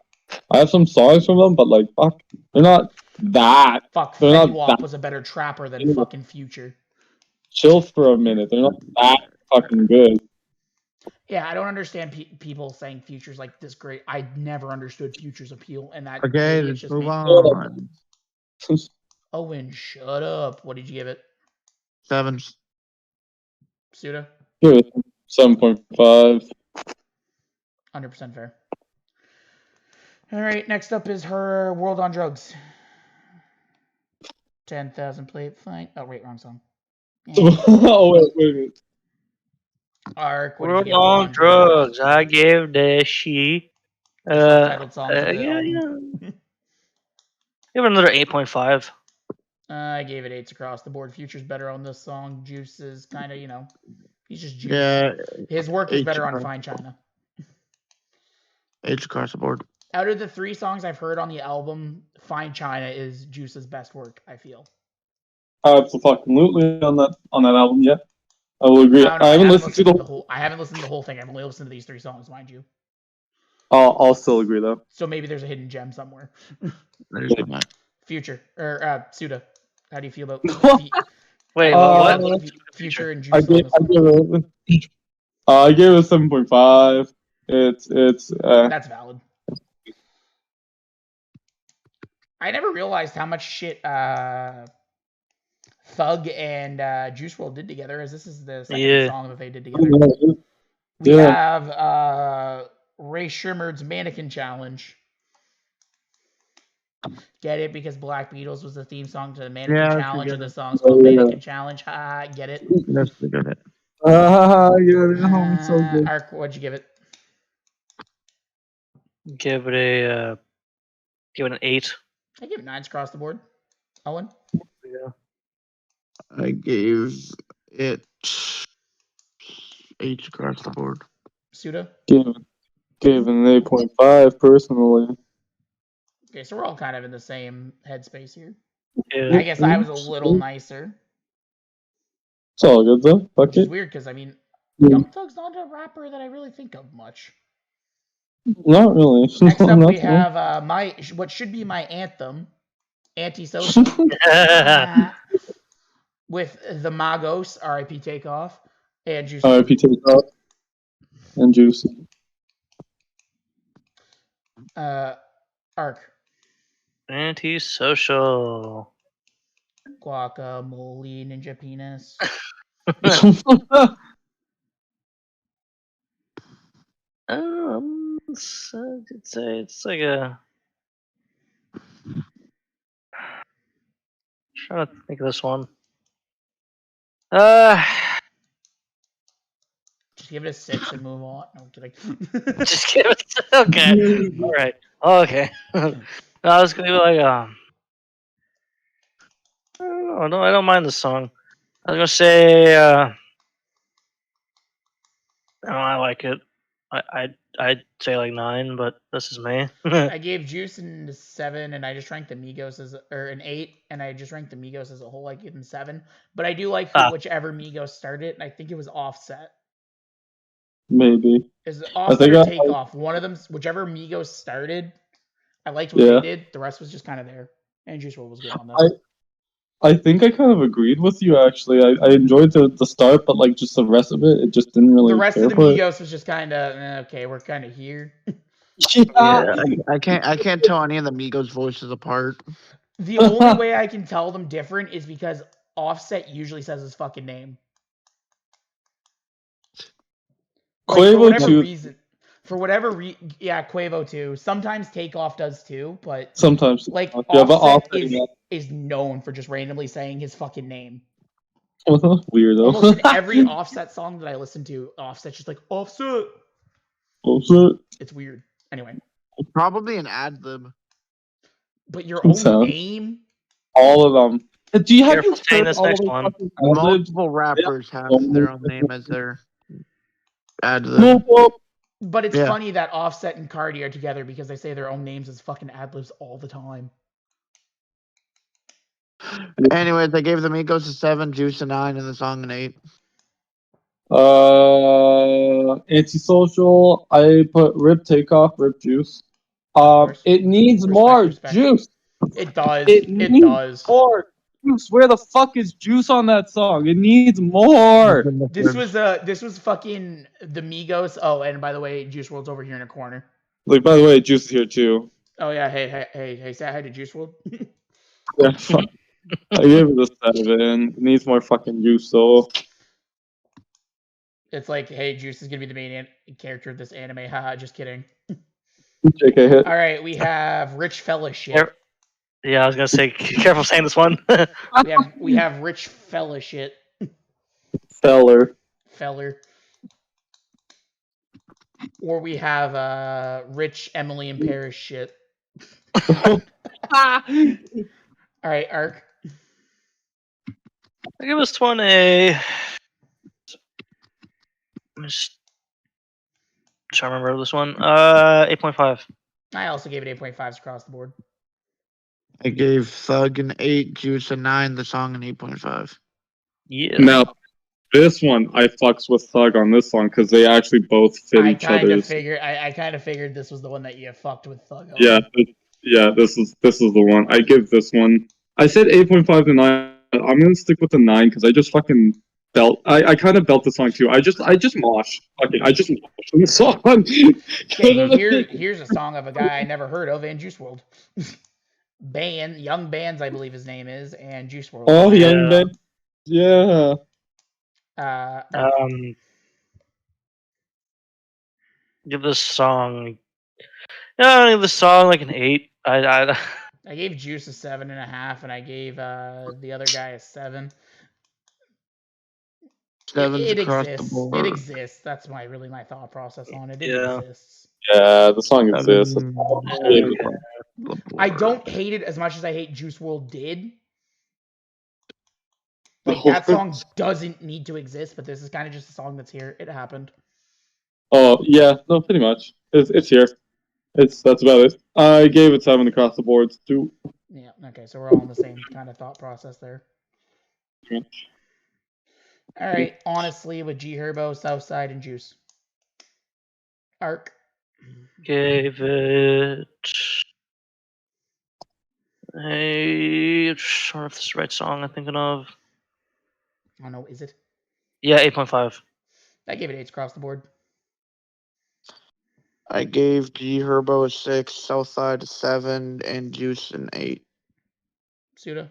I have some songs from them, but like, fuck, they're not that. Fuck, They're Fetty not Wap that was a better trapper than fucking Future. chill for a minute. They're not that fucking good. Yeah, I don't understand people saying Future's like this great. I never understood Future's appeal, and that Okay, maybe it's let's just move me. on. Owen, shut up. What did you give it? 7. Suda? Good. 7.5. 100% fair. All right, next up is her World on Drugs. 10,000 plate fine. Oh, wait, wrong song. Oh, wait. Ark, what did you World give on drugs. I gave that she subtitled song for the Yeah, album. yeah. Give it another 8.5. I gave it 8s across the board. Future's better on this song. Juice is kind of, he's just Juice. Yeah, His work is 8s better on across- Fine China. 8s across the board. Out of the 3 songs I've heard on the album, Fine China is Juice's best work, I feel. Absolutely on that album. Yeah, I will agree. I don't know. I haven't listened to the whole. I haven't listened to the whole thing. I've only listened to these 3 songs, mind you. I'll still agree though. So maybe there's a hidden gem somewhere. There's not. Future or Suda. How do you feel about Wait, what? Future and Juice? I gave it 7.5. It's That's valid. I never realized how much shit Thug and Juice WRLD did together, as this is the second song that they did together. We have Ray Shermerd's Mannequin Challenge. Get it? Because Black Beatles was the theme song to the Mannequin Challenge, and the song's called Mannequin Challenge. Ha, get it? That's the good hit. Yeah, so good. Ark, what'd you give it? Give it an 8. I give it 9s across the board. Owen? Yeah. I gave it 8s across the board. Suda? Gave it an 8.5 personally. Okay, so we're all kind of in the same headspace here. Yeah. I guess I was a little nicer. It's all good though. Fuck Which is it. weird because, I mean, Young Thug's not a rapper that I really think of much. Not really. Next up, we have what should be my anthem, Antisocial, with the Magos, R.I.P. Takeoff, and Juice. R.I.P. Takeoff and Juice. Ark. Antisocial. Guacamole, Ninja Penis. I'd say it's like a. Trying to think of this one. Just give it a 6 and move on. No, I'm kidding. Just give it. Okay. All right. Okay. No, I was gonna be like I don't know. I don't mind the song. I was gonna say I like it. I'd say like 9, but this is me. I gave Juice a 7, and I just ranked the Migos an 8, and I just ranked the Migos as a whole. I give them 7, but I do like whichever Migos started, and I think it was Offset. Maybe. Is Offset or Takeoff? One of them, whichever Migos started, I liked what they did. The rest was just kind of there, and Juice WRLD was good on this. I think I kind of agreed with you actually. I enjoyed the start, but like just the rest of it, it just didn't really. The rest of the Migos was just kind of okay. We're kind of here. Yeah, I can't tell any of the Migos voices apart. The only way I can tell them different is because Offset usually says his fucking name. Like, Quavo too. For whatever reason, yeah, Quavo too. Sometimes Takeoff does too, but sometimes like yeah, Offset is known for just randomly saying his fucking name. Weirdo. Almost in every Offset song that I listen to, Offset's just like Offset. It's weird. Anyway, probably an ad lib. But your own name? All of them. Do you have saying this next one? Multiple rappers have their own name as their ad lib. But it's funny that Offset and Cardi are together because they say their own names as fucking ad libs all the time. Anyways, I gave the Migos a 7, Juice a 9, and the song an 8. Antisocial. I put Rip Takeoff, Rip Juice. It needs more Juice. It does. It does. More Juice. Where the fuck is Juice on that song? It needs more. This was fucking the Migos. Oh, and by the way, Juice WRLD's over here in a corner. Like, by the way, Juice is here too. Oh yeah, hey, say hi to Juice WRLD. Yeah, fuck. I gave it a 7. It needs more fucking Juice though. It's like, hey, Juice is gonna be the main character of this anime. Haha, just kidding. JK hit. All right, we have Rich Fella shit. Yeah, I was gonna say, careful saying this one. we have Rich Fella shit. Feller. Or we have Rich, Emily, and Paris shit. Ah! All right, Ark. I give this one a. I'm just trying to remember this one. 8.5. I also gave it 8.5s across the board. I gave Thug an 8, Juice a 9, the song an 8.5. Yeah. Now, this one, I fucks with Thug on this song because they actually both fit I each kind of other's. figured. I kind of figured this was the one that you fucked with Thug on. Yeah, this is the one. I give this one. I said 8.5 to 9. I'm gonna stick with the 9 because I just fucking belt. I kind of belt the song too. I just mosh. Okay, I just mosh on the song. Okay, here's a song of a guy I never heard of, and Juice World. Young Bands, I believe his name is, and Juice World. Oh, Yeah. Young Ben. Yeah. Give this song. Yeah, I give this song like an 8. I gave Juice a 7.5, and I gave the other guy a 7. Sevens It across the exists. board. It exists. That's my thought process on it. It Yeah. exists. Yeah, the song exists. I don't hate it as much as I hate Juice World did. Like, Oh, that song doesn't need to exist, but this is kind of just a song that's here. It happened. Oh yeah, no, pretty much. It's here. That's about it. I gave it 7 across the boards too. Yeah, okay, so we're all in the same kind of thought process there. Yeah. All right, honestly, with G Herbo, Southside, and Juice. Arc. Gave it. I don't know if this is the right song I'm thinking of. Oh no, is it? Yeah, 8.5. I gave it 8s across the board. I gave G Herbo a 6, Southside a 7, and Juice an 8. Suda.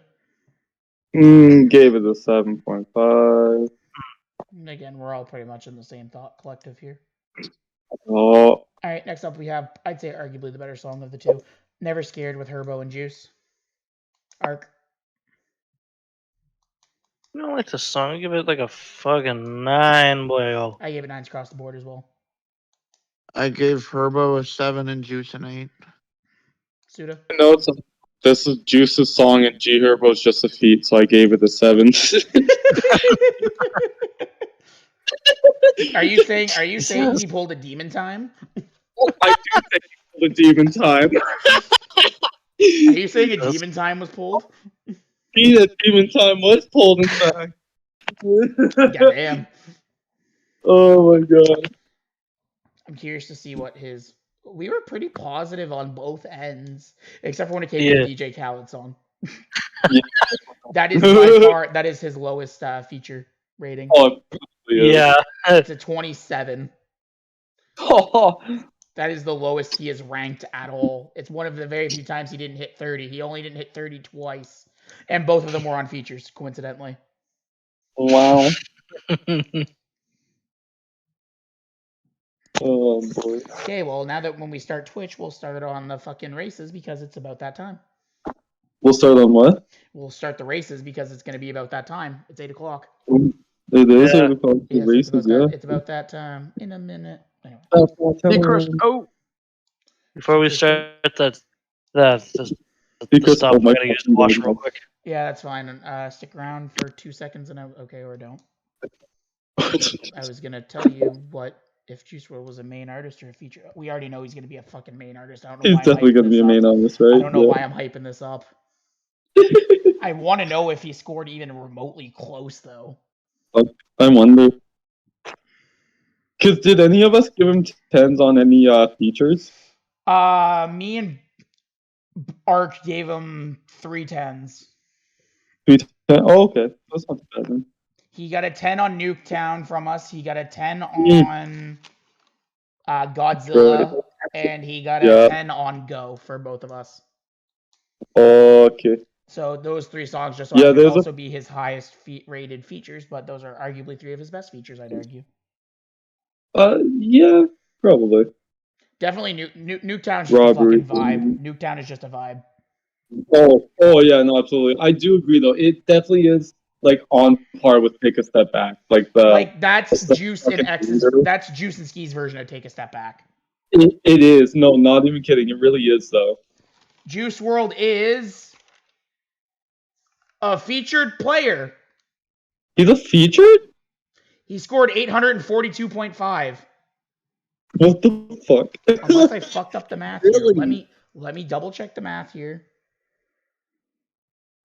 Gave it a 7.5. Again, we're all pretty much in the same thought collective here. Oh, All right, next up we have, I'd say, arguably the better song of the two. Never Scared with Herbo and Juice. Arc. I don't like this song. I give it like a fucking 9, boy. I gave it 9s across the board as well. I gave Herbo a 7 and Juice an 8. Suda. no, this is Juice's song and G Herbo's just a feat, so I gave it a 7. Are you saying he pulled a Demon Time? I do think the Demon Time. Are you saying a Demon Time was pulled? The Demon Time was pulled in fact. Goddamn. Oh my god. I'm curious to see what his. We were pretty positive on both ends, except for when it came to the DJ Khaled song. Yeah. That is by far his lowest feature rating. Oh, Yeah. It's a 27. Oh. That is the lowest he has ranked at all. It's one of the very few times he didn't hit 30. He only didn't hit 30 twice, and both of them were on features, coincidentally. Wow. Oh boy. Okay, well, now that when we start Twitch, we'll start on the fucking races because it's about that time. We'll start on what? We'll start the races because it's going to be about that time. It's 8 o'clock. It is Yeah. 8 o'clock. The Yes, races, it's about that time in a minute. Anyway. Oh! Before we start the Because stuff, oh I'm my gonna use the fucking washroom God. real quick. Yeah, that's fine. Stick around for 2 seconds and okay, or don't. I was going to tell you if Juice WRLD was a main artist or a feature. We already know he's going to be a fucking main artist. I don't know He's why I'm definitely hyping gonna be this a main up. on this, right? I don't know Yeah. why I'm hyping this up. I want to know if he scored even remotely close, though. I wonder. Cause did any of us give him 10s on any features? Me and Ark gave him 3 10s. 3 10? Oh, okay. That's not too bad then. He got a 10 on Nuketown from us. He got a 10 on Godzilla, and he got a 10 on Go for both of us. Okay. So those 3 songs just Yeah, could also be his highest rated features, but those are arguably 3 of his best features, I'd argue. Yeah, probably. Definitely Nuketown's just Robbery. a fucking vibe. Nuketown is just a vibe. Oh yeah, no, absolutely. I do agree though. It definitely is like on par with Take a Step Back. Like that's the Juice and fucking X's. leader. That's Juice and Ski's version of Take a Step Back. It is. No, not even kidding. It really is though. Juice World is a featured player. He's a featured? He scored 842.5. What the fuck? Unless I fucked up the math here. Really? Let me double check the math here.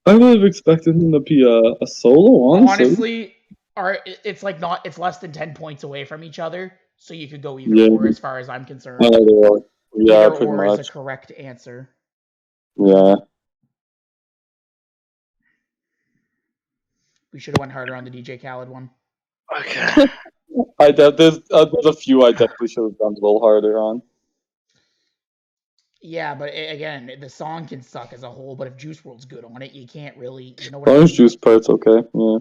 I would have expected him to be a solo, Honestly, it's like not. It's less than 10 points away from each other, so you could go either or, as far as I'm concerned. Yeah, Either pretty or much. is a correct answer. Yeah. We should have went harder on the DJ Khaled one. Okay. There's a few I definitely should have done a little harder on. Yeah, but again, the song can suck as a whole. But if Juice WRLD's good on it, you can't really. You know what I mean? Juice part's okay. Yeah.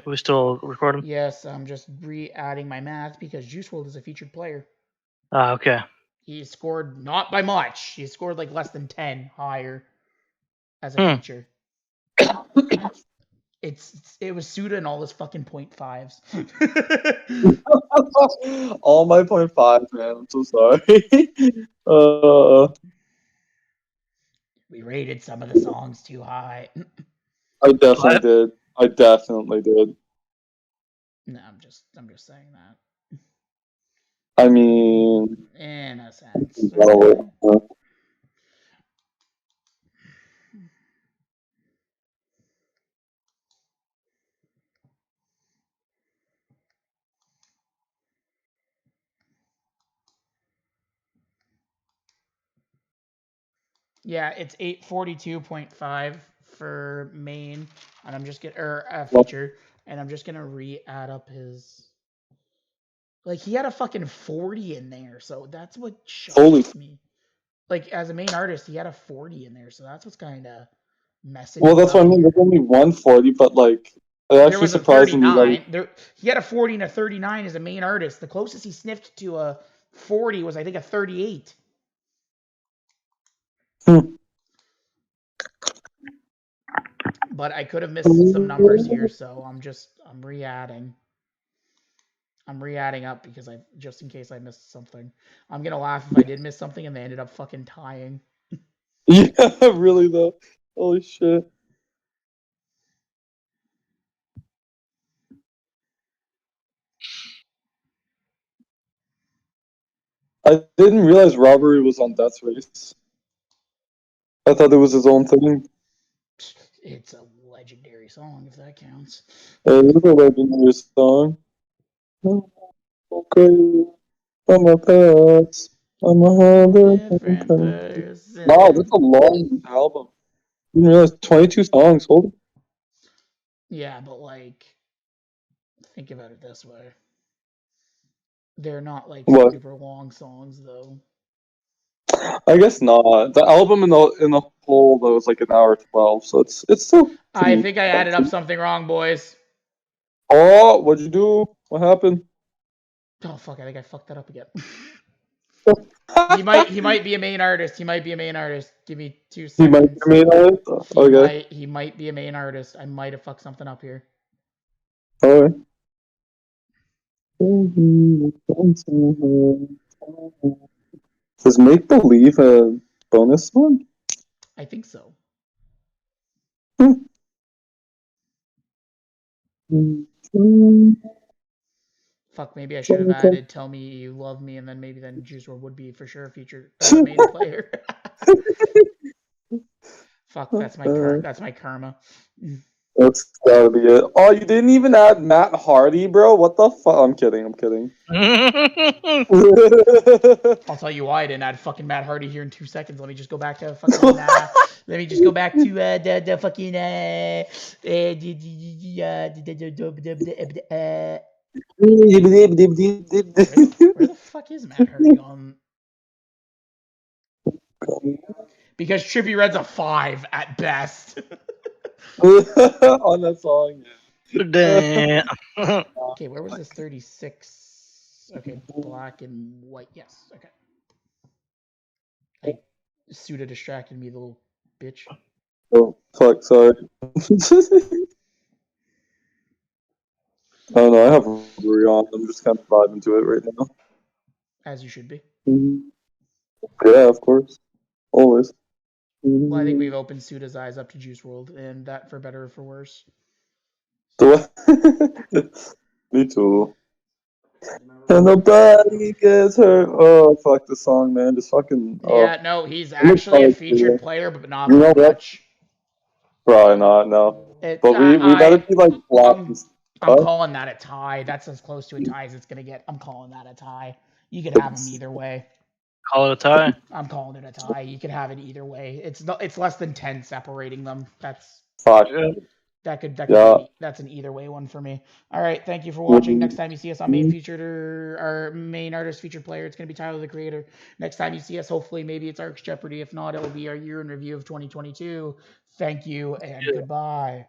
We still recording? Yes, I'm just re-adding my math because Juice WRLD is a featured player. Okay. He scored not by much. He scored like less than 10 higher as a feature. It was Suda and all his fucking 0.5s. All my 0.5, man. I'm so sorry. We rated some of the songs too high. I definitely did. No, I'm just saying that. I mean, In a sense. Yeah, it's 842.5 for main, and I'm just feature, and I'm just gonna re-add up his. Like, he had a fucking 40 in there, so that's what shocks me. Like, as a main artist, he had a 40 in there, so that's what's kind of messing. Well, that's what I mean. There's only 140, but like, it actually surprised me. He had a 40 and a 39 as a main artist. The closest he sniffed to a 40 was, I think, a 38. But I could have missed some numbers here, so I'm re-adding. I'm re-adding up because just in case I missed something. I'm gonna laugh if I did miss something and they ended up fucking tying. Yeah, really though. Holy shit. I didn't realize Robbery was on Death Race. I thought it was his own thing. It's a legendary song, if that counts. It is a legendary song. Okay. I'm a pass. I'm a different person. Wow, that's a long album. You know, it's 22 songs. Holy. Yeah, but like, think about it this way. They're not like super long songs, though. I guess not. The album in the whole though is like an hour 12, so it's still. I think I added up something wrong, boys. Oh, what'd you do? What happened? Oh fuck! I think I fucked that up again. He might be a main artist. He might be a main artist. Give me 2 seconds. He might be a main artist? Okay. He might be a main artist. I might have fucked something up here. Alright. Does Make Believe a bonus song? I think so. Fuck, maybe I should have added Tell Me You Love Me, and then maybe Juice WRLD would be for sure a featured main player. Fuck, that's my karma. That's gotta be it. Oh, you didn't even add Matt Hardy, bro? What the fuck? I'm kidding. I'll tell you why I didn't add fucking Matt Hardy here in 2 seconds. Let me just go back to fucking. Let me just go back to the fucking. Where the fuck is Matt Hardy on? Because Trippie Red's a 5 at best. On that song. Damn. Okay, where was this 36? Okay, black and white. Yes, okay. Suda distracted me, the little bitch. Oh. Fuck, sorry. I don't know, I have Rory on. I'm just kind of vibing to it right now. As you should be. Yeah, of course. Always. Well, I think we've opened Suda's eyes up to Juice World, and that for better or for worse. Me too. And nobody gets hurt. Oh, fuck the song, man. Just fucking. Yeah, no, he's actually a featured player, but not You know by what? much. Probably not, no. It's But we better be like black. I'm calling that a tie. That's as close to a tie as it's gonna get. I'm calling that a tie. You could have him either way. Call it a tie. I'm calling it a tie. You could have it either way. It's less than 10 separating them. That's Fuck. that could Yeah. be, that's an either way one for me. All right, thank you for watching. Next time you see us on main featured or our main artist featured player, it's gonna be Tyler the Creator. Next time you see us, hopefully maybe it's Arcs Jeopardy. If not, it will be our year in review of 2022. Thank you and goodbye.